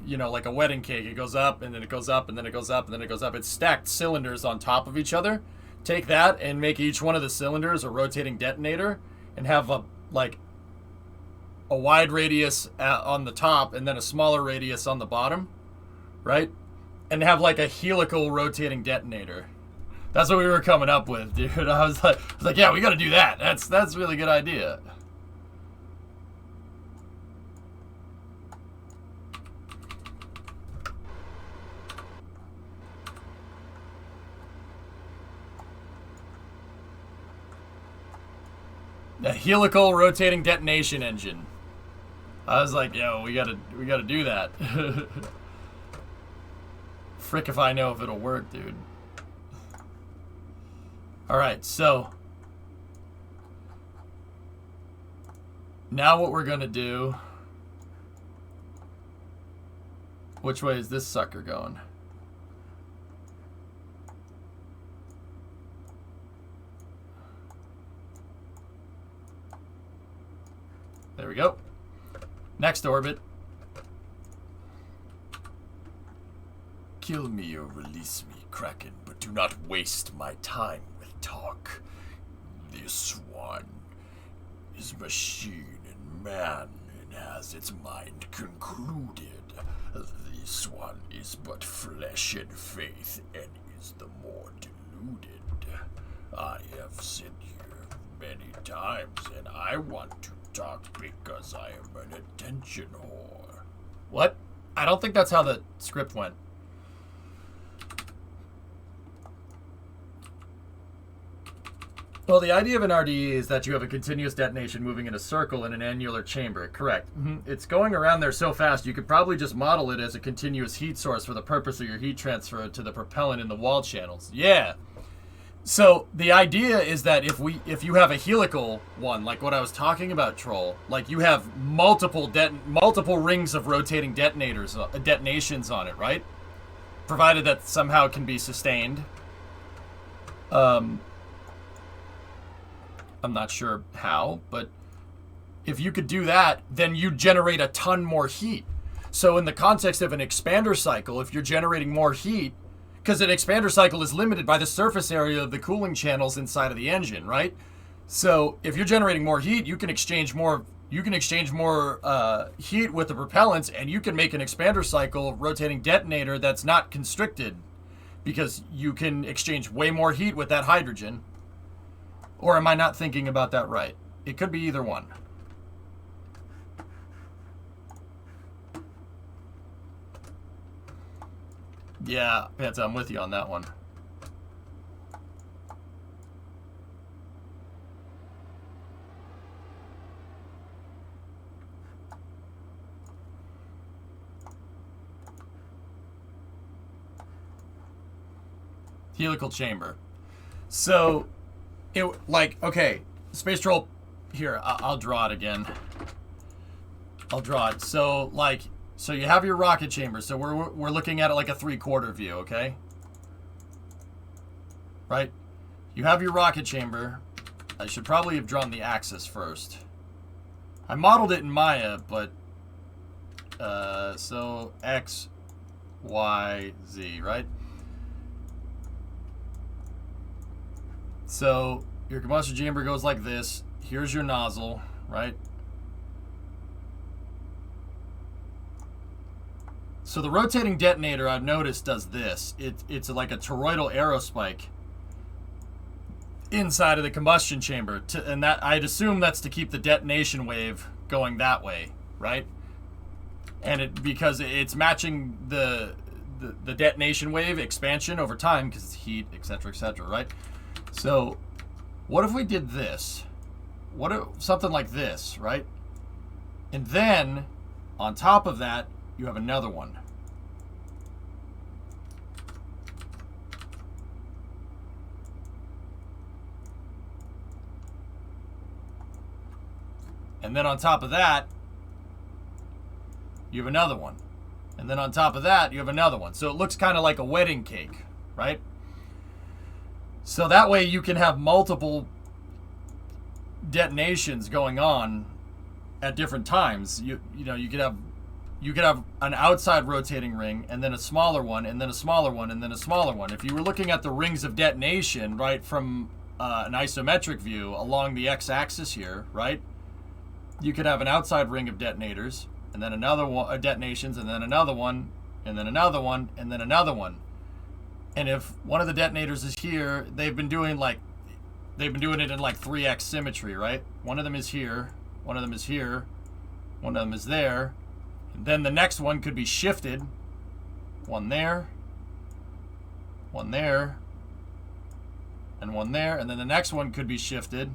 You know, like a wedding cake. It goes up, and then it goes up, and then it goes up, and then it goes up. It's stacked cylinders on top of each other. Take that and make each one of the cylinders a rotating detonator, and have a wide radius on the top, and then a smaller radius on the bottom, right? And have like a helical rotating detonator. That's what we were coming up with, dude. I was like, yeah, we got to do that. That's a really good idea. A helical rotating detonation engine. I was like, yo, we gotta do that. Frick if I know if it'll work, dude. Alright, so now what we're gonna do, which way is this sucker going? There we go. Next orbit. Kill me or release me, Kraken, but do not waste my time with talk. This one is machine and man and has its mind concluded. This one is but flesh and faith and is the more deluded. I have said here many times, and I want to talk because I am an attention whore. What? I don't think that's how the script went. Well, the idea of an RDE is that you have a continuous detonation moving in a circle in an annular chamber. Correct. It's going around there so fast you could probably just model it as a continuous heat source for the purpose of your heat transfer to the propellant in the wall channels. Yeah. So the idea is that if you have a helical one, like what I was talking about, Troll, like you have multiple rings of rotating detonations on it, right? Provided that somehow can be sustained. I'm not sure how, but if you could do that, then you generate a ton more heat. So in the context of an expander cycle, if you're generating more heat, because an expander cycle is limited by the surface area of the cooling channels inside of the engine, right? So if you're generating more heat, you can exchange more heat with the propellants, and you can make an expander cycle rotating detonator that's not constricted, because you can exchange way more heat with that hydrogen. Or am I not thinking about that right? It could be either one. Yeah, Panta, I'm with you on that one. Helical chamber. So, okay, Space Troll, here, I'll draw it again. I'll draw it. So, so you have your rocket chamber. So we're looking at it like a 3/4 view, okay? Right? You have your rocket chamber. I should probably have drawn the axis first. I modeled it in Maya, but, so X, Y, Z, right? So your combustion chamber goes like this. Here's your nozzle, right? So the rotating detonator, I've noticed, does this. It's like a toroidal aerospike. inside of the combustion chamber, and that I'd assume that's to keep the detonation wave going that way, right? And because it's matching the detonation wave expansion over time because it's heat, etc., right? So, what if we did this? What if something like this, right? And then on top of that, you have another one. And then on top of that, you have another one. And then on top of that, you have another one. So it looks kind of like a wedding cake, right? So that way you can have multiple detonations going on at different times. You know, you could have an outside rotating ring and then a smaller one and then a smaller one and then a smaller one. If you were looking at the rings of detonation, right, from an isometric view along the x-axis here, right? You could have an outside ring of detonators, and then another one, detonations, and then another one, and then another one, and then another one. And if one of the detonators is here, they've been doing it in like 3x symmetry, right? One of them is here, one of them is here, one of them is there. And then the next one could be shifted. One there, one there, and one there, and then the next one could be shifted.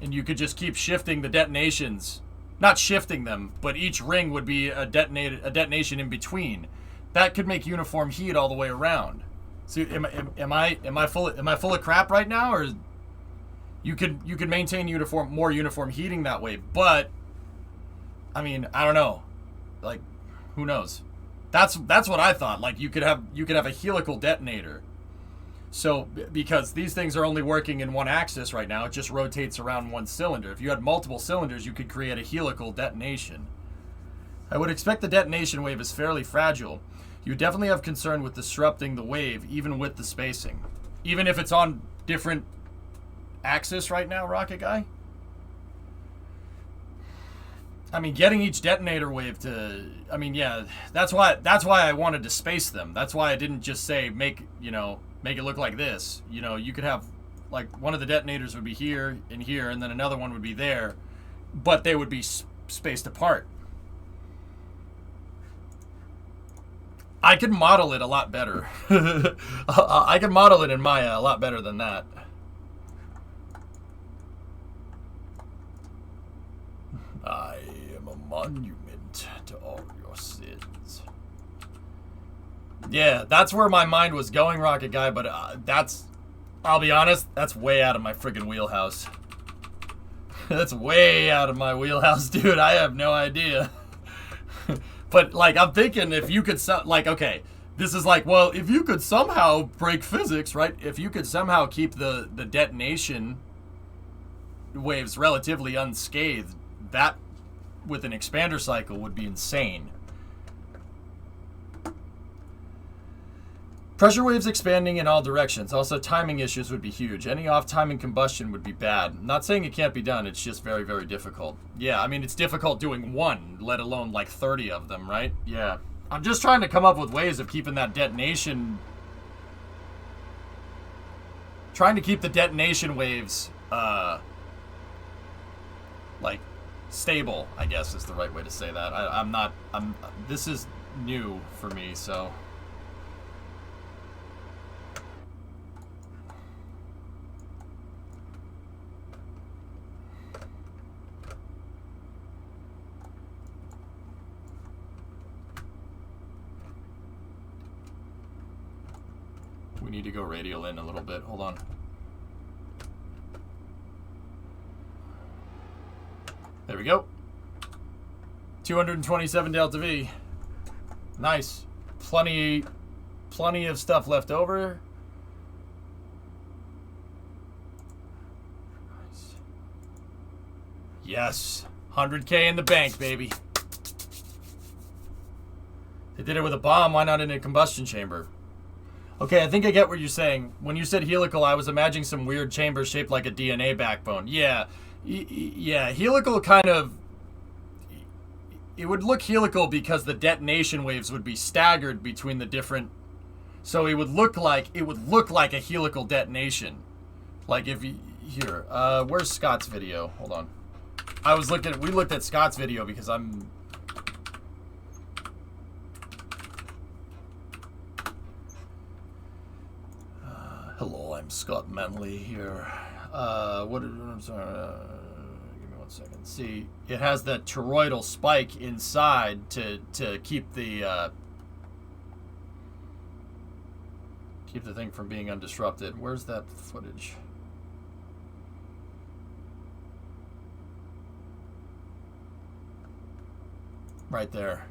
And you could just keep shifting the detonations. Not shifting them, but each ring would be a detonation in between. That could make uniform heat all the way around. So am I full of crap right now, or you could maintain more uniform heating that way? But I mean, I don't know. Like, who knows? That's what I thought. Like you could have a helical detonator. So, because these things are only working in one axis right now, it just rotates around one cylinder. If you had multiple cylinders, you could create a helical detonation. I would expect the detonation wave is fairly fragile. You definitely have concern with disrupting the wave, even with the spacing. Even if it's on different axis right now, Rocket Guy? I mean, getting each detonator wave to... I mean, yeah, that's why I wanted to space them. That's why I didn't just say make it look like this. You know, you could have, like, one of the detonators would be here and here, and then another one would be there, but they would be spaced apart. I could model it a lot better. I could model it in Maya a lot better than that. I am a monument to all your sins. Yeah, that's where my mind was going, Rocket Guy, but I'll be honest, that's way out of my friggin' wheelhouse. That's way out of my wheelhouse, dude. I have no idea. But, like, I'm thinking if you could, okay, this is like, well, if you could somehow break physics, right? If you could somehow keep the detonation waves relatively unscathed, that, with an expander cycle, would be insane. Pressure waves expanding in all directions. Also, timing issues would be huge. Any off-timing combustion would be bad. I'm not saying it can't be done. It's just very, very difficult. Yeah, I mean, it's difficult doing one, let alone like 30 of them, right? Yeah. I'm just trying to come up with ways of keeping that detonation... Trying to keep the detonation waves, like, stable, I guess is the right way to say that. This is new for me, so... We need to go radial in a little bit. Hold on. There we go. 227 delta V. Nice. Plenty of stuff left over. Nice. Yes. 100K in the bank, baby. They did it with a bomb. Why not in a combustion chamber? Okay, I think I get what you're saying. When you said helical, I was imagining some weird chamber shaped like a DNA backbone. Yeah. Yeah, helical kind of... It would look helical because the detonation waves would be staggered between the different So it would look like a helical detonation. Like if you here, where's Scott's video? Hold on. We looked at Scott's video because hello, I'm Scott Manley here. I'm sorry, give me 1 second. See, it has that toroidal spike inside to keep the thing from being undisrupted. Where's that footage? Right there.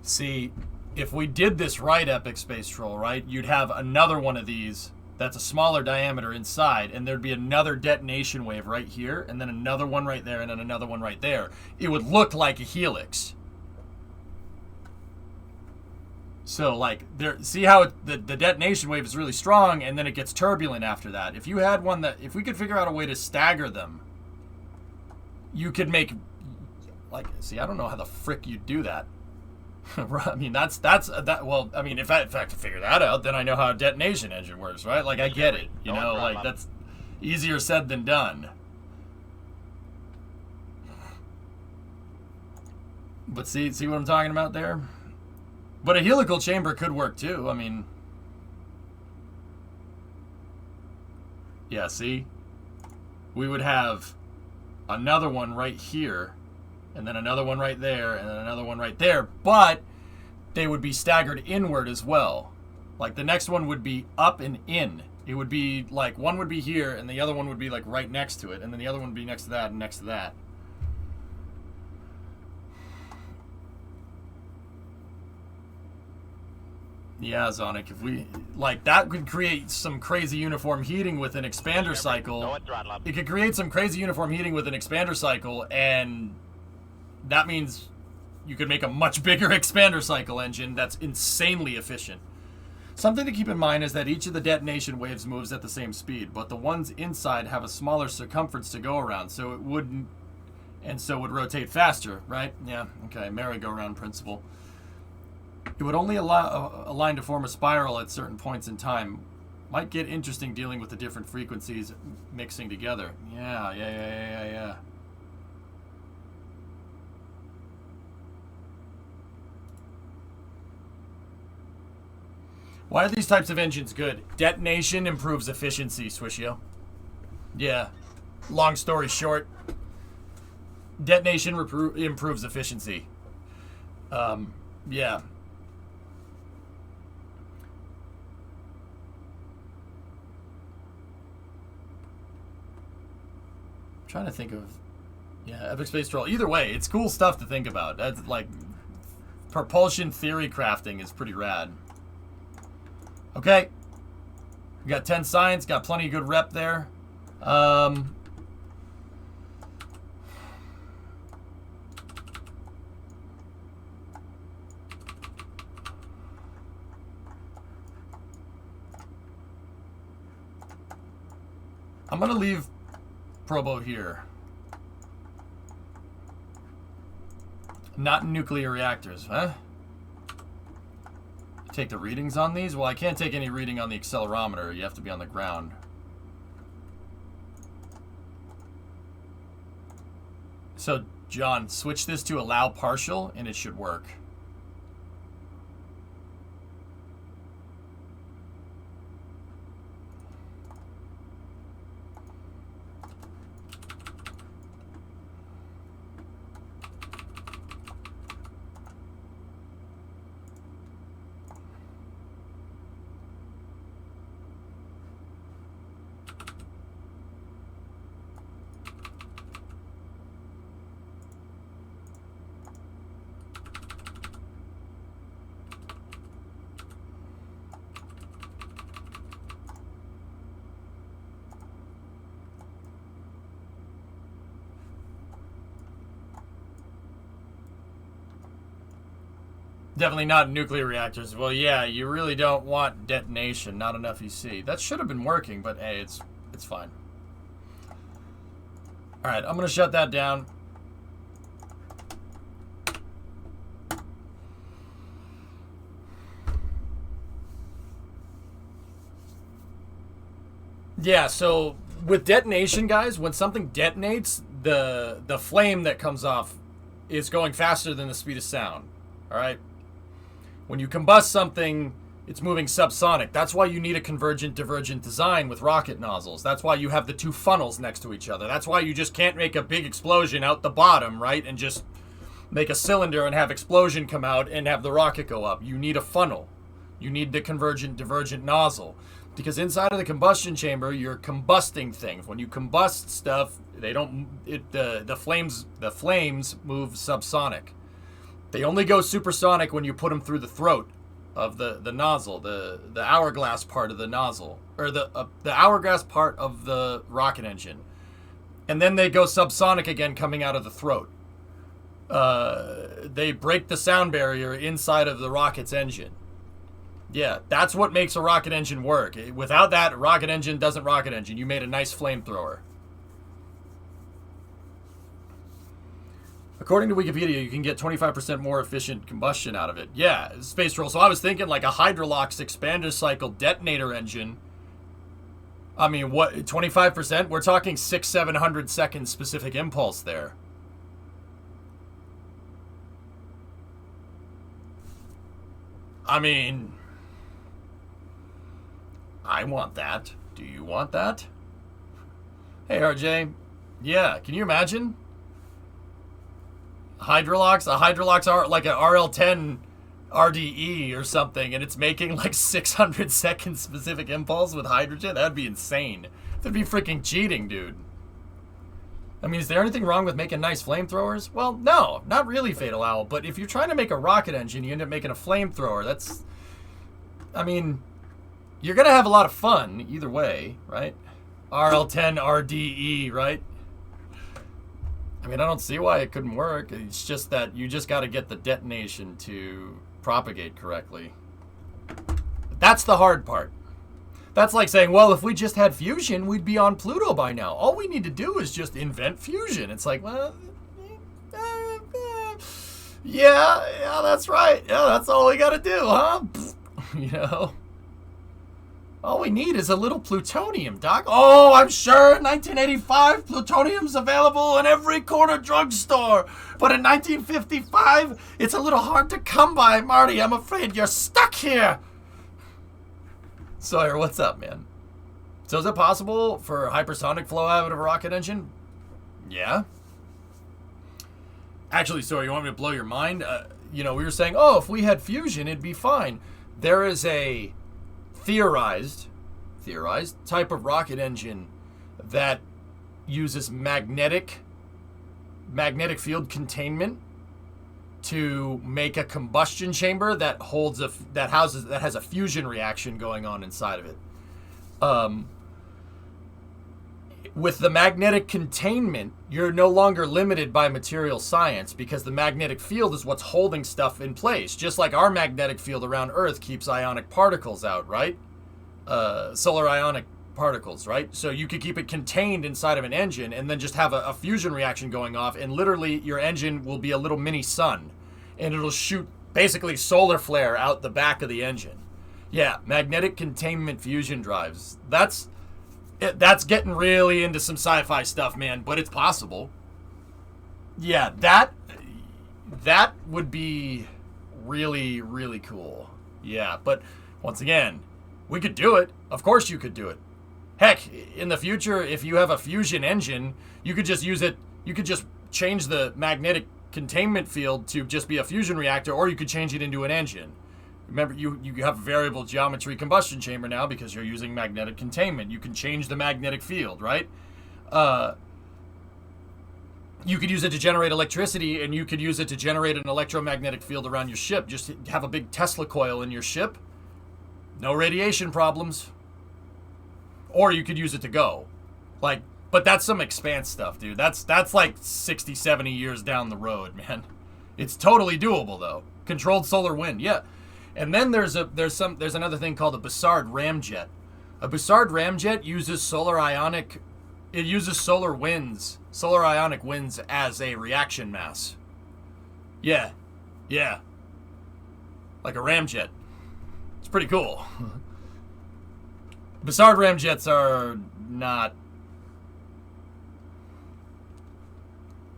See, if we did this right, Epic Space Troll, right, you'd have another one of these that's a smaller diameter inside, and there'd be another detonation wave right here, and then another one right there, and then another one right there. It would look like a helix. So, like, see how the detonation wave is really strong, and then it gets turbulent after that. If you had one if we could figure out a way to stagger them, you could make, like, see, I don't know how the frick you'd do that. I mean, well, I mean, if I could figure that out, then I know how a detonation engine works, right? Like, I get it, you know, like, that's easier said than done. But see what I'm talking about there? But a helical chamber could work too. I mean, yeah, see? We would have another one right here, and then another one right there, and then another one right there, but they would be staggered inward as well. Like, the next one would be up and in. It would be like, one would be here, and the other one would be like right next to it, and then the other one would be next to that and next to that. Yeah, Zonic, if we, like, that could create some crazy uniform heating with an expander cycle. It could create some crazy uniform heating with an expander cycle, and that means you could make a much bigger expander cycle engine that's insanely efficient. Something to keep in mind is that each of the detonation waves moves at the same speed, but the ones inside have a smaller circumference to go around, so it wouldn't, and so would rotate faster, right? Yeah, okay, merry-go-round principle. It would only allow a line to form a spiral at certain points in time. Might get interesting dealing with the different frequencies mixing together. Yeah. Why are these types of engines good? Detonation improves efficiency, Swishio. Yeah. Long story short, detonation improves efficiency. Yeah. Trying to think of, yeah, Epic Space Troll. Either way, it's cool stuff to think about. That's like, propulsion theory crafting is pretty rad. Okay, we got 10 science, got plenty of good rep there. I'm gonna leave Probo here. Not in nuclear reactors, huh? Take the readings on these? Well, I can't take any reading on the accelerometer. You have to be on the ground. So, John, switch this to allow partial, and it should work. Definitely not nuclear reactors. Well, yeah, you really don't want detonation. Not enough EC. That should have been working, but hey, it's fine. All right, I'm gonna shut that down. Yeah, so with detonation, guys, when something detonates, the flame that comes off is going faster than the speed of sound. All right? When you combust something, it's moving subsonic. That's why you need a convergent divergent design with rocket nozzles. That's why you have the two funnels next to each other. That's why you just can't make a big explosion out the bottom, right? And just make a cylinder and have explosion come out and have the rocket go up. You need a funnel. You need the convergent divergent nozzle. Because inside of the combustion chamber, you're combusting things. When you combust stuff, the flames move subsonic. They only go supersonic when you put them through the throat of the nozzle, the hourglass part of the nozzle, or the hourglass part of the rocket engine. And then they go subsonic again coming out of the throat. They break the sound barrier inside of the rocket's engine. Yeah, that's what makes a rocket engine work. Without that, a rocket engine doesn't rocket engine. You made a nice flamethrower. According to Wikipedia, you can get 25% more efficient combustion out of it. Yeah, space troll. So I was thinking like a Hydrolox expander cycle detonator engine. I mean, what, 25%? We're talking 600-700 seconds specific impulse there. I mean, I want that. Do you want that? Hey, RJ. Yeah, can you imagine? A Hydrolox like an RL10 RDE or something, and it's making like 600 seconds specific impulse with hydrogen? That'd be insane. That'd be freaking cheating, dude. I mean, is there anything wrong with making nice flamethrowers? Well, no, not really, Fatal Owl. But if you're trying to make a rocket engine, you end up making a flamethrower. That's, I mean, you're going to have a lot of fun either way, right? RL10 RDE, right? I mean, I don't see why it couldn't work. It's just that you just got to get the detonation to propagate correctly. That's the hard part. That's like saying, well, if we just had fusion, we'd be on Pluto by now. All we need to do is just invent fusion. It's like, well, yeah, that's right. Yeah, that's all we got to do, huh? You know? All we need is a little plutonium, Doc. Oh, I'm sure in 1985, plutonium's available in every corner drugstore. But in 1955, it's a little hard to come by, Marty. I'm afraid you're stuck here. Sawyer, what's up, man? So is it possible for hypersonic flow out of a rocket engine? Yeah. Actually, Sawyer, you want me to blow your mind? We were saying, oh, if we had fusion, it'd be fine. There is a theorized type of rocket engine that uses magnetic field containment to make a combustion chamber that has a fusion reaction going on inside of it. With the magnetic containment, you're no longer limited by material science because the magnetic field is what's holding stuff in place. Just like our magnetic field around Earth keeps ionic particles out, right? Solar ionic particles, right? So you could keep it contained inside of an engine and then just have a fusion reaction going off, and literally your engine will be a little mini sun, and it'll shoot basically solar flare out the back of the engine. Yeah, magnetic containment fusion drives. That's getting really into some sci-fi stuff, man, but it's possible. Yeah, that would be really, really cool. Yeah, but once again, we could do it. Of course you could do it. Heck, in the future, if you have a fusion engine, you could just use it. You could just change the magnetic containment field to just be a fusion reactor, or you could change it into an engine. Remember, you have variable geometry combustion chamber now because you're using magnetic containment. You can change the magnetic field, right? You could use it to generate electricity, and you could use it to generate an electromagnetic field around your ship. Just have a big Tesla coil in your ship. No radiation problems. Or you could use it to go. But that's some expanse stuff, dude. That's like 60, 70 years down the road, man. It's totally doable, though. Controlled solar wind, yeah. And then there's another thing called a Bussard ramjet. A Bussard ramjet uses solar ionic winds as a reaction mass. Yeah. Like a ramjet. It's pretty cool. Bussard ramjets are not.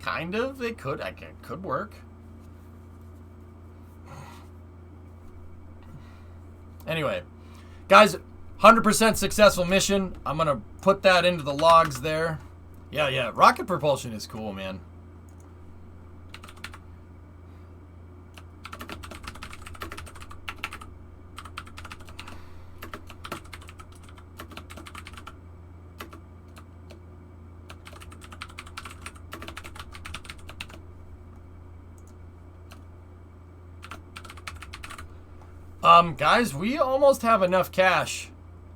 Kind of. It could. It could work. Anyway, guys, 100% successful mission. I'm going to put that into the logs there. Yeah. Rocket propulsion is cool, man. Guys, we almost have enough cash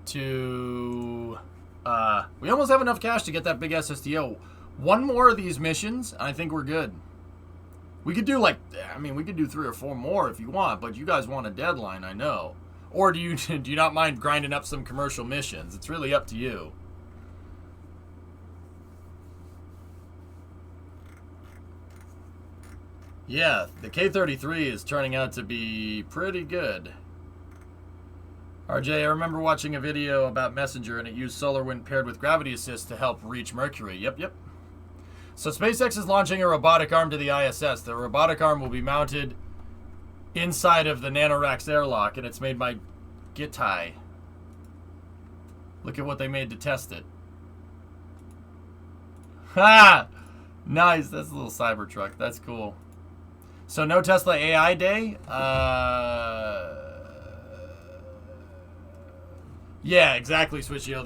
to get that big SSTO. One more of these missions, and I think we're good. We could do we could do 3 or 4 more if you want, but you guys want a deadline, I know. Or do you not mind grinding up some commercial missions? It's really up to you. Yeah, the K-33 is turning out to be pretty good. RJ, I remember watching a video about Messenger and it used solar wind paired with gravity assist to help reach Mercury. Yep. So SpaceX is launching a robotic arm to the ISS. The robotic arm will be mounted inside of the NanoRacks airlock, and it's made by Gitai. Look at what they made to test it. Ha! Nice. That's a little Cybertruck. That's cool. So no Tesla AI day? Yeah, exactly, Switch Yield.